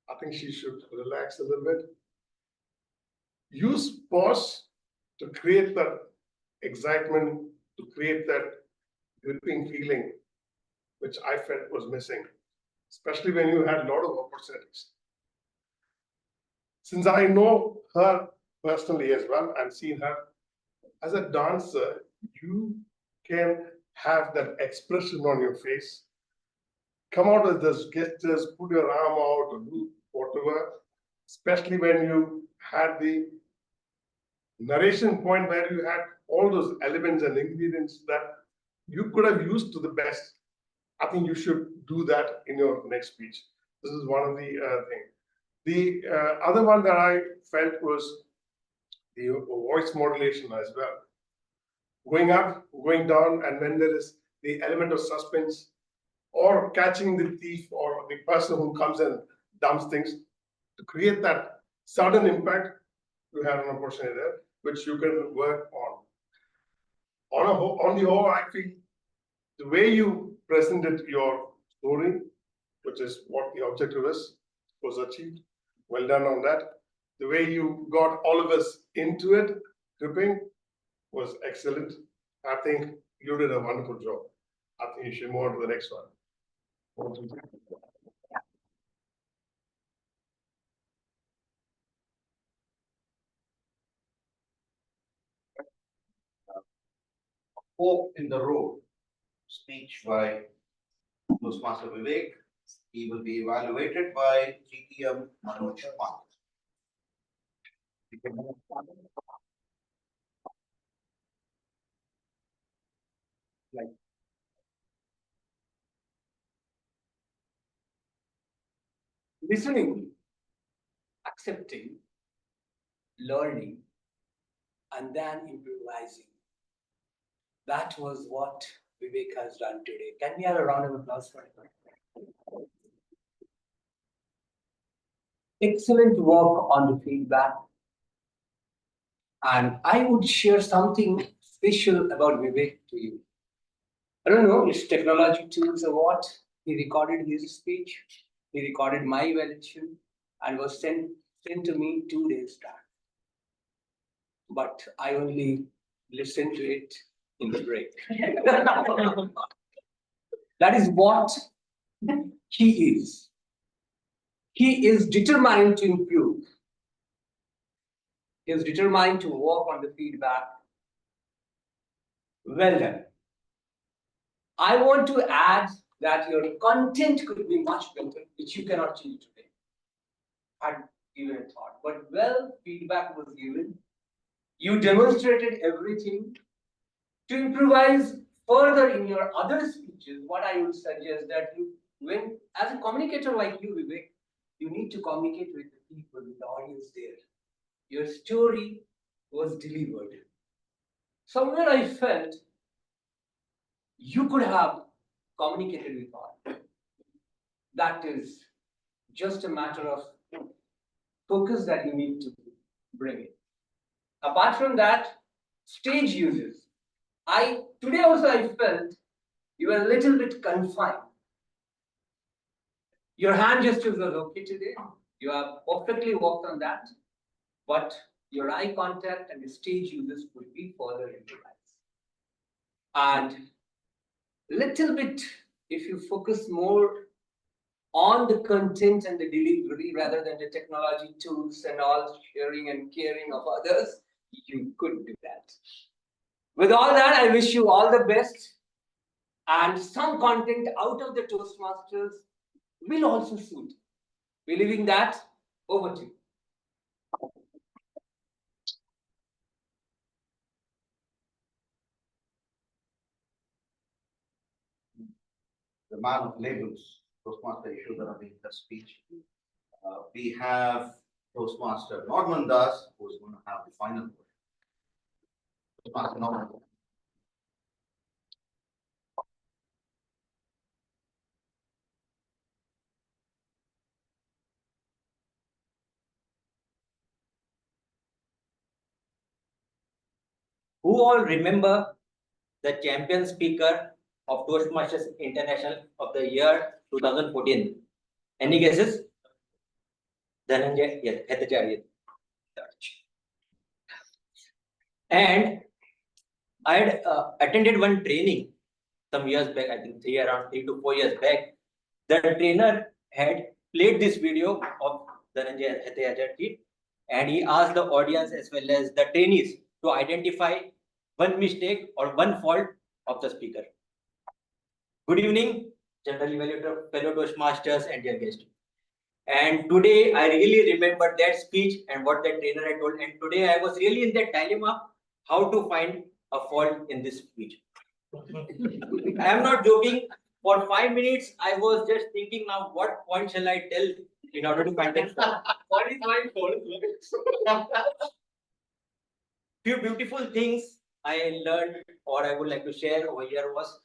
I think she should relax a little bit. Use pause to create that excitement, to create that gripping feeling, which I felt was missing, especially when you had a lot of opportunities. Since I know her personally as well, and seen her as a dancer, you can have that expression on your face, come out with those gestures, put your arm out, or do whatever, especially when you had the narration point where you had all those elements and ingredients that you could have used to the best. I think you should do that in your next speech. This is one of the things. The other one that I felt was the voice modulation as well. Going up, going down, and when there is the element of suspense or catching the thief or the person who comes and dumps things, to create that sudden impact, you have an opportunity there, which you can work on. On the whole, I feel the way you presented your story, which is what the objective is, was achieved. Well done on that. The way you got all of us into it, gripping, was excellent. I think you did a wonderful job. I think you should move on to the next one. Fork in the Road speech by Toastmaster Vivek. He will be evaluated by GTM Manoj Pant. Listening, accepting, learning, and then improvising. That was what Vivek has done today. Can we have a round of applause for him? Excellent work on the feedback. And I would share something special about Vivek to you. I don't know, it's technology tools or what. He recorded his speech, he recorded my evaluation, and was sent to me 2 days back. But I only listened to it in the break. That is what he is. He is determined to improve. He is determined to work on the feedback. Well done. I want to add that your content could be much better, which you cannot change today. Had given a thought, but well, feedback was given. You demonstrated everything. To improvise further in your other speeches, what I would suggest that you, when as a communicator like you, Vivek, you need to communicate with the people, with the audience there. Your story was delivered. Somewhere I felt you could have communicated with all. That is just a matter of focus that you need to bring in. Apart from that, stage uses. Today also I felt you were a little bit confined. Your hand gestures are okay today. You have perfectly worked on that. But your eye contact and the stage uses could be further improvised. And little bit, if you focus more on the content and the delivery rather than the technology tools and all sharing and caring of others, you could do that. With all that, I wish you all the best. And some content out of the Toastmasters will also suit. Believing that, over to you. The man of labels, Toastmaster Yashodhara being the speech. We have Toastmaster Norman Das, who is going to have the final word. Toastmaster Norman. Who all remember the champion speaker of Toastmasters International of the year 2014? Any guesses? Dhananjay, yes, Bhattacharya. And I had attended one training some years back, I think around 3 to 4 years back. The trainer had played this video of Dhananjay Bhattacharya, and he asked the audience as well as the trainees to identify one mistake or one fault of the speaker. Good evening, General Evaluator, fellow Toastmasters, and dear guests. And today I really remember that speech and what that trainer had told. And today I was really in that dilemma how to find a fault in this speech. I am not joking. For 5 minutes, I was just thinking now what point shall I tell in order to find that fault. What is my fault? Few beautiful things I learned or I would like to share over here was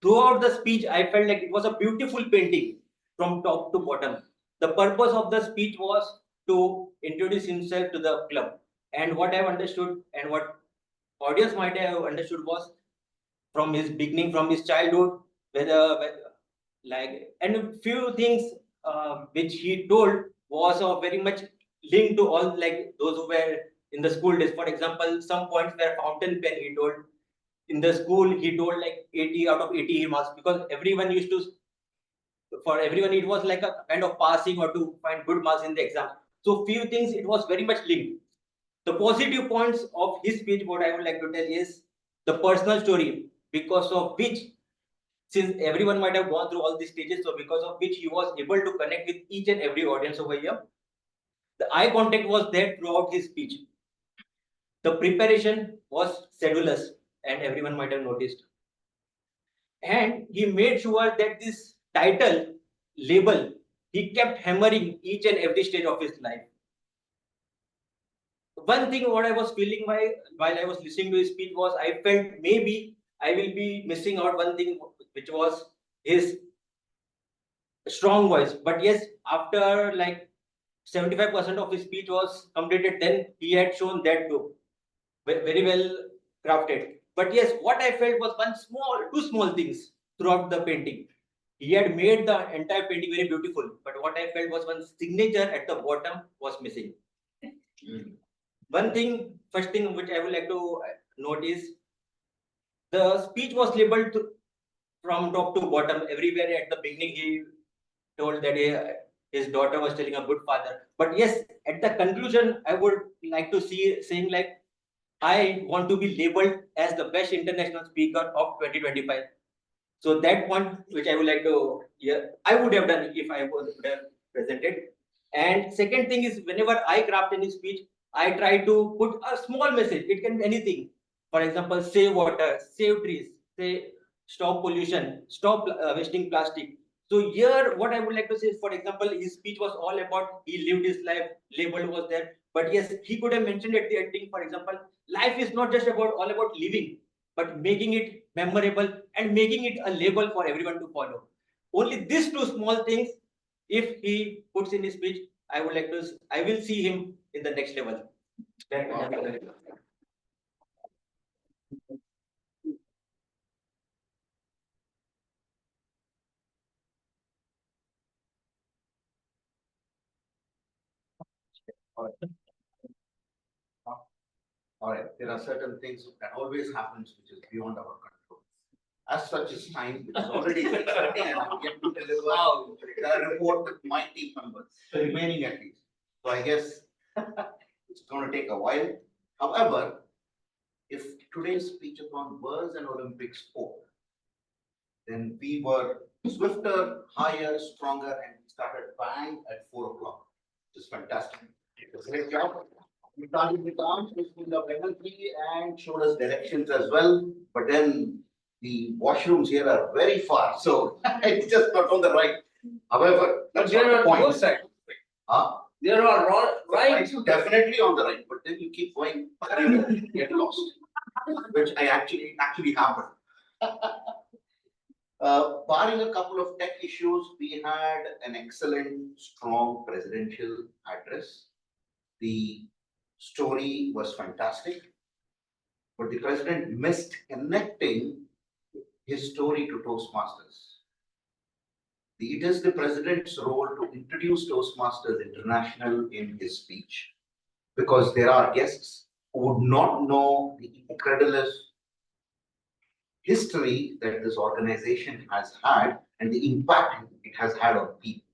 throughout the speech, I felt like it was a beautiful painting from top to bottom. The purpose of the speech was to introduce himself to the club. And what I've understood and what audience might have understood was from his beginning, from his childhood, whether like, and a few things which he told was very much linked to all like those who were in the school days. For example, some points were fountain pen. He told in the school he told like 80 out of 80 he marks because everyone used to. For everyone, it was like a kind of passing or to find good marks in the exam. So few things it was very much linked. The positive points of his speech, what I would like to tell is the personal story, because of which, since everyone might have gone through all these stages, so because of which he was able to connect with each and every audience over here. The eye contact was there throughout his speech. The preparation was sedulous, and everyone might have noticed. And he made sure that this title label, he kept hammering each and every stage of his life. One thing what I was feeling while I was listening to his speech was I felt maybe I will be missing out one thing, which was his strong voice. But yes, after like 75% of his speech was completed, then he had shown that too. Very well crafted. But yes, what I felt was two small things throughout the painting. He had made the entire painting very beautiful, but what I felt was one signature at the bottom was missing. One thing, first thing which I would like to note is the speech was labeled from top to bottom. Everywhere at the beginning, he told that his daughter was telling a good father. But yes, at the conclusion, I would like to see saying like, I want to be labeled as the best international speaker of 2025. So that point, which I would like to, I would have done if I would have presented. And second thing is, whenever I craft any speech, I try to put a small message. It can be anything. For example, save water, save trees, say stop pollution, stop wasting plastic. So here, what I would like to say is, for example, his speech was all about he lived his life, label was there. But yes, he could have mentioned at the ending, for example, life is not just about all about living, but making it memorable and making it a label for everyone to follow. Only these two small things, if he puts in his speech, I will see him in the next level. All right, there are certain things that always happens which is beyond our control. As such as time, it is already 6:30 and I'm yet to deliver the report with my team members, the remaining at least. So I guess it's going to take a while. However, if today's speechathon was an Olympic sport, then we were swifter, higher, stronger, and started bang at 4 o'clock, which is fantastic. Great job. We started with arms, which was the level 3 and showed us directions as well. But then the washrooms here are very far, so it's just not on the right. However, that's not the point. There are right. Definitely on the right, but then you keep going, you get lost, which I actually happened. Barring a couple of tech issues, we had an excellent, strong presidential address. The story was fantastic, but the president missed connecting his story to Toastmasters. It is the president's role to introduce Toastmasters International in his speech, because there are guests who would not know the incredible history that this organization has had and the impact it has had on people.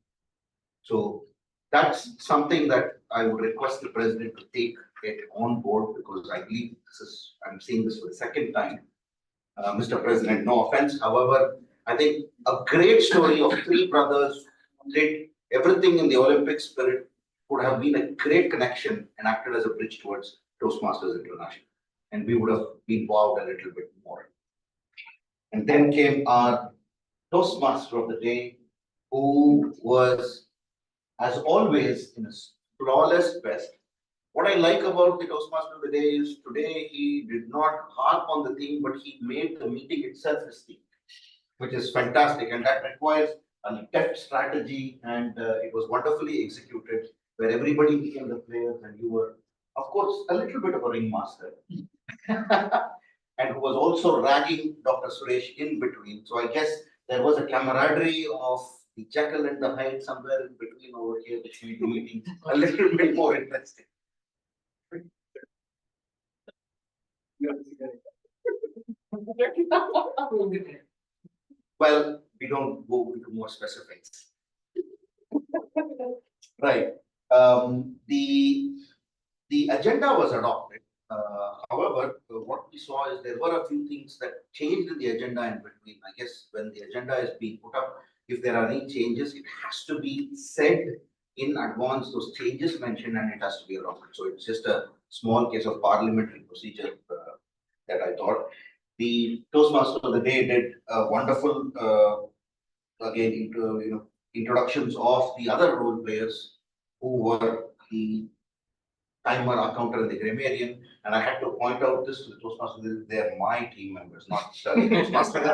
So that's something that I would request the president to take it on board, because I believe I'm seeing this for the second time. Mr. President, no offense. However, I think a great story of three brothers did everything in the Olympic spirit would have been a great connection and acted as a bridge towards Toastmasters International. And we would have been involved a little bit more. And then came our Toastmaster of the day, who was, as always, in a flawless best. What I like about the Toastmaster of the day is today he did not harp on the theme, but he made the meeting itself his theme, which is fantastic. And that requires a deft strategy, and it was wonderfully executed, where everybody became the players, and you were, of course, a little bit of a ringmaster. And who was also ragging Dr. Suresh in between. So I guess there was a camaraderie of the Jekyll and the Hyde somewhere in between over here, which made the meeting a little bit more interesting. Well, we don't go into more specifics. Right. The agenda was adopted. However, what we saw is there were a few things that changed in the agenda in between. I guess when the agenda is being put up, if there are any changes, it has to be said in advance, those changes mentioned, and it has to be adopted. So it's just a small case of parliamentary procedure that I thought. The Toastmaster of the day did a wonderful, again, introductions of the other role players who were the timer, accounter, and the grammarian. And I had to point out this to the Toastmasters, they're my team members, not the Toastmasters.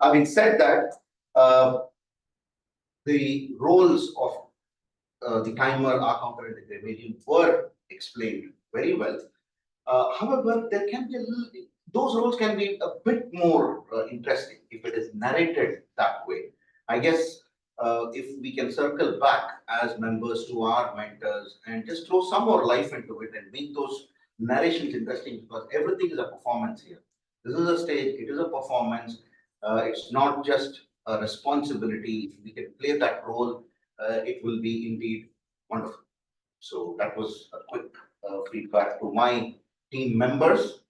Having said that, the roles of the timer, accounter, and the grammarian were explained very well. However, there can be those roles can be a bit more interesting if it is narrated that way. I guess if we can circle back as members to our mentors and just throw some more life into it and make those narrations interesting, because everything is a performance here. This is a stage, it is a performance. It's not just a responsibility. If we can play that role, it will be indeed wonderful. So that was a quick feedback to my team members.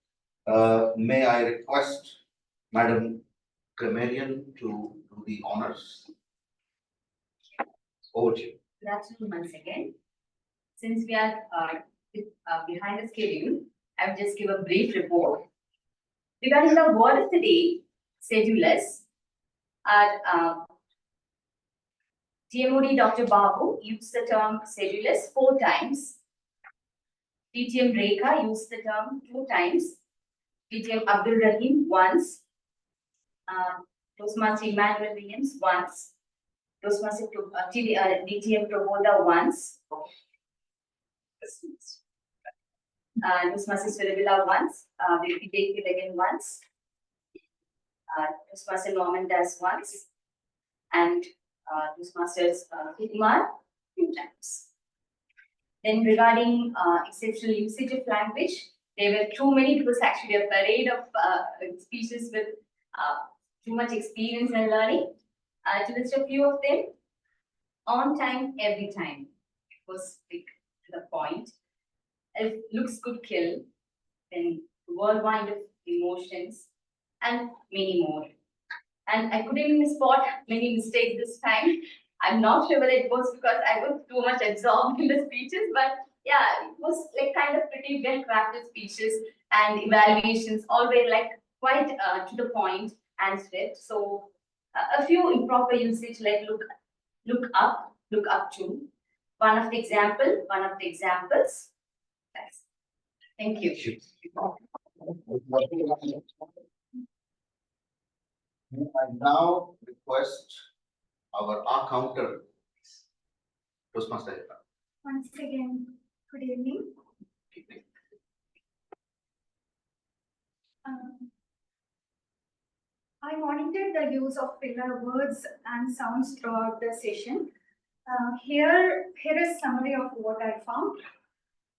May I request Madam Grammarian to do the honors? Over to you. Good afternoon once again. Since we are behind the schedule, I will just give a brief report. Regarding the word of the day, sedulous, our TMOD Dr. Babu used the term sedulous 4 times. DTM Rekha used the term 2 times. DTM Abdul Rahim once. Toastmaster Emmanuel Williams once. Toastmaster DTM Prabodha once. Toastmaster Surabila once. Vivek again once. Toastmaster Norman Das once. And Toastmasters Kumar 2 times. Then regarding exceptional usage of language, there were too many because actually a parade of speeches with too much experience and learning. To list a few of them, on time, every time. It was quick to the point. If looks could kill, then whirlwind of emotions, and many more. And I couldn't even spot many mistakes this time. I'm not sure whether it was because I was too much absorbed in the speeches, but yeah, it was like kind of pretty well crafted speeches and evaluations, all were like quite to the point and swift. So a few improper usage like look up to. One of the examples. Yes. Thank you. I now request our accounter, Toastmaster Hita. Once again, good evening. I monitored the use of pillar words and sounds throughout the session. Here is summary of what I found.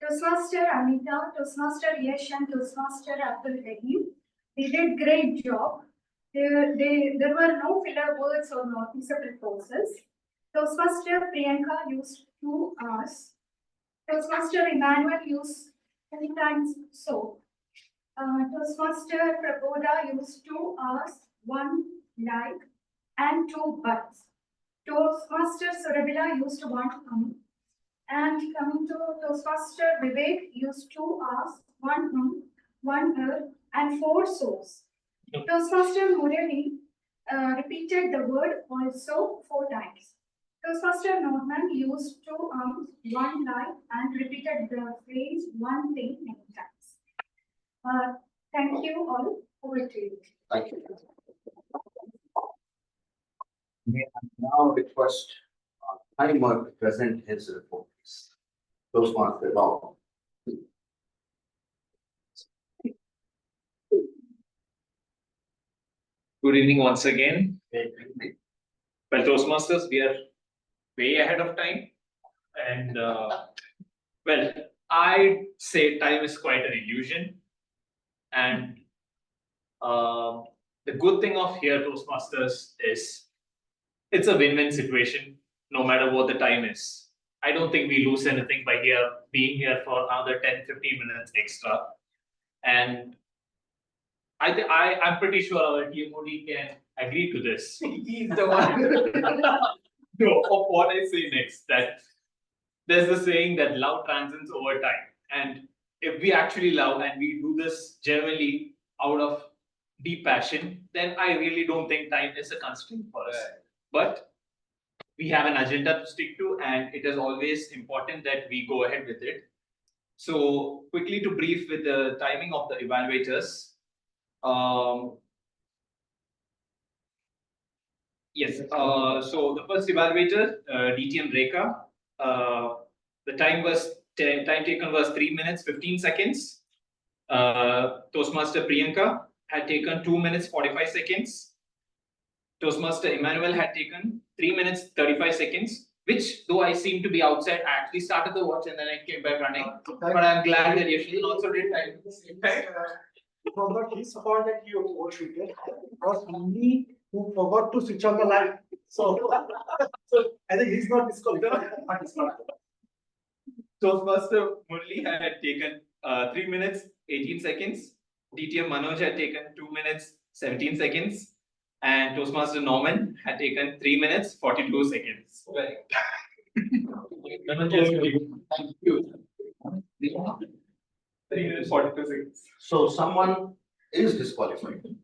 Toastmaster Anita, Toastmaster Yash, and Toastmaster Abdul Rahim, they did great job. There were no filler words or noticeable pauses. Toastmaster Priyanka used 2 hours. Toastmaster Emmanuel used 3 times so. Toastmaster Prabodha used 2 hours, 1 like, and 2 buts. Toastmaster Surabila used 1 and coming to Toastmaster Vivek used 2 R's, 1 1 and 4 so's. Toastmaster Murali repeated the word also 4 times. Toastmaster Norman used 2 arms, 1 lie and repeated the phrase 1 thing many times. Thank you all. Over to you. Thank you. May I now request Timer to present his report, please. Toastmaster now. Good evening once again. Well, Toastmasters, we are way ahead of time. And well, I'd say time is quite an illusion. And the good thing of here, Toastmasters, is it's a win-win situation, no matter what the time is. I don't think we lose anything by being here for another 10-15 minutes extra. And I'm pretty sure our TMOD can agree to this. He's the one. No, of what I say next, that there's the saying that love transcends over time. And if we actually love and we do this generally out of deep passion, then I really don't think time is a constraint for us. But we have an agenda to stick to, and it is always important that we go ahead with it. So quickly to brief with the timing of the evaluators. Yes, so the first evaluator, DTM Rekha, the time taken was 3 minutes 15 seconds. Toastmaster Priyanka had taken 2 minutes 45 seconds. Toastmaster Emmanuel had taken 3 minutes 35 seconds, which though I seem to be outside, I actually started the watch and then I came back running. But I'm glad that Yashin also did time. It was not his fault that he overshooted. It was me who forgot to switch on the light. So I think he's not disqualified. Toastmaster Murli had taken 3 minutes 18 seconds. DTM Manoj had taken 2 minutes 17 seconds. And Toastmaster Norman had taken 3 minutes 42 seconds. Right. Thank you. 3 minutes 42 seconds. So someone is disqualified.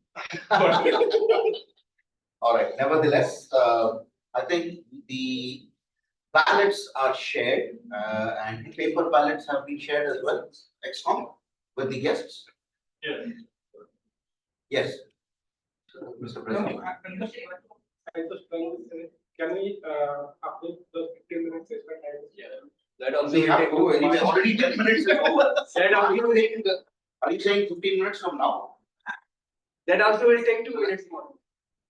All right. Nevertheless, I think the ballots are shared, and the paper ballots have been shared as well. XCOM with the guests. Yeah. Yes. Mr. President. I just trying to say, can we update the 15 minutes extra time? Yeah. That also We will have take to, anyway, already 10 minutes ago. That also Are you saying 15 minutes from now? That also will take 2 minutes more.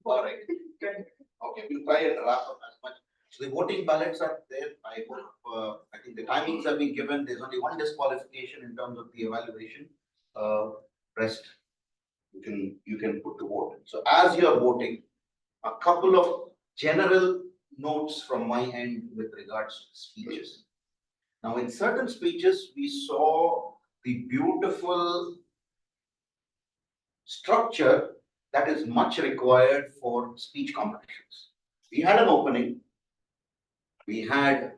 All right. Okay, we'll try and wrap up as much. So the voting ballots are there. I hope, I think the timings have been given. There's only one disqualification in terms of the evaluation. Rest, you can put to vote. So as you are voting, a couple of general notes from my end with regards to speeches. Now, in certain speeches, we saw the beautiful structure that is much required for speech competitions. We had an opening, we had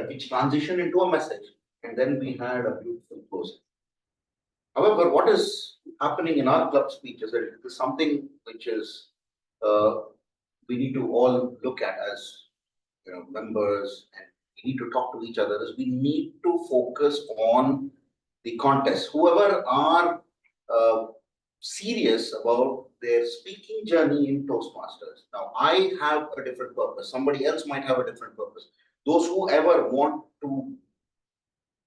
which transitioned into a message, and then we had a beautiful closing. However, what is happening in our club speeches, it is something which is we need to all look at as members, and we need to talk to each other. Is we need to focus on the contest. Whoever are serious about their speaking journey in Toastmasters. Now, I have a different purpose. Somebody else might have a different purpose. Those who ever want to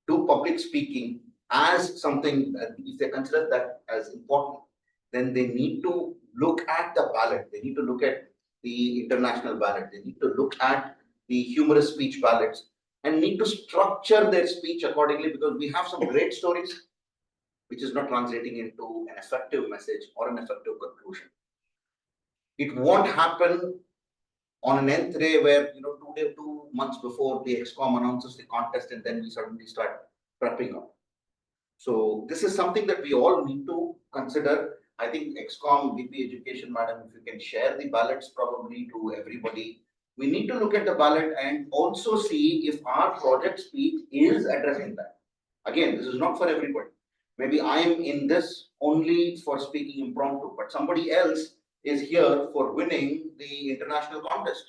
do public speaking as something that if they consider that as important, then they need to look at the ballot. They need to look at the international ballot. They need to look at the humorous speech ballots and need to structure their speech accordingly, because we have some great stories which is not translating into an effective message or an effective conclusion. It won't happen on an nth day where 2 months before the XCOM announces the contest and then we suddenly start prepping up. So this is something that we all need to consider. I think XCOM, VP Education, madam, if you can share the ballots probably to everybody, we need to look at the ballot and also see if our project speech is addressing that. Again, this is not for everybody. Maybe I am in this only for speaking impromptu, but somebody else is here for winning the international contest.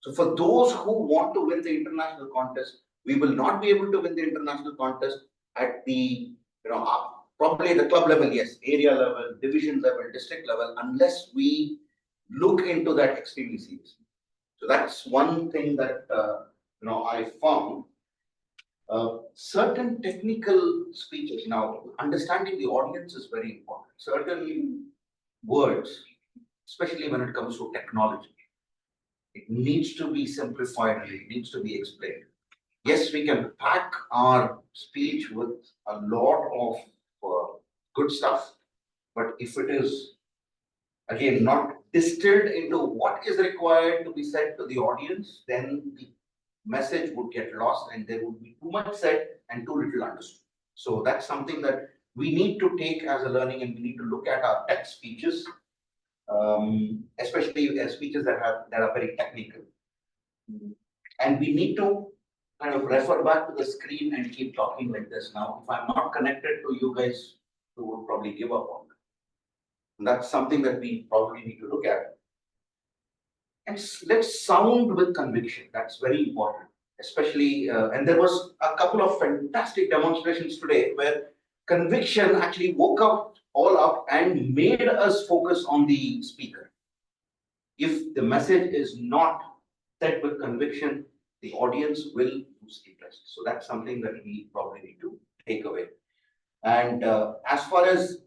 So for those who want to win the international contest, we will not be able to win the international contest at the, probably the club level, yes, area level, division level, district level, unless we look into that extremely seriously. So that's one thing that I found. Certain technical speeches, now understanding the audience is very important. Certain words, especially when it comes to technology, it needs to be simplified, it needs to be explained. Yes, we can pack our speech with a lot of good stuff, but if it is, again, not distilled into what is required to be said to the audience, then the message would get lost and there would be too much said and too little understood. So that's something that we need to take as a learning, and we need to look at our tech speeches, especially speeches that are very technical. And we need to kind of refer back to the screen and keep talking like this. Now, if I'm not connected to you guys, you would probably give up on it. And that's something that we probably need to look at. And let's sound with conviction. That's very important, especially, and there was a couple of fantastic demonstrations today where conviction actually woke up all up and made us focus on the speaker. If the message is not said with conviction, the audience will lose interest. So that's something that we probably need to take away. And as far as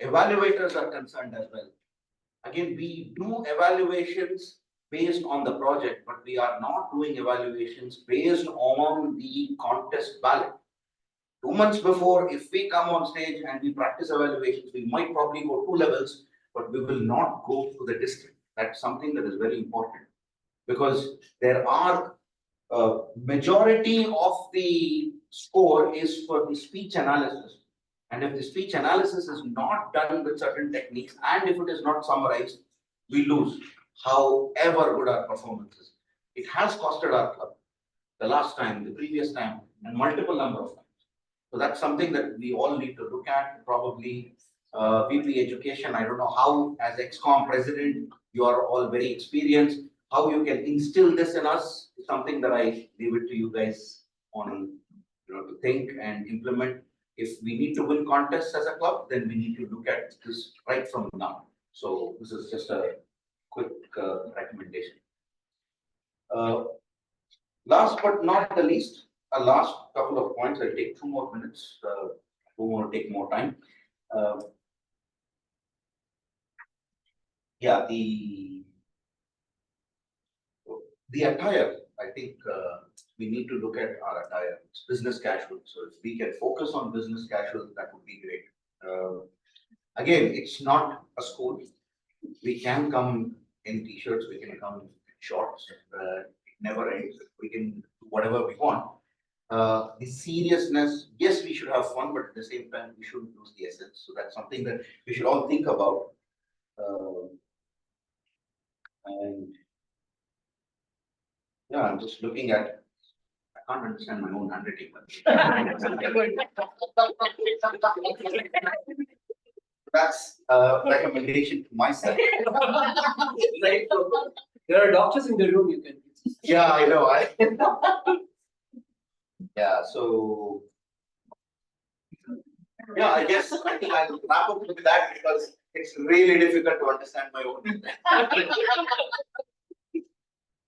evaluators are concerned as well, again, we do evaluations based on the project, but we are not doing evaluations based on the contest ballot. 2 months before, if we come on stage and we practice evaluations, we might probably go 2 levels, but we will not go to the district. That's something that is very important, because there are majority of the score is for the speech analysis. And if the speech analysis is not done with certain techniques, and if it is not summarized, we lose, however good our performance is. It has costed our club the last time, the previous time, and multiple number of times. So that's something that we all need to look at. Probably VP Education, I don't know how, as ExCom president, you are all very experienced. How you can instill this in us is something that I leave it to you guys on, to think and implement. If we need to win contests as a club, then we need to look at this right from now. So this is just a quick recommendation. Last but not the least, a last couple of points. I'll take 2 more minutes. Don't want to take more time. Yeah, the attire. I think we need to look at our attire. It's business casual. So if we can focus on business casual, that would be great. Again, it's not a school. We can come in t-shirts, we can come in shorts. It never ends. We can do whatever we want. The seriousness, yes, we should have fun, but at the same time, we shouldn't lose the essence. So that's something that we should all think about. And yeah, I'm just looking at, I can't understand my own handwriting. That's a recommendation to myself. Right. There are doctors in the room, you can. Yeah, I know. Yeah, so yeah, I think I'll wrap up with that because it's really difficult to understand my own.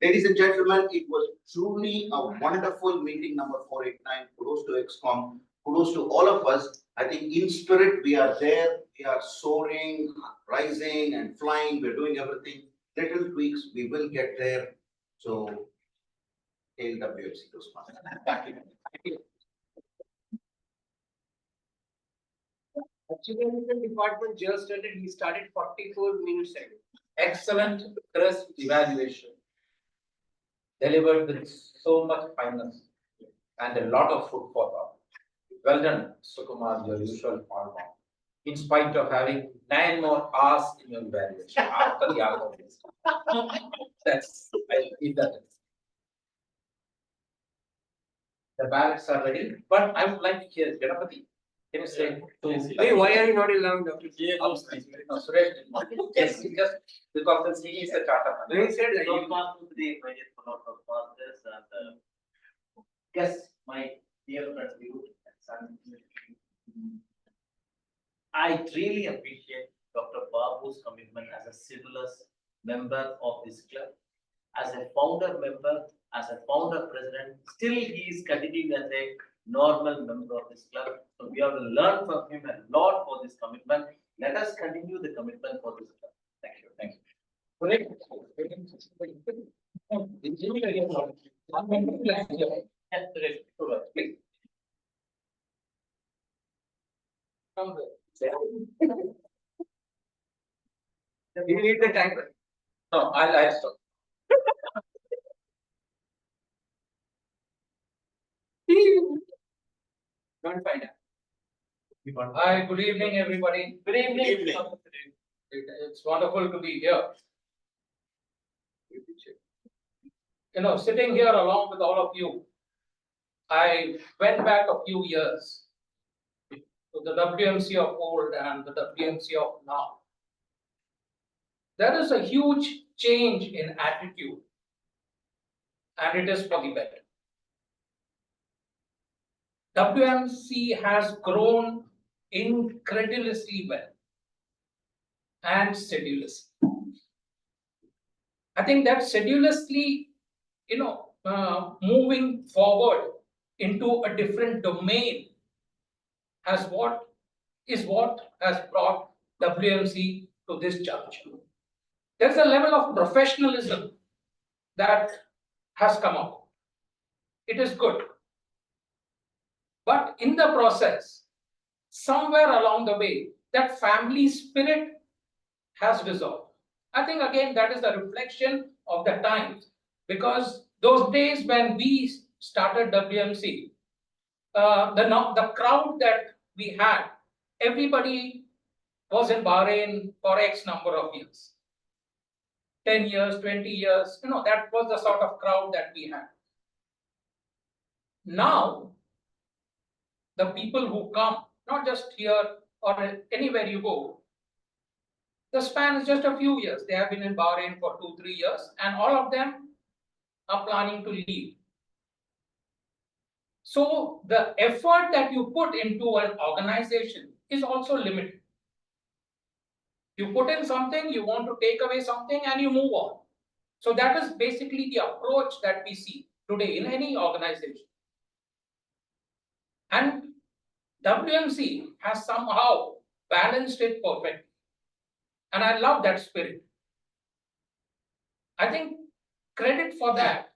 Ladies and gentlemen, it was truly a wonderful meeting number 489. Kudos to ExCom. Kudos to all of us. I think in spirit, we are there. We are soaring, rising and flying. We're doing everything. Little tweaks, we will get there. So, hail WMC Toastmasters. Thank you. Actually, the department just started. He started 44 minutes ago. Excellent, crisp evaluation. Delivered with so much fineness and a lot of food for thought. Well done, Sukumar, your usual hallmark. in spite of having 9 more hours in your evaluation after the hour. That's, I feel that. The ballots are ready, but I would like to hear Ganapati. Can you say? Hey, why are you not allowing Dr. No, Suresh. Yes, just because he is the charter. He said that Don't pass through the budget for lot of passes and yes, my dear friends, you and son. I really appreciate Dr. Babu's commitment as a civilist member of this club, as a founder member, as a founder president. Still, he is continuing as a normal member of this club. So we have to learn from him a lot for this commitment. Let us continue the commitment for this club. Thank you. Thank you. Please. You need the timer. No, I'll stop. Don't find out. Hi, good evening, everybody. Good evening. It's wonderful to be here. You know, sitting here along with all of you, I went back a few years to the WMC of old and the WMC of now. There is a huge change in attitude, and it is for the better. WMC has grown incredulously well and sedulously. I think that sedulously, moving forward into a different domain has what has brought WMC to this juncture. There's a level of professionalism that has come up. It is good. But in the process, somewhere along the way, that family spirit has dissolved. I think again that is the reflection of the times, because those days when we started WMC, the crowd that we had, everybody was in Bahrain for X number of years. 10 years, 20 years, that was the sort of crowd that we had. Now, the people who come, not just here or anywhere you go, the span is just a few years. They have been in Bahrain for 2-3 years, and all of them are planning to leave. So the effort that you put into an organization is also limited. You put in something, you want to take away something, and you move on. So that is basically the approach that we see today in any organization. And WMC has somehow balanced it perfectly. And I love that spirit. I think credit for that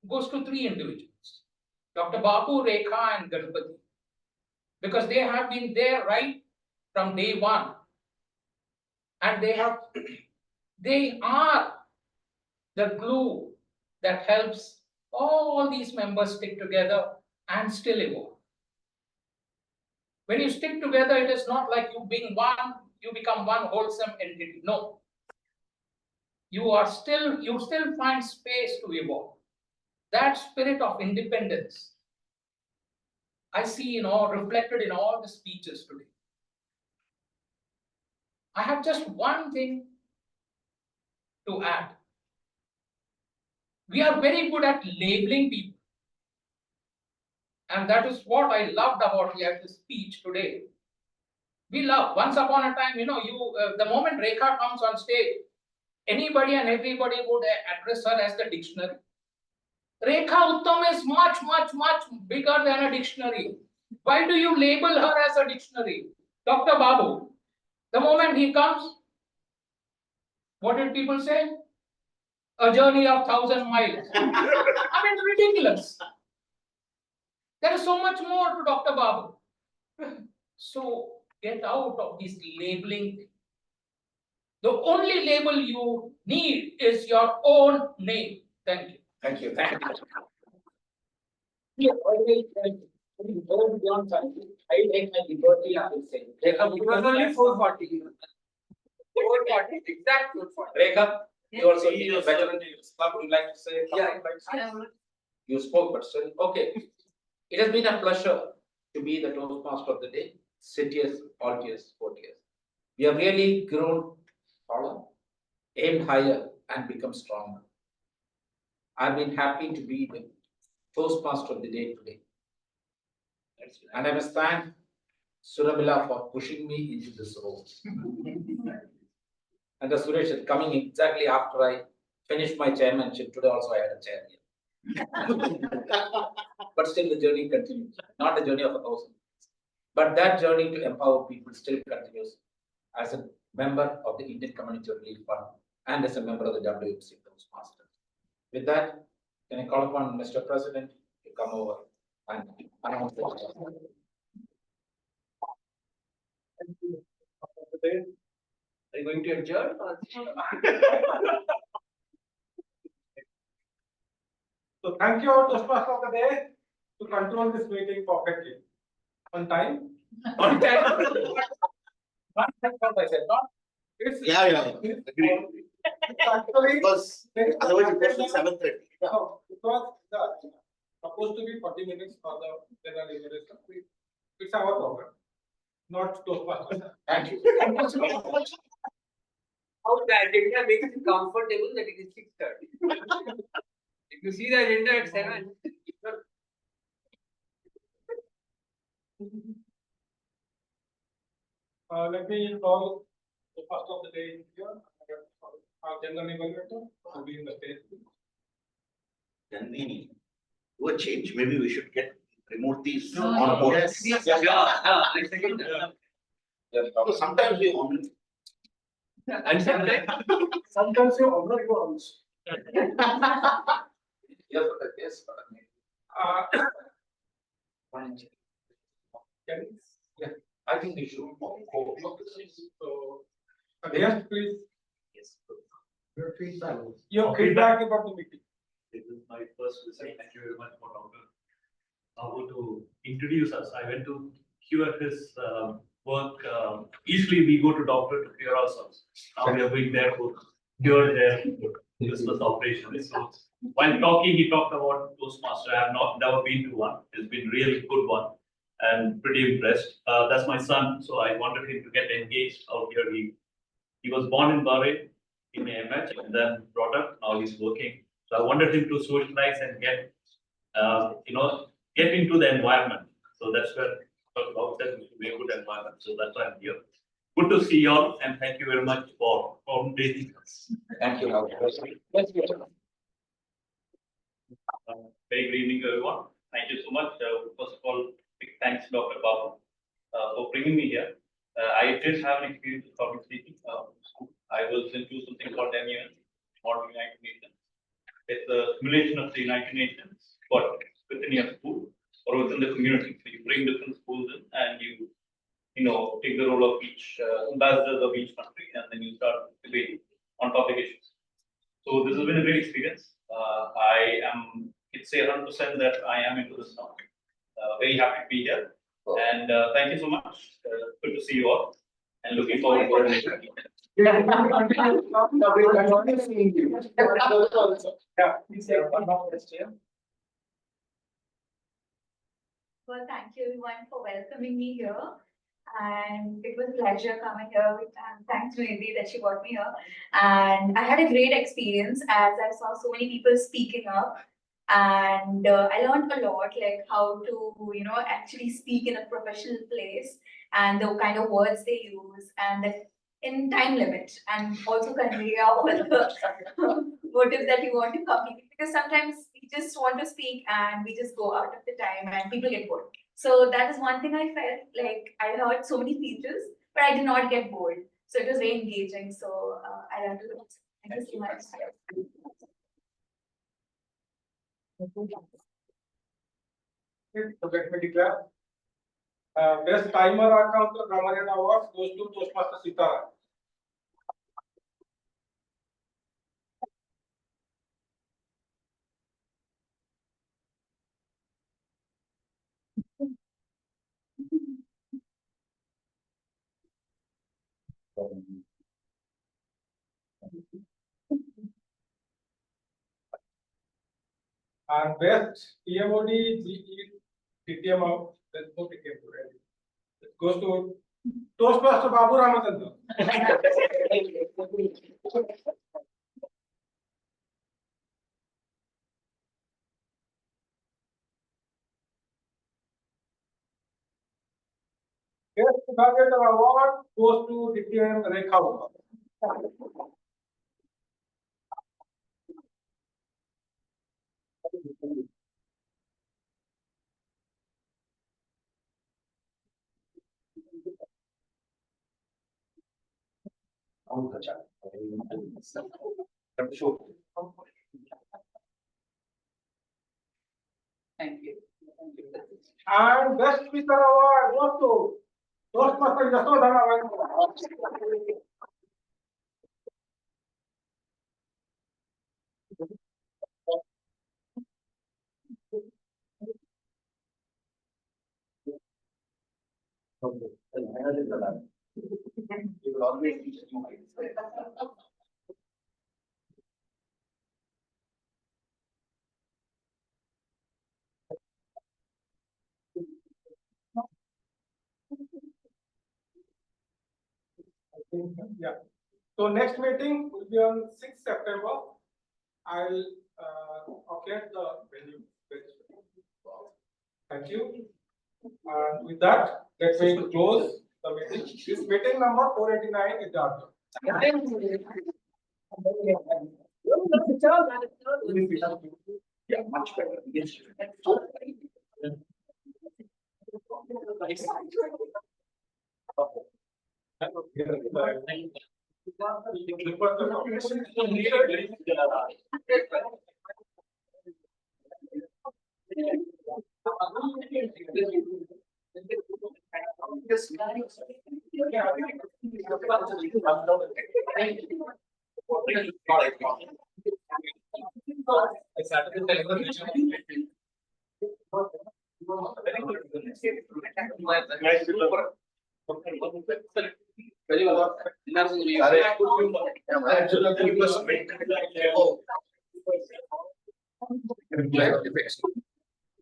goes to 3 individuals, Dr. Babu, Rekha, and Ganapati, because they have been there right from day one. And they are the glue that helps all these members stick together and still evolve. When you stick together, it is not like you become one wholesome entity. No. You still find space to evolve. That spirit of independence, I see reflected in all the speeches today. I have just one thing to add. We are very good at labeling people. And that is what I loved about the speech today. We love, once upon a time, the moment Rekha comes on stage, anybody and everybody would address her as the dictionary. Rekha Uttam is much, much, much bigger than a dictionary. Why do you label her as a dictionary? Dr. Babu, the moment he comes, what did people say? A journey of 1,000 miles. I mean, ridiculous. There is so much more to Dr. Babu. So get out of this labeling. The only label you need is your own name. Thank you. Thank you. Thank you. Beyond time. I take my liberty and say. It was only 440. 440, exact 440. Rekha, you also need a veteran in this club. Would you like to say? Yeah. You spoke, but still, okay. It has been a pleasure to be the Toastmaster of the day, 6 years, all years, 4 years. We have really grown taller, aimed higher, and become stronger. I've been happy to be the Toastmaster of the day today. And I must thank Surabila for pushing me into this role. And the Suresh is coming exactly after I finished my chairmanship. Today also I had a chair here. But still the journey continues. Not a journey of 1,000. But that journey to empower people still continues as a member of the Indian Community Relief Fund and as a member of the WMC Toastmasters. With that, can I call upon Mr. President to come over and announce the Are you going to adjourn? So thank you, Toastmaster of the day, to control this meeting perfectly. On time? On time. I said, not. It's Agreed. It's actually Because otherwise it goes to 7:30. No, because supposed to be 40 minutes for the general liberation. It's our problem, not Toastmasters. Thank you. How the agenda makes you comfortable that it is 6:30. If you see the agenda at 7. Let me call the first of the day here. Our general evaluator to be in the stage. Can we do a change? Maybe we should remote these No, on board. yes. I second that. Because sometimes we honor. And Sometimes you honor your own. Yes. Yeah, I think we should. So, yes, please. Yes. Your feedback about the meeting. This is my first visit. Thank you very much for Dr. Babu to introduce us. I went to cure his work. Usually we go to doctor to cure ourselves. Now we are going there to cure their useless operation. So while talking, he talked about Toastmaster. I have never been to one. It's been really good one and pretty impressed. That's my son, so I wanted him to get engaged out here. He was born in Bahrain in AMH and then brought up. Now he's working. So I wanted him to socialize and get, get into the environment. So that's where Dr. said it should be a good environment. So that's why I'm here. Good to see you all, and thank you very much for accommodating us. Thank you. Very good evening, everyone. Thank you so much. First of all, big thanks, Dr. Babu, for bringing me here. I did have an experience with public speaking. I was into something called MEN, Model United Nations. It's a simulation of the United Nations, but within your school or within the community. So you bring different schools in and you take the role of each ambassadors of each country, and then you start debating on topic issues. So this has been a great experience. I can say 100% that I am into this now. Very happy to be here. And thank you so much. Good to see you all. And looking forward for the next meeting. Yeah, please say one more question. Well, thank you everyone for welcoming me here. And it was a pleasure coming here with, thanks to Nidhi that she got me here. And I had a great experience as I saw so many people speaking up. And I learned a lot, like how to, actually speak in a professional place and the kind of words they use and the in time limit, and also convey all the motives that you want to communicate, because sometimes we just want to speak and we just go out of the time and people get bored. So that is one thing I felt like I heard so many speeches, but I did not get bored. So it was very engaging. So I learned a lot. Thank you so much. So let me declare. Best timer or counter Ramayan Awards goes to Toastmaster Sitaram. And best TMOD, GE, TTM out, there's no TTM today. It goes to Toastmaster Babu Ramadhan. Best Target Award goes to TTM Rekha. Thank you. And best speaker award goes to Toastmaster Yasodhara. You will always teach new things. Yeah. So next meeting will be on 6th September. I'll okay the venue. Thank you. And with that, let me close the meeting. This meeting number 489 is done. Yeah, much better. Yes.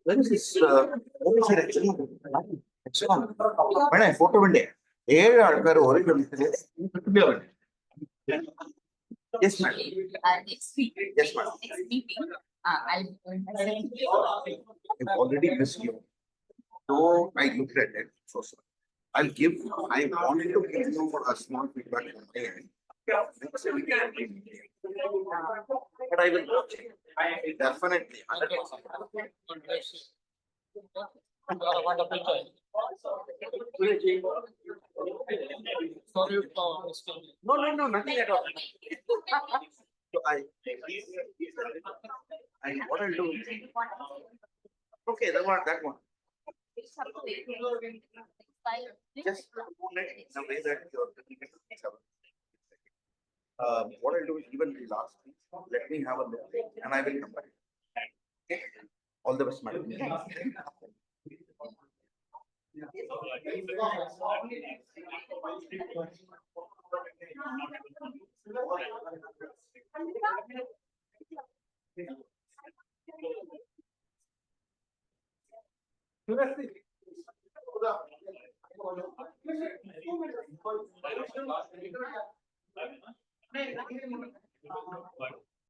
When is this? What is it actually? When I photo one day, yes, madam. Next week. Yes, madam. Next meeting, I'll. I've already missed you. So I looked at it. So sorry. I wanted to give you a small feedback on my end. But I will watch it. Definitely. 100%. No, nothing at all. So what I'll do. Okay, that one. Just put it in a way that you're what I'll do is even the last piece, let me have a look and I will come back. Okay? All the best, madam. Let's see.